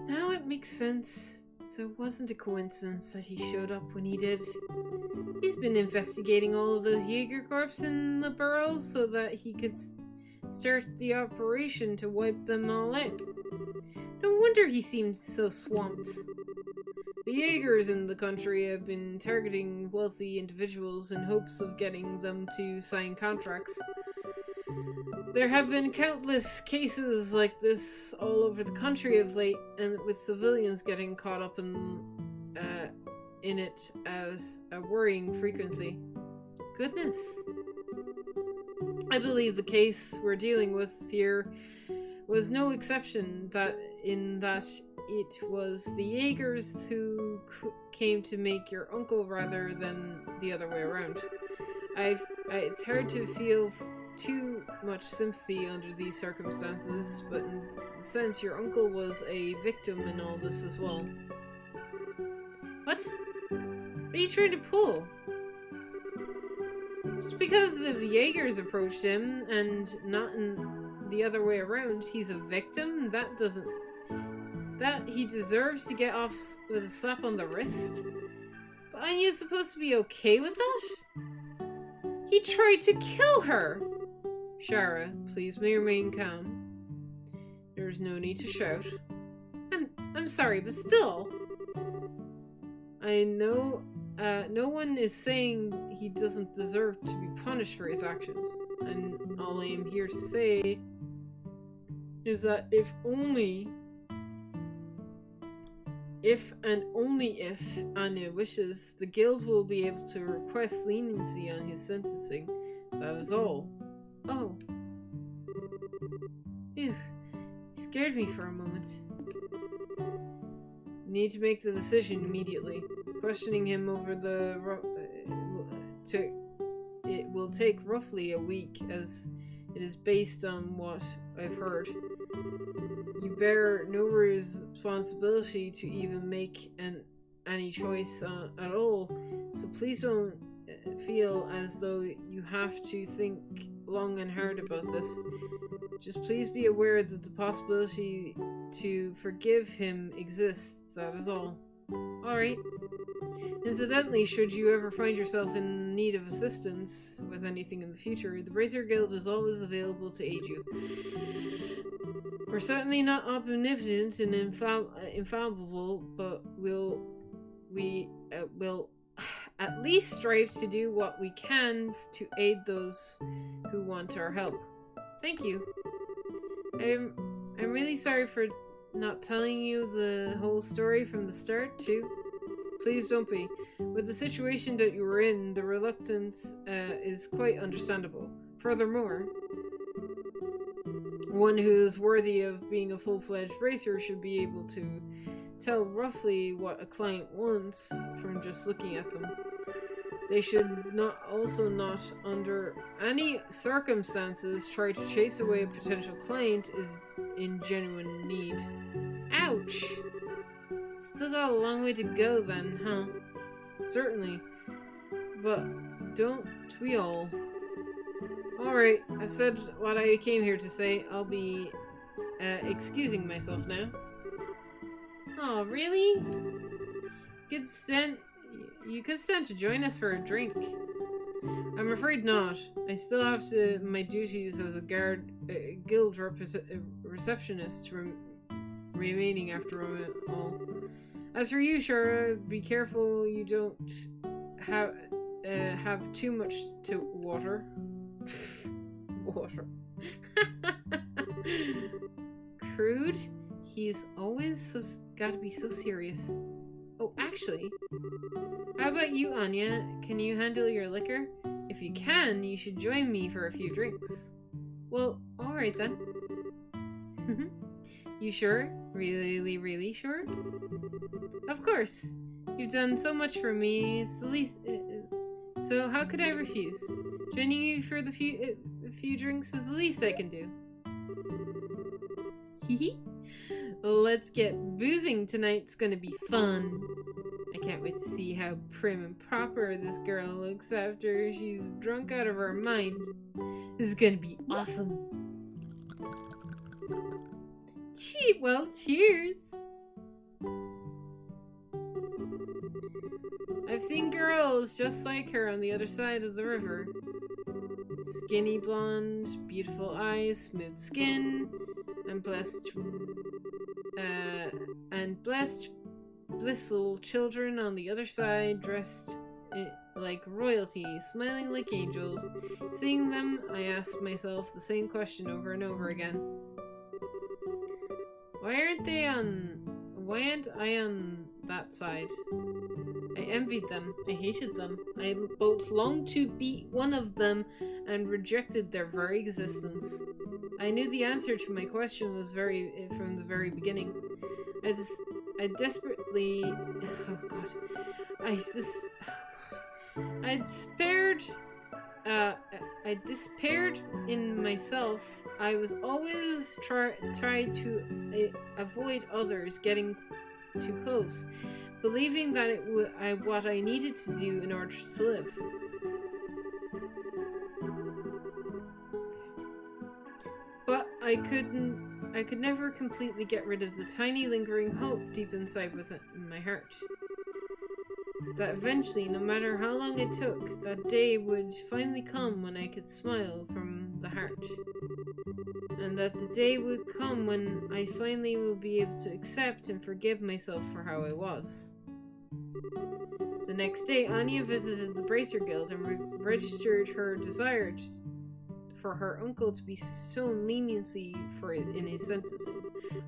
A: Now it makes sense. So it wasn't a coincidence that he showed up when he did. He's been investigating all of those Jaeger Corps in the burrows so that he could start the operation to wipe them all out. No wonder he seemed so swamped. The Jaegers in the country have been targeting wealthy individuals in hopes of getting them to sign contracts. There have been countless cases like this all over the country of late, and with civilians getting caught up in it as a worrying frequency. Goodness. I believe the case we're dealing with here was no exception, in that it was the Jaegers who came to make your uncle rather than the other way around. It's hard to feel too much sympathy under these circumstances, but in a sense your uncle was a victim in all this as well. What? What are you trying to pull? Just because the Jaegers approached him and not in the other way around, he's a victim? That he deserves to get off with a slap on the wrist? But aren't you supposed to be okay with that? He tried to kill her! Shara, please remain calm. There's no need to shout. I'm sorry, but still. I know, no one is saying he doesn't deserve to be punished for his actions. And all I am here to say is that if and only if Anya wishes, the guild will be able to request leniency on his sentencing. That is all. Oh. Phew. He scared me for a moment. We need to make the decision immediately. Questioning him over it will take roughly a week, as it is based on what I've heard. You bear no responsibility to even make any choice at all, so please don't feel as though you have to think long and hard about this. Just please be aware that the possibility to forgive him exists, that is all. Alright. Incidentally, should you ever find yourself in need of assistance with anything in the future, the Brazier Guild is always available to aid you. We're certainly not omnipotent and infallible, but we'll at least strive to do what we can to aid those who want our help. Thank you. I'm really sorry for not telling you the whole story from the start, too. Please don't be. With the situation that you were in, the reluctance is quite understandable. Furthermore, one who is worthy of being a full-fledged bracer should be able to tell roughly what a client wants from just looking at them. They should not under any circumstances try to chase away a potential client is in genuine need. Ouch! Still got a long way to go then, huh? Certainly. But don't we all? Alright, I've said what I came here to say. I'll be excusing myself now. Oh, really? You could stand to join us for a drink. I'm afraid not. I still have my duties as a guild receptionist remaining after all. As for you, Shara, be careful you don't have too much to water. Water. Crude? He's always gotta be so serious. Oh, actually, how about you, Anya? Can you handle your liquor? If you can, you should join me for a few drinks. Well, alright then. You sure? Really, really sure? Of course. You've done so much for me. It's the least. So how could I refuse? Joining you for the few drinks is the least I can do. Hehe. Let's get boozing. Tonight's gonna be fun. I can't wait to see how prim and proper this girl looks after she's drunk out of her mind. This is gonna be awesome. Well, cheers! I've seen girls just like her on the other side of the river. Skinny blonde, beautiful eyes, smooth skin, and blissful children on the other side, dressed like royalty, smiling like angels. Seeing them, I ask myself the same question over and over again. Why aren't I on that side? I envied them. I hated them. I both longed to be one of them and rejected their very existence. I knew the answer to my question was from the very beginning. I desperately... Oh god. I despaired in myself. I was always trying to avoid others getting too close, believing that it was what I needed to do in order to live. But I could never completely get rid of the tiny lingering hope deep inside within my heart. That eventually, no matter how long it took, that day would finally come when I could smile from the heart. And that the day would come when I finally will be able to accept and forgive myself for how I was. The next day, Anya visited the Bracer Guild and registered her desire for her uncle to be shown leniency in his sentencing.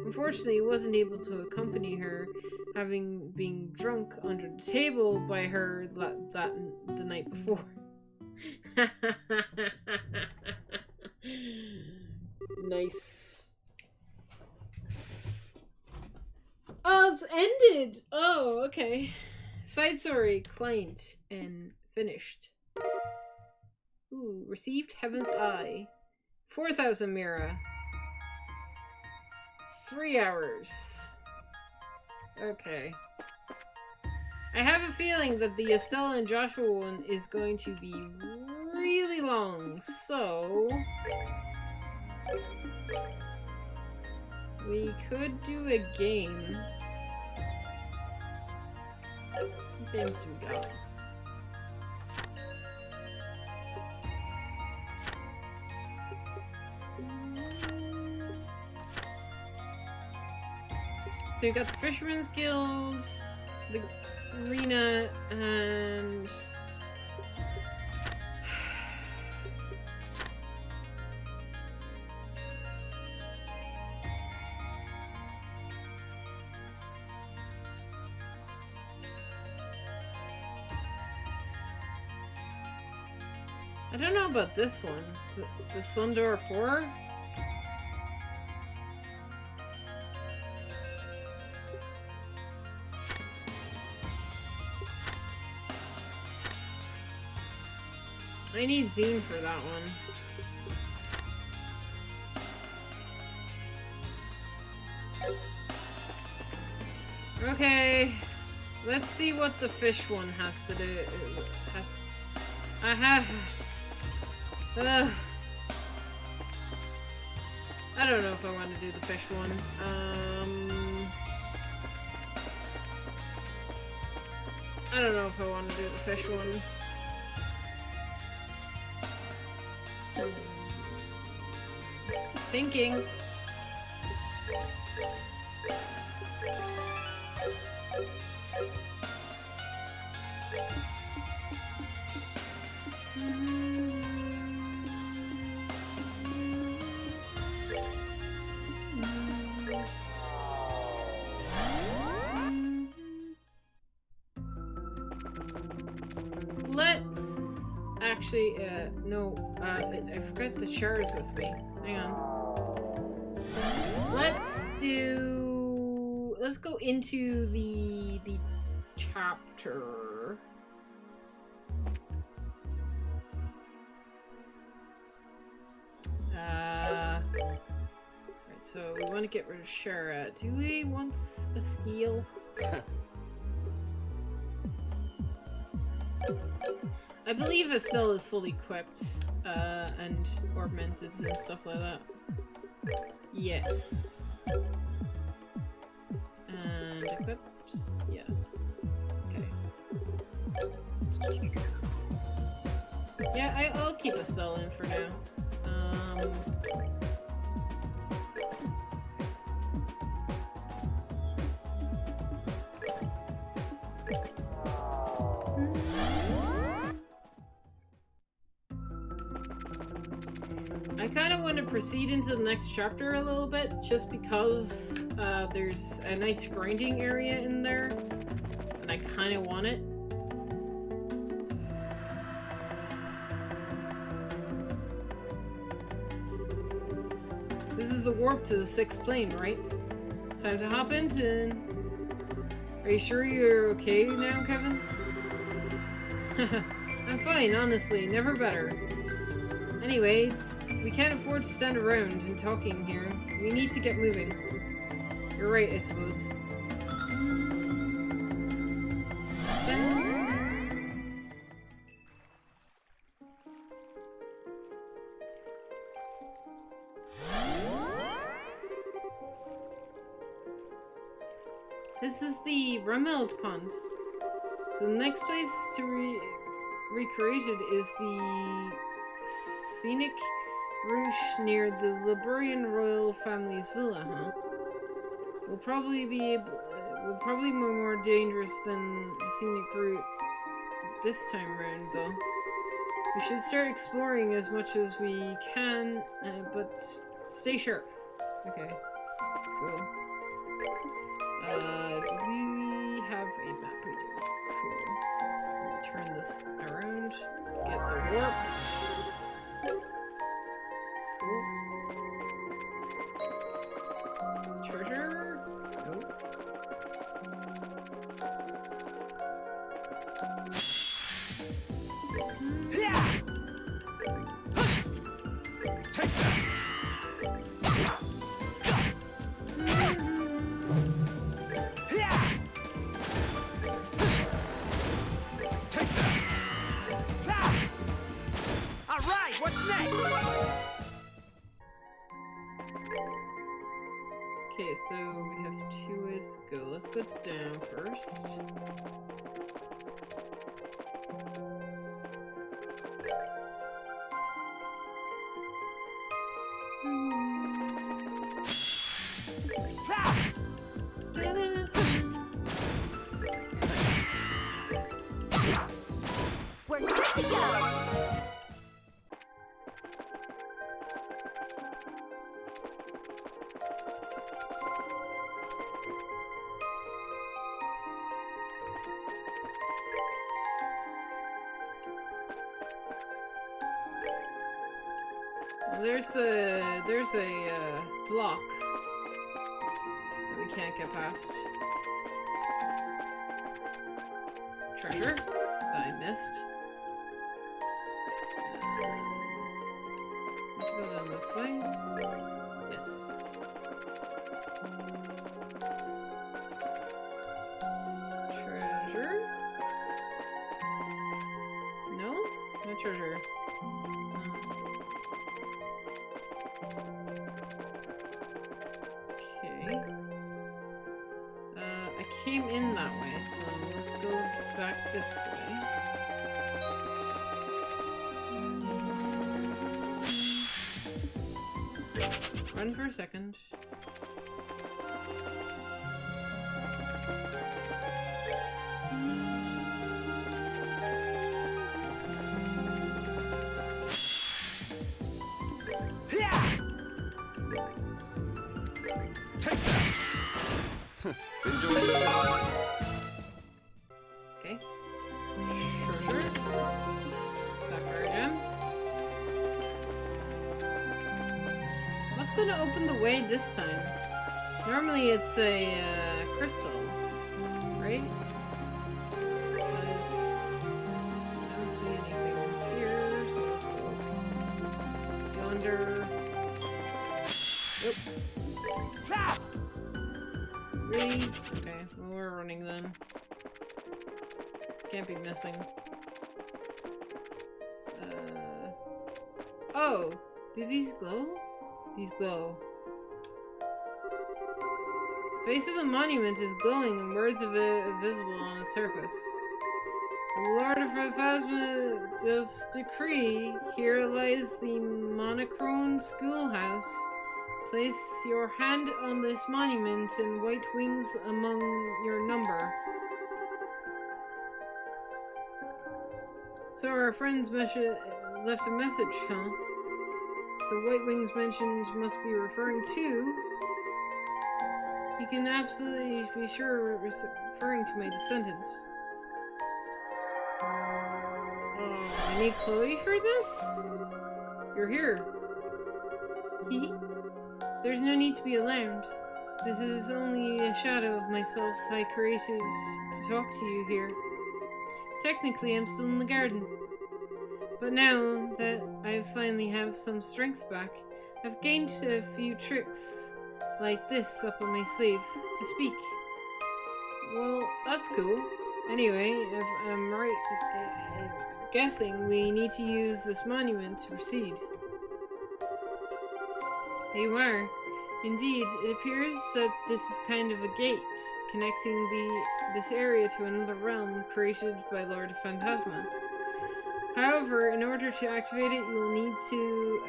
A: Unfortunately, he wasn't able to accompany her, having been drunk under the table by her the night before. Nice. Oh, it's ended! Oh, okay. Side story, client, and finished. Ooh, received Heaven's Eye. 4,000 Mira. 3 hours. Okay. I have a feeling that the Estella and Joshua one is going to be really long, so... we could do a game. What games do we got? So you got the Fisherman's Guild, the Arena, and... I don't know about this one. The Sundar 4? I need Zine for that one. Okay, let's see what the fish one has to do. I don't know if I want to do the fish one. I don't know if I want to do the fish one. Thinking. Let's actually, no, I forgot the chairs with me. Hang on. Let's go into the chapter. Right, so we want to get rid of Shara. Do we want a steal? I believe Estelle is fully equipped, and augmented and stuff like that. Yes. And equips? Yes. Okay. Yeah, I'll keep Estelle in for now. I kind of want to proceed into the next chapter a little bit, just because there's a nice grinding area in there, and I kind of want it. This is the warp to the 6th plane, right? Time to hop into... Are you sure you're okay now, Kevin? I'm fine, honestly. Never better. Anyways, we can't afford to stand around and talking here. We need to get moving. You're right, I suppose. This is the Rumeld Pond. So the next place to recreate it is the Scenic Roosh near the Liberian royal family's villa, huh? We'll probably be more dangerous than the scenic route this time round, though. We should start exploring as much as we can, but stay sharp. Okay, cool. Do we have a map? We do. Cool. Turn this around. Get the warp. Cool. Treasure? Nope.
C: Take that! Take that! Alright, what's next?
A: Okay, so we have 2 ways to go. Let's go down first.
B: We're good to go.
A: There's a block that we can't get past. Treasure that I missed. Let's go down this way. Yes. Treasure? No? No treasure. Okay. I came in that way, so let's go back this way. Run for a second.
C: Take that! Enjoy the show.
A: Okay. Treasure. Sapphire gem. What's going to open the way this time? Normally it's a crystal, right? Because I don't see anything here, so let's go yonder. Yep. Really? Okay, well we're running then. Can't be missing. Oh! Do these glow? These glow. Face of the monument is glowing and words of it visible on the surface. The Lord of Phasma does decree, here lies the monochrome schoolhouse. Place your hand on this monument and white wings among your number. So our friends left a message, huh? So white wings mentioned must be referring to... You can absolutely be sure we're referring to my descendant. Oh, I need Chloe for this? You're here. Hee There's no need to be alarmed. This is only a shadow of myself I created to talk to you here. Technically, I'm still in the garden. But now that I finally have some strength back, I've gained a few tricks like this up on my sleeve to speak. Well, that's cool. Anyway, if I'm right, guessing we need to use this monument to proceed. You are. Indeed, it appears that this is kind of a gate connecting this area to another realm created by Lord Phantasma. However, in order to activate it, you will need to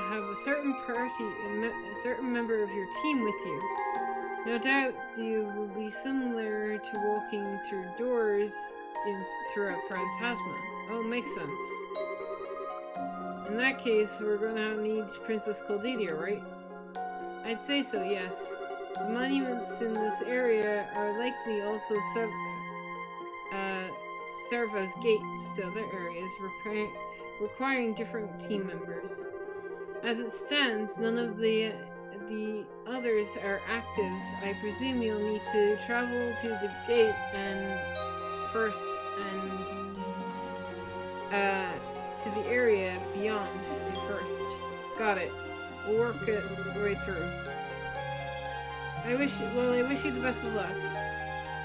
A: have a certain a certain member of your team with you. No doubt, you will be similar to walking through doors throughout Phantasma. Oh, makes sense. In that case, we're gonna need Princess Caldidia, right? I'd say so, yes. The monuments in this area are likely also serve as gates to other areas, requiring different team members. As it stands, none of the others are active. I presume you'll need to travel to the gate first and to the area beyond it first. Got it. We'll work it right through. I wish you the best of luck.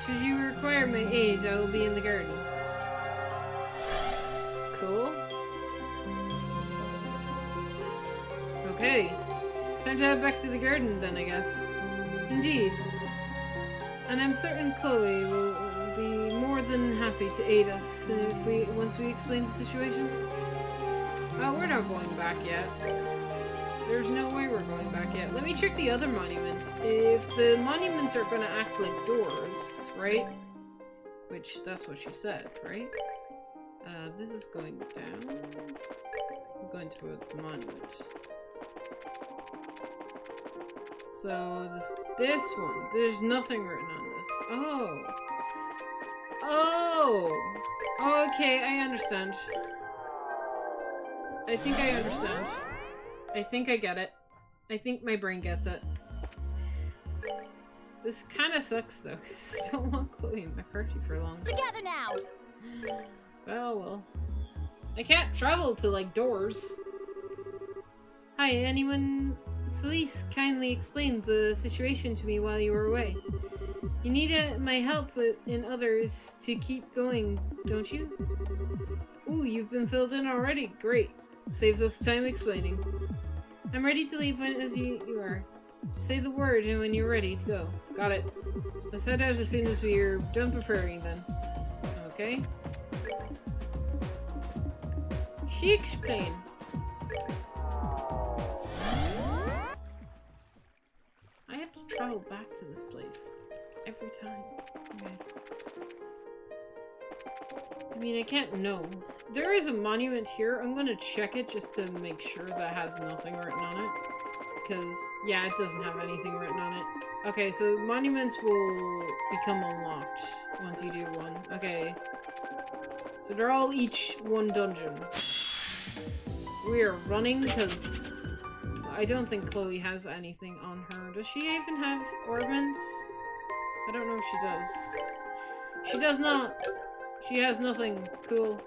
A: Should you require my aid, I will be in the garden. Cool. Okay. Time to head back to the garden then, I guess. Indeed. And I'm certain Chloe will be more than happy to aid us once we explain the situation. Oh, we're not going back yet. There's no way we're going back yet. Let me check the other monuments. If the monuments are gonna act like doors, right? Which, that's what she said, right? This is going down. It's going towards the monument. So, this one. There's nothing written on this. Oh! Oh! Okay, I understand. I think I understand. I think I get it. I think my brain gets it. This kind of sucks though, because I don't want Chloe in my party for long.
B: Together now!
A: Well. I can't travel to, like, doors. Hi, anyone? Celeste kindly explained the situation to me while you were away. You need my help and others to keep going, don't you? Ooh, you've been filled in already. Great. Saves us time explaining. I'm ready to leave as you are. Just say the word and when you're ready to go. Got it. Let's head out as soon as we're done preparing then. Okay. She explained. I have to travel back to this place every time. Okay. I mean, I can't know. There is a monument here. I'm gonna check it just to make sure that has nothing written on it. Because, yeah, it doesn't have anything written on it. Okay, so monuments will become unlocked once you do one. Okay. So they're all each one dungeon. We are running because I don't think Chloe has anything on her. Does she even have ornaments? I don't know if she does. She does not! She has nothing. Cool.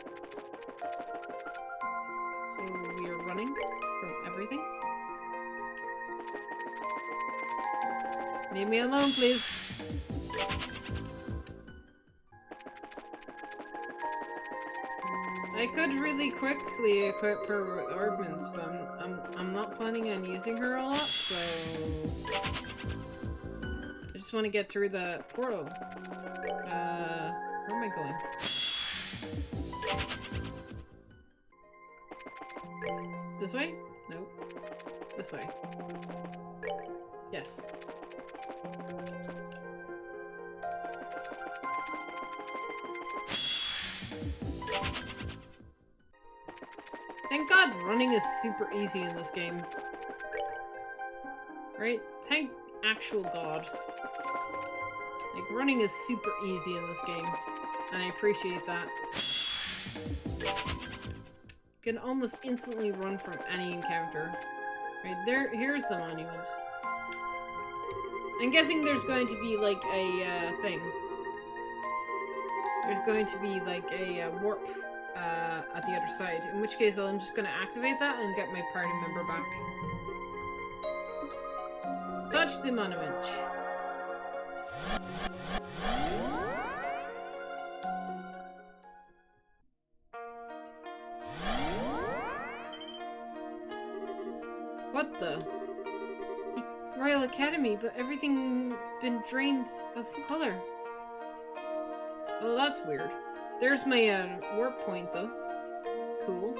A: So we are running from everything. Leave me alone, please. I could really quickly equip her with ornaments, but I'm not planning on using her a lot, so I just want to get through the portal. Where am I going? This way? Nope. This way. Yes. Thank God running is super easy in this game. Right? Thank actual God. Like, running is super easy in this game. And I appreciate that. You can almost instantly run from any encounter. Right, here's the monument. I'm guessing there's going to be like a thing. There's going to be like a warp at the other side. In which case, I'm just going to activate that and get my party member back. Touch the monument. What the? Royal Academy, but everything been drained of color. Oh, that's weird. There's my warp point, though. Cool.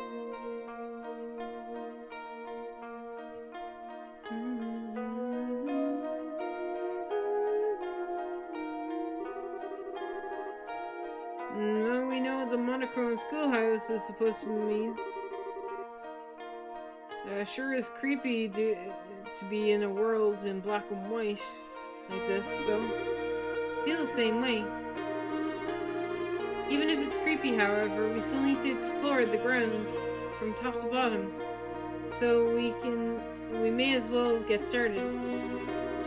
A: Well, we know what the monochrome schoolhouse is supposed to mean. Sure is creepy to be in a world in black and white like this, though. Feel the same way. Even if it's creepy, however, we still need to explore the grounds from top to bottom. So we may as well get started.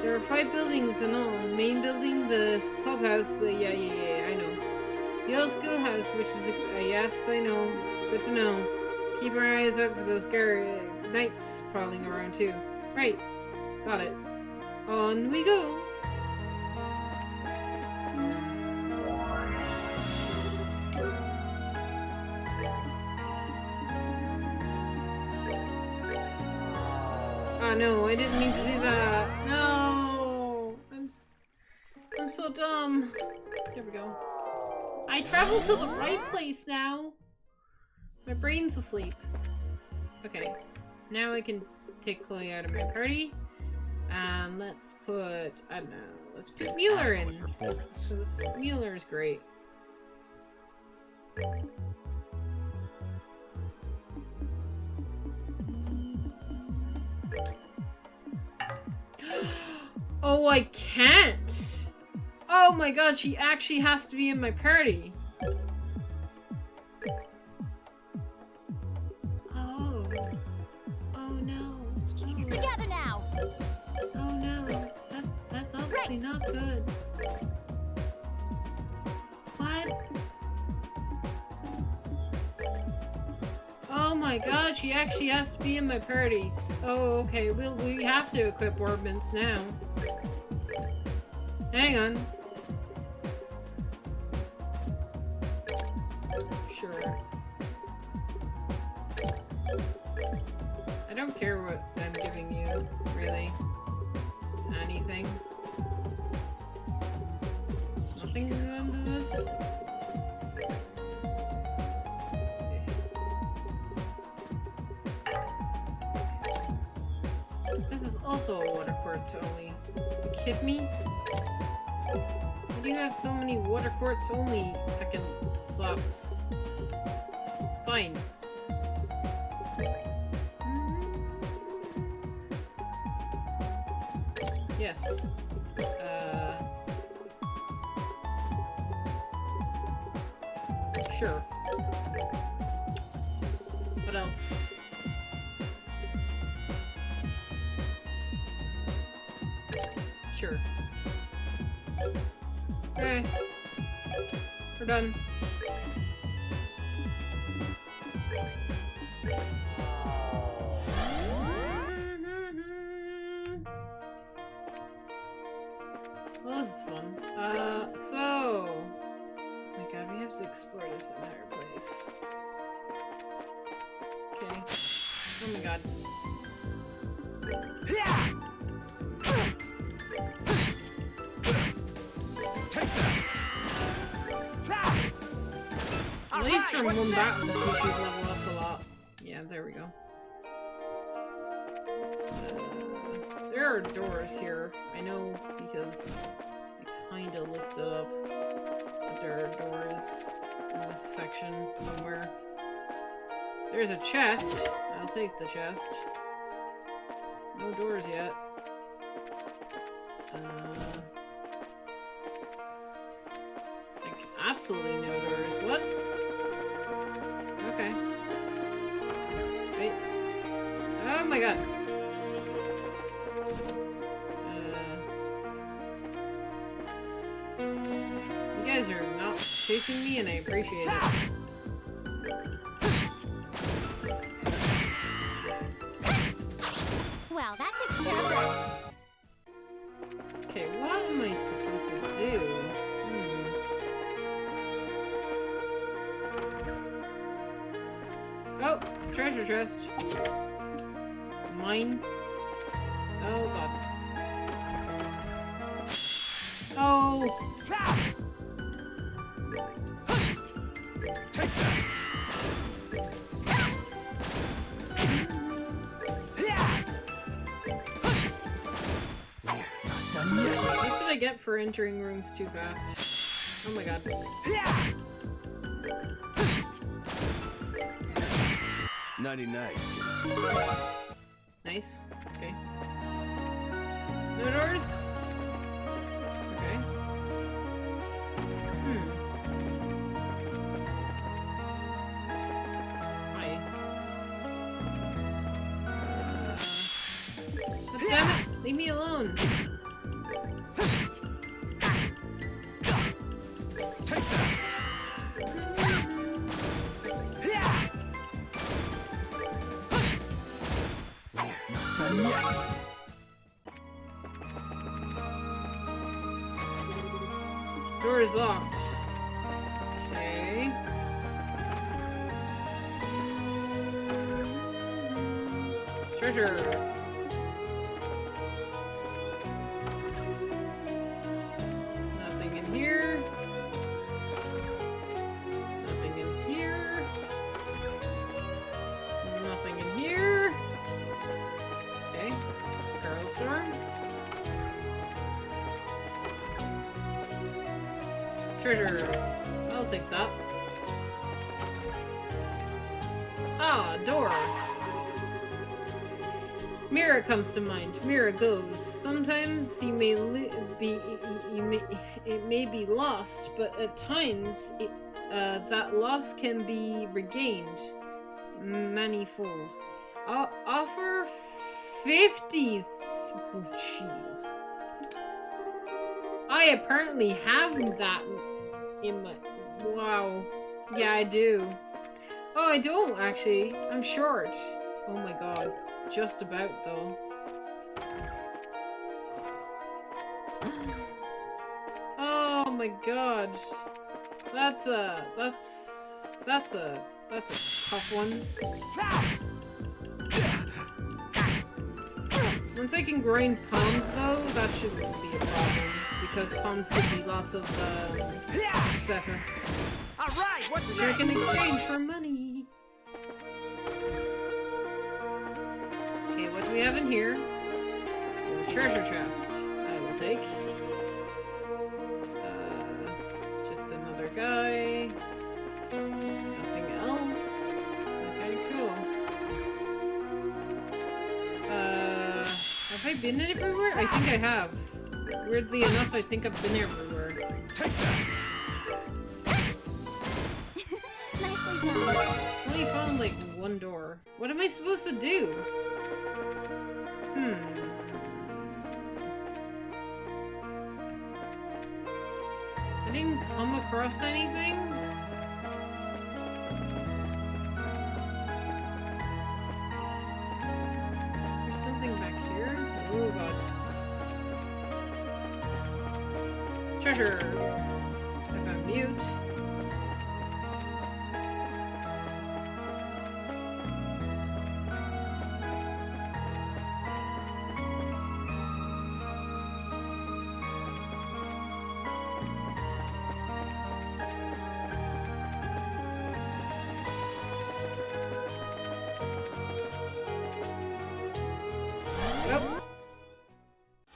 A: There are 5 buildings in all. Main building, the clubhouse, yeah, I know. The old schoolhouse, which is, yes, I know. Good to know. Keep our eyes out for those knights prowling around too. Right. Got it. On we go! Oh no, I didn't mean to do that. No! I'm so dumb. There we go. I traveled to the right place now. My brain's asleep. Okay. Now I can take Chloe out of my party. And let's put, I don't know, let's put Mueller in. Because Mueller is great. Oh, I can't! Oh my god, she actually has to be in my party. Not good. What? Oh my god, she actually has to be in my parties. Oh, okay. We have to equip orbments now. Hang on. Sure. I don't care what I'm giving you, really. Just anything. Nothing under this? This is also a water quartz only. You kid me? Why do you have so many water quartz only fucking slots? Fine. Yes. Sure. What else? Sure. Okay. We're done. Well, this is fun. So... Oh my god, we have to explore this entire place. Okay. Oh my god. At least from one battle, we should level up a lot. Yeah, there we go. There are doors here. I know because I kinda looked it up. There are doors in this section somewhere. There's a chest. I'll take the chest. No doors yet. Like, absolutely no doors. What? Okay. Wait. Oh my god. chasing me, and I appreciate it.
B: Well, that takes care of that.
A: Okay, what am I supposed to do? Oh, treasure chest. Mine. Oh god. Oh.
C: Take that! Done yet?
A: That's what I get for entering rooms too fast. Oh my god.
C: 99.
A: Nice. Okay. No doors? Okay. Hi. But damn it! Leave me alone!
C: Take that! Done yet?
A: Door is locked. Okay. Treasure. Nothing in here. Nothing in here. Nothing in here. Okay. Pearl Storm. Treasure. I'll take that. Ah, door. Mira comes to mind. Mira goes. Sometimes it may be lost, but at times that loss can be regained manifold. Offer 50. Oh, Jesus. I apparently have that in my... Wow. Yeah, I do. Oh, I don't, actually. I'm short. Oh my god. Just about, though. Oh my god. That's a tough one. Once I can grind palms, though, that shouldn't be a problem. Because palms give me lots of, seconds.
C: Alright, what's
A: Which I can exchange for money. Okay, what do we have in here? A treasure chest. I will take. Just another guy. Nothing else. Okay, cool. Have I been everywhere? I think I have. Weirdly enough, I think I've been everywhere.
C: Take that!
B: Nicely done.
A: Only found like one door. What am I supposed to do? I didn't come across anything? There's something back here? Oh god. Treasure! I found mute. Yep.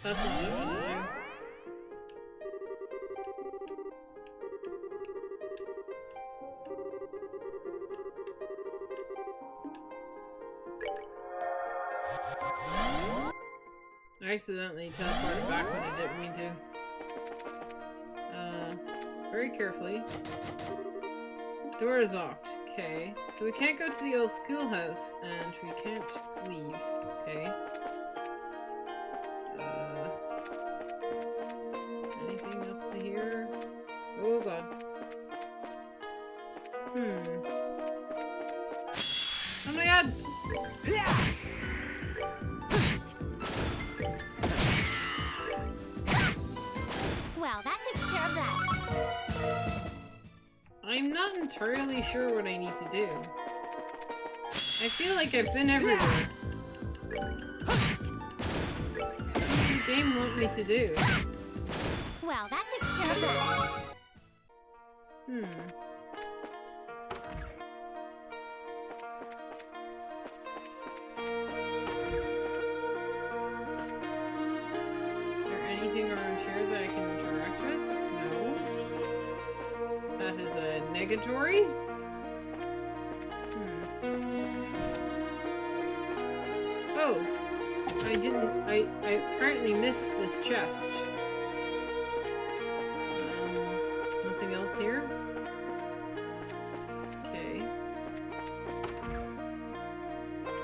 A: That's what I want to do. I accidentally teleported back when I didn't mean to. Very carefully. Door is locked. Okay. So we can't go to the old schoolhouse, and we can't leave. Okay. Anything up to here? Oh god. bad!
B: Well, that takes care of that.
A: I'm not entirely sure what I need to do. I feel like I've been everywhere. What does the game want me to do?
B: Well, that takes care of that.
A: Is there anything around here that I can interact with? No. That is a negatory? Oh! I apparently missed this chest. Nothing else here? Okay.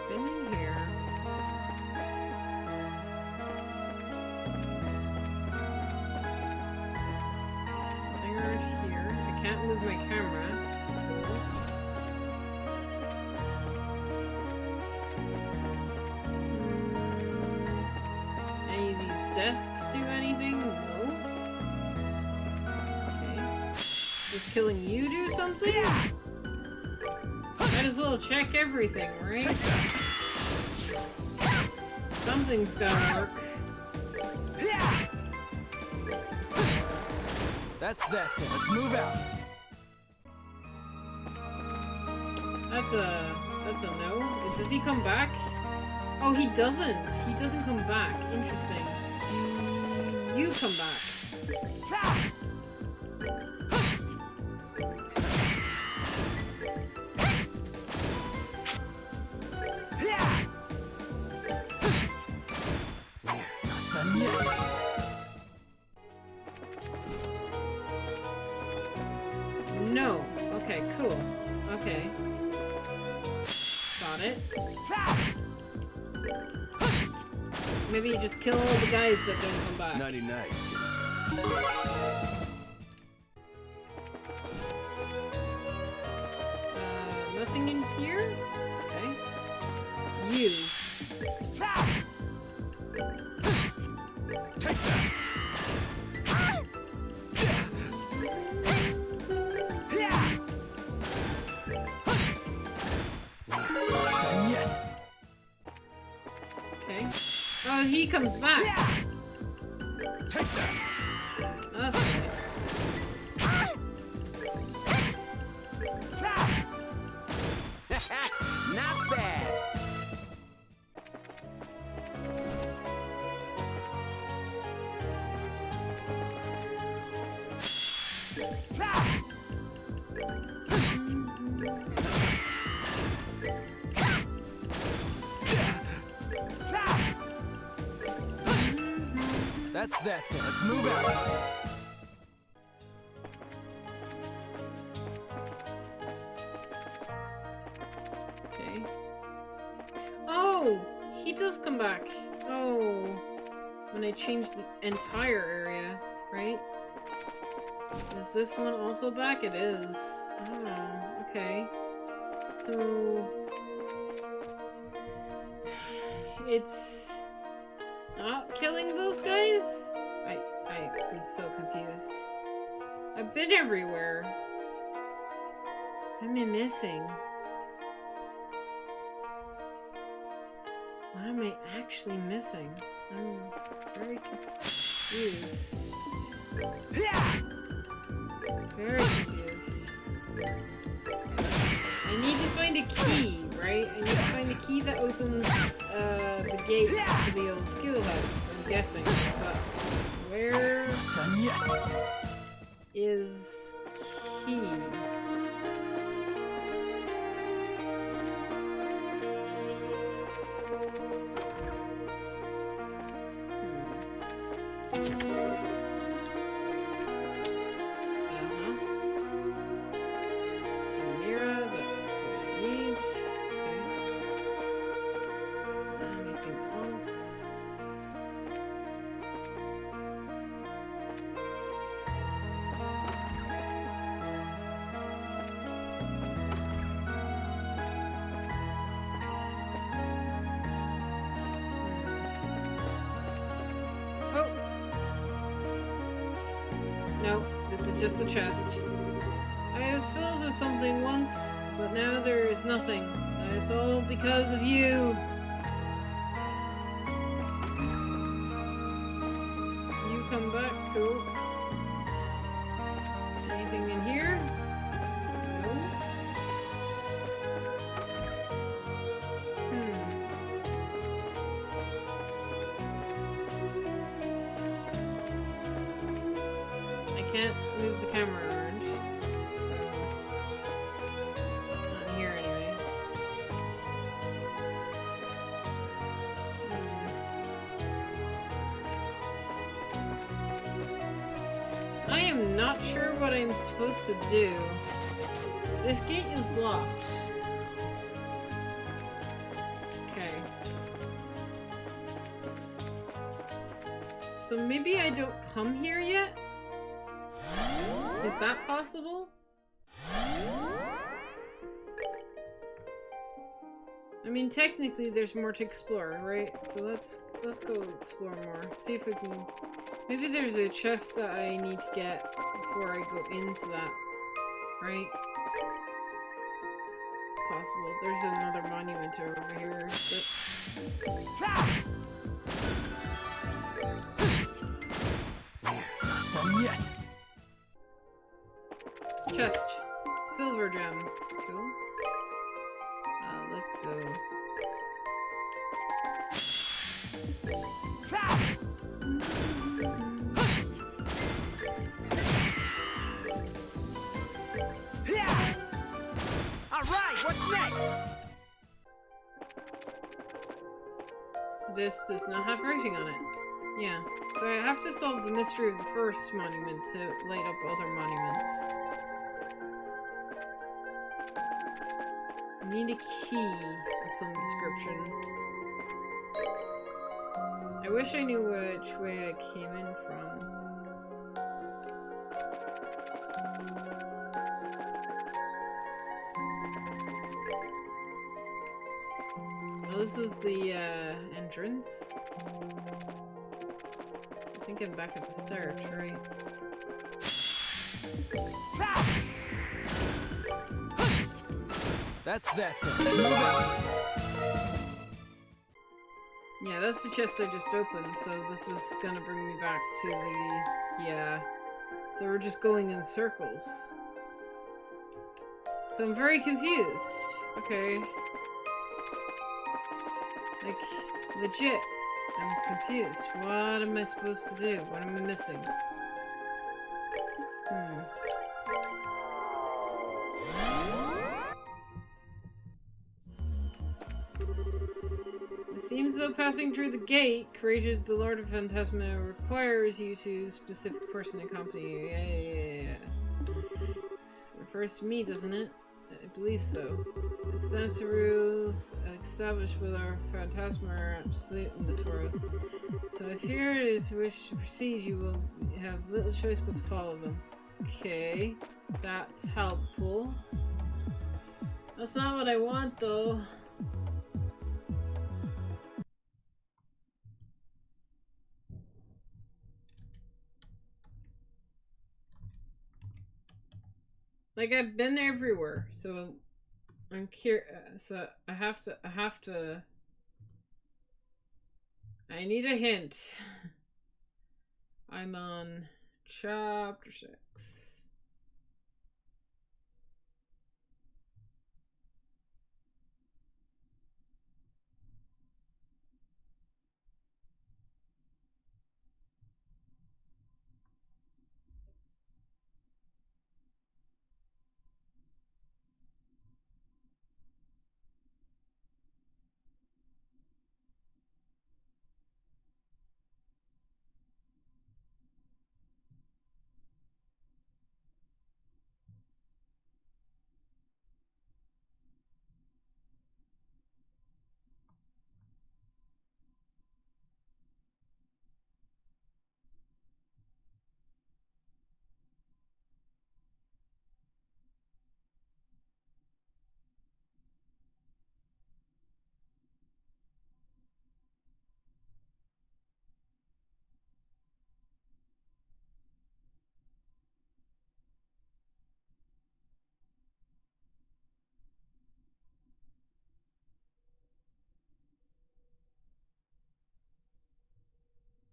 A: Been in here. Nothing around here. I can't move my camera. Cool. Any of these desks do anything? No. Does killing you do something? Might as well check everything, right? Something's gotta work.
D: That's that then. Let's move out.
A: That's a no. Does he come back? Oh, he doesn't. He doesn't come back. Interesting. Do you come back? No. Okay, cool. Okay. Got it. Maybe you just kill all the guys that don't come back.
D: Nighty night.
A: Nothing in here? Okay. You.
D: Take that. Done yet.
A: Okay. Oh, he comes back.
D: Take that.
A: That's nice.
D: Not bad. That's that then. Let's move out.
A: Okay. Oh! He does come back. Oh. When I change the entire area, right? Is this one also back? It is. Oh, okay. So... It's... not killing those guys? I'm so confused. I've been everywhere. What am I missing? What am I actually missing? I'm very confused. Very confused. I need to find a key, right? I need to find a key that opens the gate to the old schoolhouse, I'm guessing. But where
D: Done yet.
A: is key? Samira, that's what I need. Okay. Anything else? just a chest. I was filled with something once, but now there is nothing. And it's all because of you. You come back, cool. Anything in here? No. I can't move the camera around, so not in here anyway. I am not sure what I'm supposed to do. This gate is locked. Okay. So maybe I don't come here yet? Is that possible? I mean, technically there's more to explore, right? So let's go explore more. See if we can... Maybe there's a chest that I need to get before I go into that, right? It's possible. There's another monument over here, but...
D: Done yet.
A: Chest. Silver gem. Cool. Let's go.
D: Alright, what's next?
A: This does not have writing on it. Yeah. So I have to solve the mystery of the first monument to light up other monuments. I need a key of some description. I wish I knew which way I came in from. Well, this is the entrance. I think I'm back at the start, right?
D: That's that then. Let's move out.
A: Yeah, that's the chest I just opened, so this is gonna bring me back to the... yeah. So we're just going in circles. So I'm very confused. Okay. Like, legit. I'm confused. What am I supposed to do? What am I missing? It seems though passing through the gate created the Lord of Phantasma requires you to specific person to accompany you. Yeah. It refers to me, doesn't it? I believe so. The sense of rules established with our Phantasma are absolute in this world. So if you wish to proceed, you will have little choice but to follow them. Okay, that's helpful. That's not what I want, though. Like, I've been everywhere, so I'm curious. So I need a hint. I'm on chapter 6.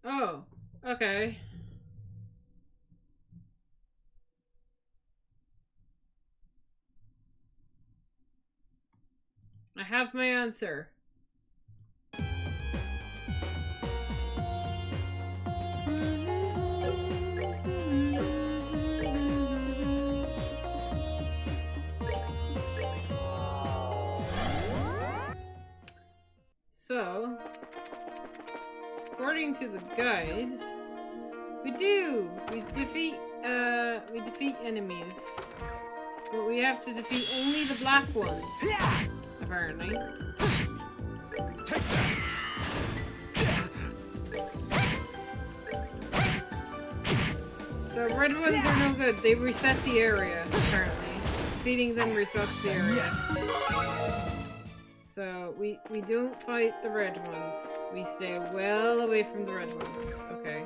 A: Oh, okay. I have my answer. So, according to the guide, we defeat enemies, but we have to defeat only the black ones, apparently. So red ones are no good. They reset the area, apparently. Defeating them resets the area. So we don't fight the red ones. We stay well away from the red ones. Okay.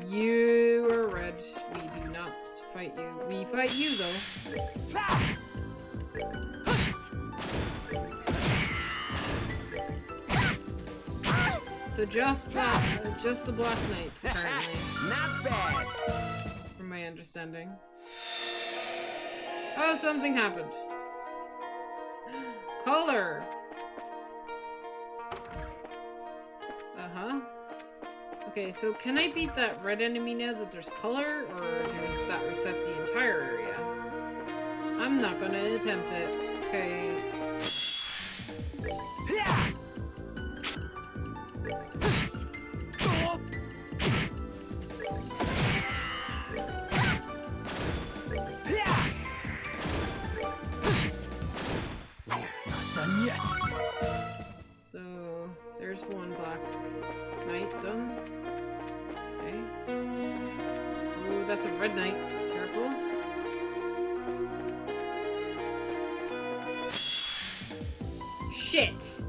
A: You are red. We do not fight you. We fight you though. So just the Black Knights apparently.
D: Not bad.
A: From my understanding. Oh, something happened. Color! Uh-huh. Okay, so can I beat that red enemy now that there's color, or does that reset the entire area? I'm not gonna attempt it. Okay. So, there's one Black Knight done. Okay. Ooh, that's a red knight. Careful. Shit!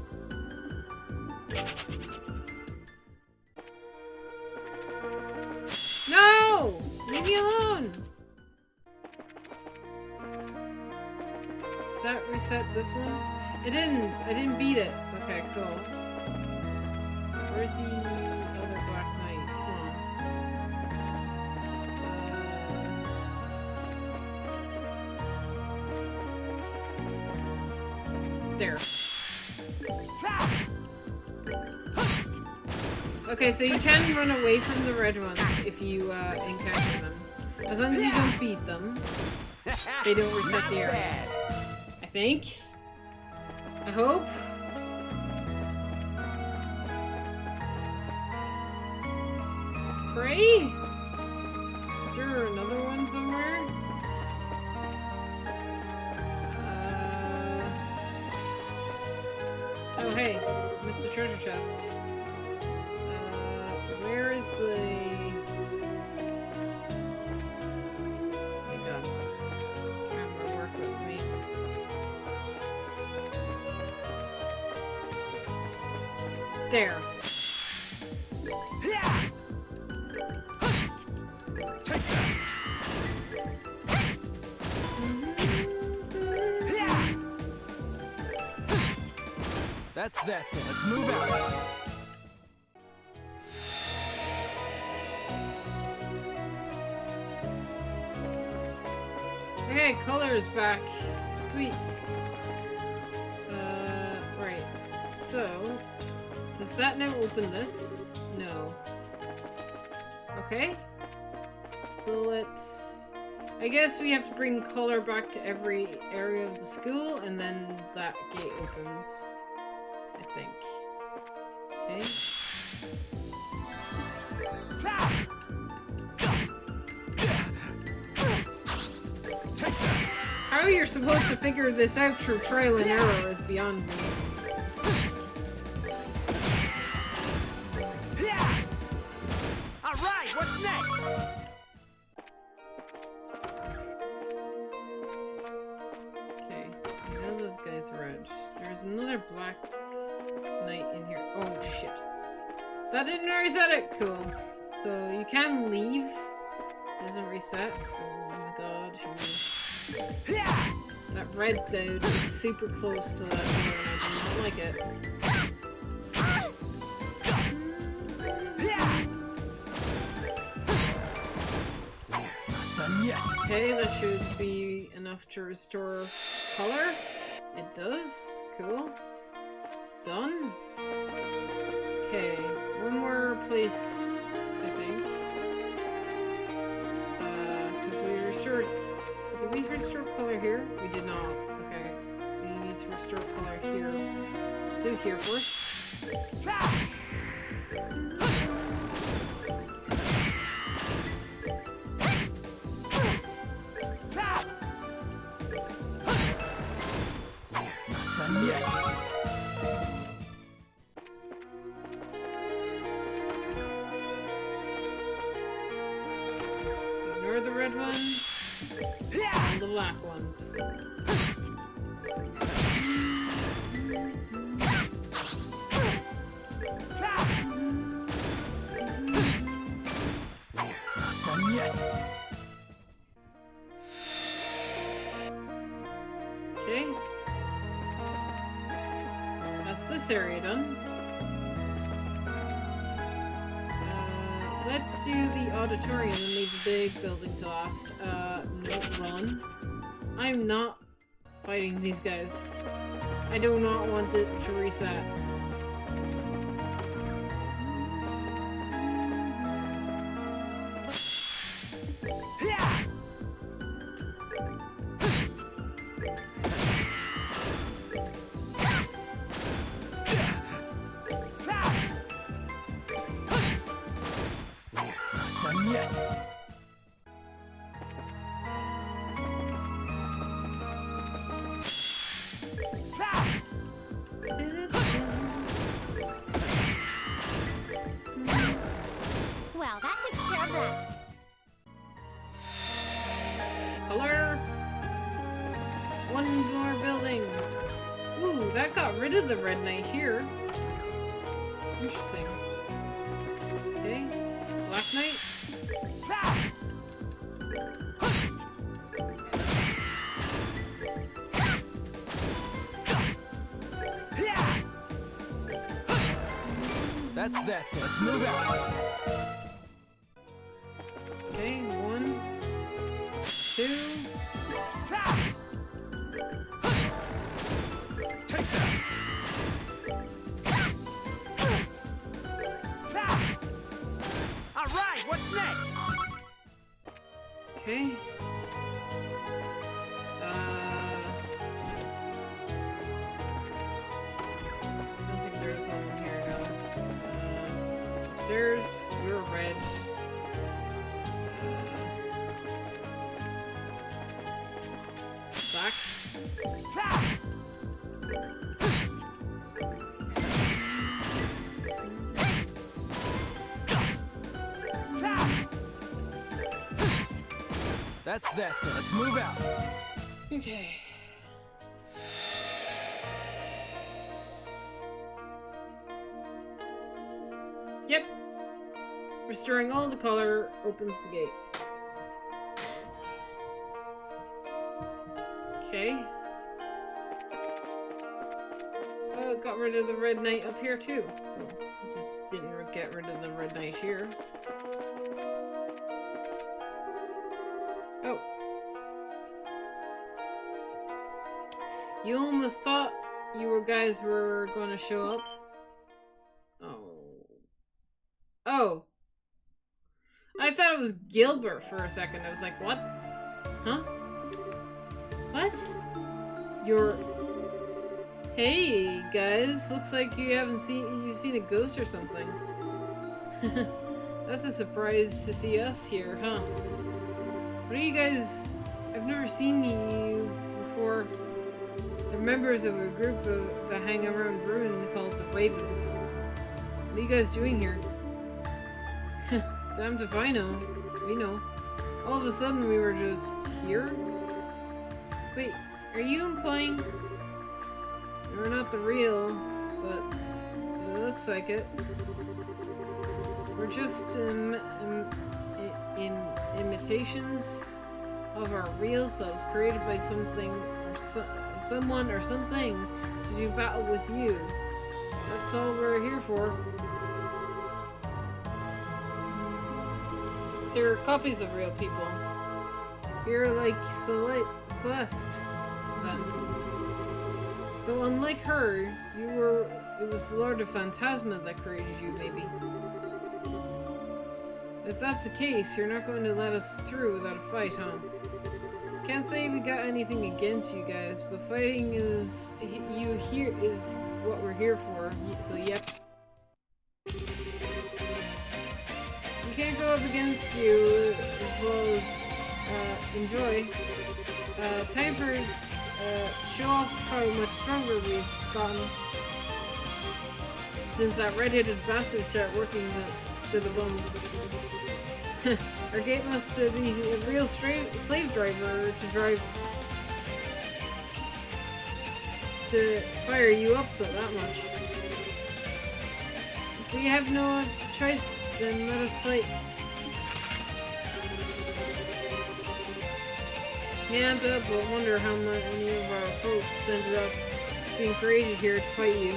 A: No! Leave me alone! Does that reset this one? It didn't. I didn't beat it. Okay, cool. Where's the other Black Knight? Come on. There. Okay, so you can run away from the red ones if you encounter them. As long as you don't beat them, they don't reset the area. I think. I hope. Pray? Is there another one somewhere? Oh hey, Mr. Treasure Chest. Where is the... Hang on. Camera, work with me. There.
D: That's that then. Let's move out.
A: Okay, color is back. Sweet. Right. So, does that now open this? No. Okay. So let's... I guess we have to bring color back to every area of the school, and then that gate opens. I think. Okay. How you're supposed to figure this out through trial and error is beyond me.
D: Alright, what's next?
A: Okay, I know those guys are red. There's another Black Knight in here. Oh shit. That didn't reset it! Cool. So you can leave. It doesn't reset. Oh my god. That red dude is super close to that door and I do not like it. Okay, that should be enough to restore color. It does. Cool. Done. Okay, one more place, I think. Because we restored... Did we restore color here? We did not. Okay. We need to restore color here. Do here first.
D: Done yet.
A: Ignore the red one. And the black ones.
D: Done yet.
A: Okay. That's this area done. Let's do the auditorium and leave the big building to last. No, run. I'm not fighting these guys. I do not want it to reset.
D: Done yet.
B: Well, that takes care of that.
A: Color! One more building. Ooh, that got rid of the red knight here. Interesting. Okay. Black knight.
D: That's that. Let's move out.
A: Okay, 1, 2.
C: Take that!
D: All right. What's next?
A: Okay. Don't think there's one in here, no. Upstairs, we're red. Black.
D: That's that. Let's move out.
A: Okay. Yep. Restoring all the color opens the gate. Okay. Oh, it got rid of the red knight up here too. Oh, it just didn't get rid of the red knight here. Oh. You almost thought you guys were gonna show up. Oh. Oh. I thought it was Gilbert for a second. I was like, what? Huh? What? You're... Hey, guys. Looks like you've seen a ghost or something. That's a surprise to see us here, huh? What are you guys... I've never seen you before. They're members of a group that hang around Ruin called the Ravens. What are you guys doing here? Damned if I know. We know. All of a sudden we were just here? Wait, are you implying we're not the real, but it looks like it? We're just imitations of our real selves, created by something or someone or something to do battle with you. That's all we're here for. So you're copies of real people. You're like Celeste, then. Though unlike her, it was the Lord of Phantasma that created you, maybe. If that's the case, you're not going to let us through without a fight, huh? Can't say we got anything against you guys, but fighting is what we're here for, so yep. We can't go up against you as well as enjoy. Time for show off how much stronger we've gotten since that red-headed bastard started working to the bone. Our gate must be a real slave driver to fire you up so that much. If we have no choice, then let us fight. Can't help but wonder how many of our folks ended up being created here to fight you.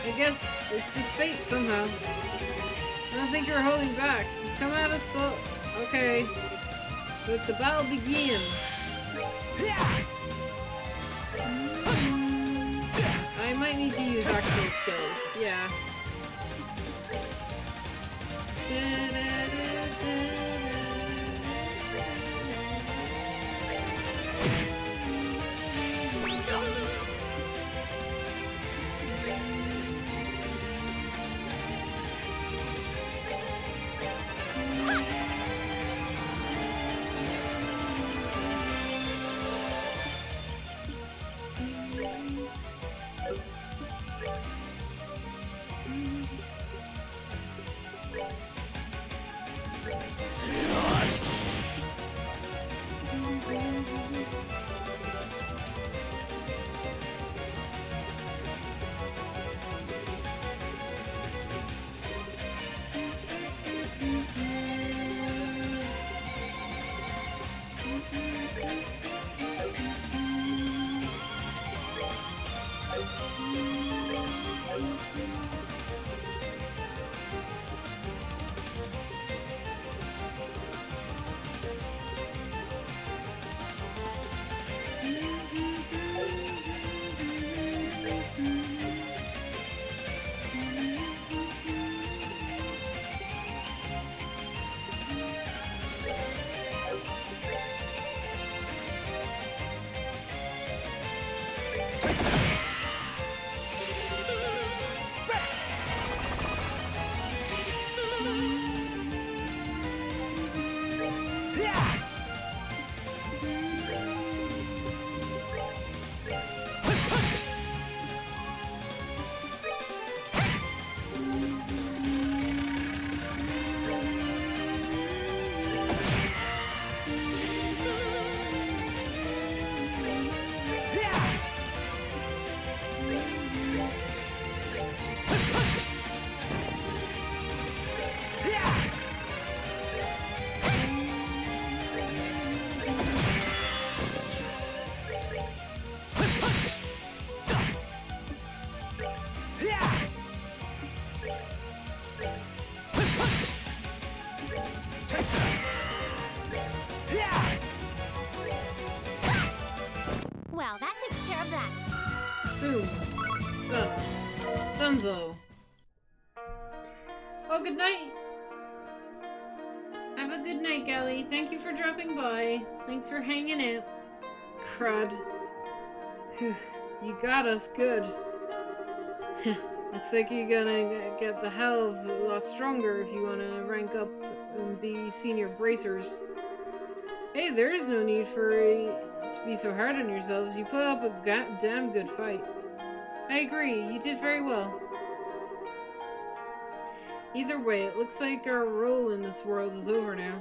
A: I guess it's just fate somehow. I don't think you're holding back. Just come at us so... Okay. Let the battle begin. I might need to use actual skills. Yeah.
B: Well, that takes care of that.
A: Boom. Done. Dunzo. Oh, good night. Have a good night, Gally. Thank you for dropping by. Thanks for hanging out. Crud. Whew. You got us good. Looks like you're gonna get the hell of a lot stronger if you want to rank up and be senior bracers. Hey, there is no need for to be so hard on yourselves. You put up a damn good fight. I agree, you did very well. Either way, it looks like our role in this world is over now.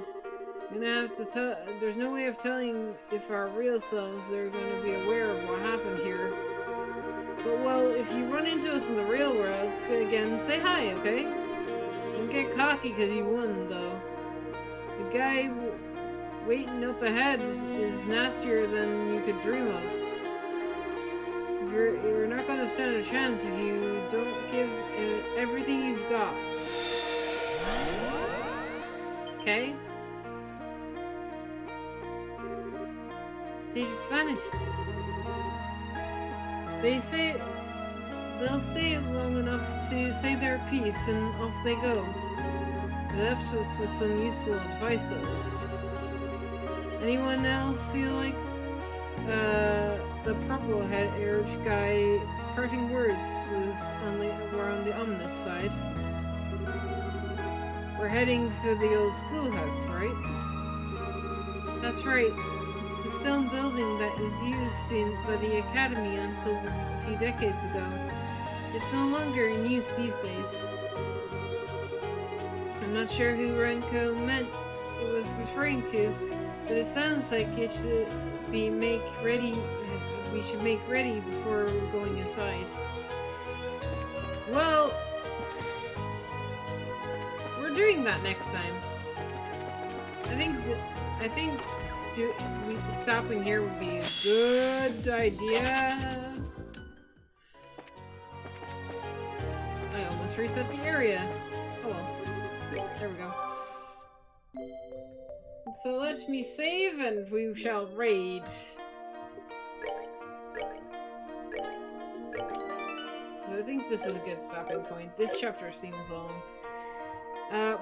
A: You're gonna have to tell. There's no way of telling if our real selves are going to be aware of what happened here. But well, if you run into us in the real world again, say hi, okay? Don't get cocky because you won, though. The guy waiting up ahead is nastier than you could dream of. You're not going to stand a chance if you don't give everything you've got. They just vanished. They say they'll stay long enough to say their piece and off they go. They left us with some useful advice at least. Anyone else feel like the purple-haired guy's parting words were on the ominous side? We're heading to the old schoolhouse, right? That's right. It's the stone building that was used by the academy until a few decades ago. It's no longer in use these days. I'm not sure who Renko meant it was referring to, but it sounds like it should be we should make ready before going inside. Well, we're doing that next time. I think stopping here would be a good idea. I almost reset the area. Oh well. There we go. So let me save and we shall raid. So I think this is a good stopping point. This chapter seems long.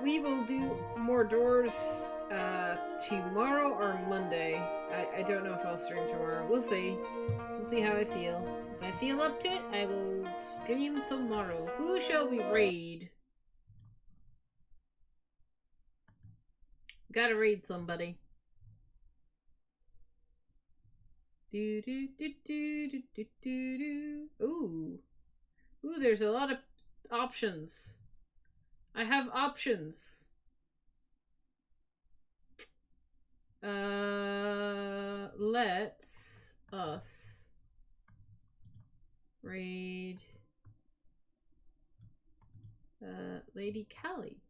A: We will do more doors tomorrow or Monday. I don't know if I'll stream tomorrow. We'll see. We'll see how I feel. If I feel up to it, I will stream tomorrow. Who shall we raid? Gotta raid somebody. Do do do do do do do do. Ooh. Ooh, there's a lot of options. I have options. Let's us raid Lady Callie.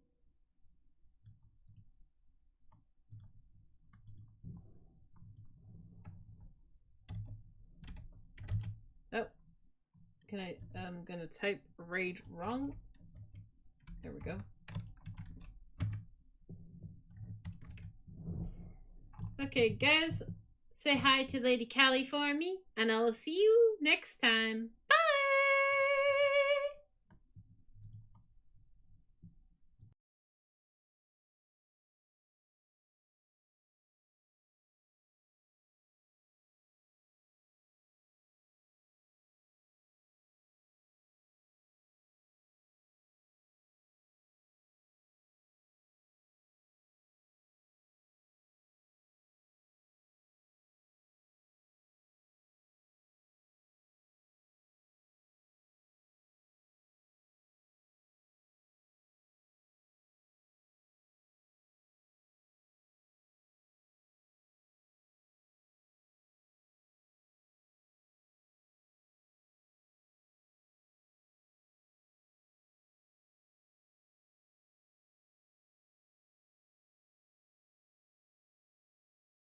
A: Oh, I'm gonna type raid wrong. There we go. Okay, guys, say hi to Lady Callie for me, and I will see you next time. Bye!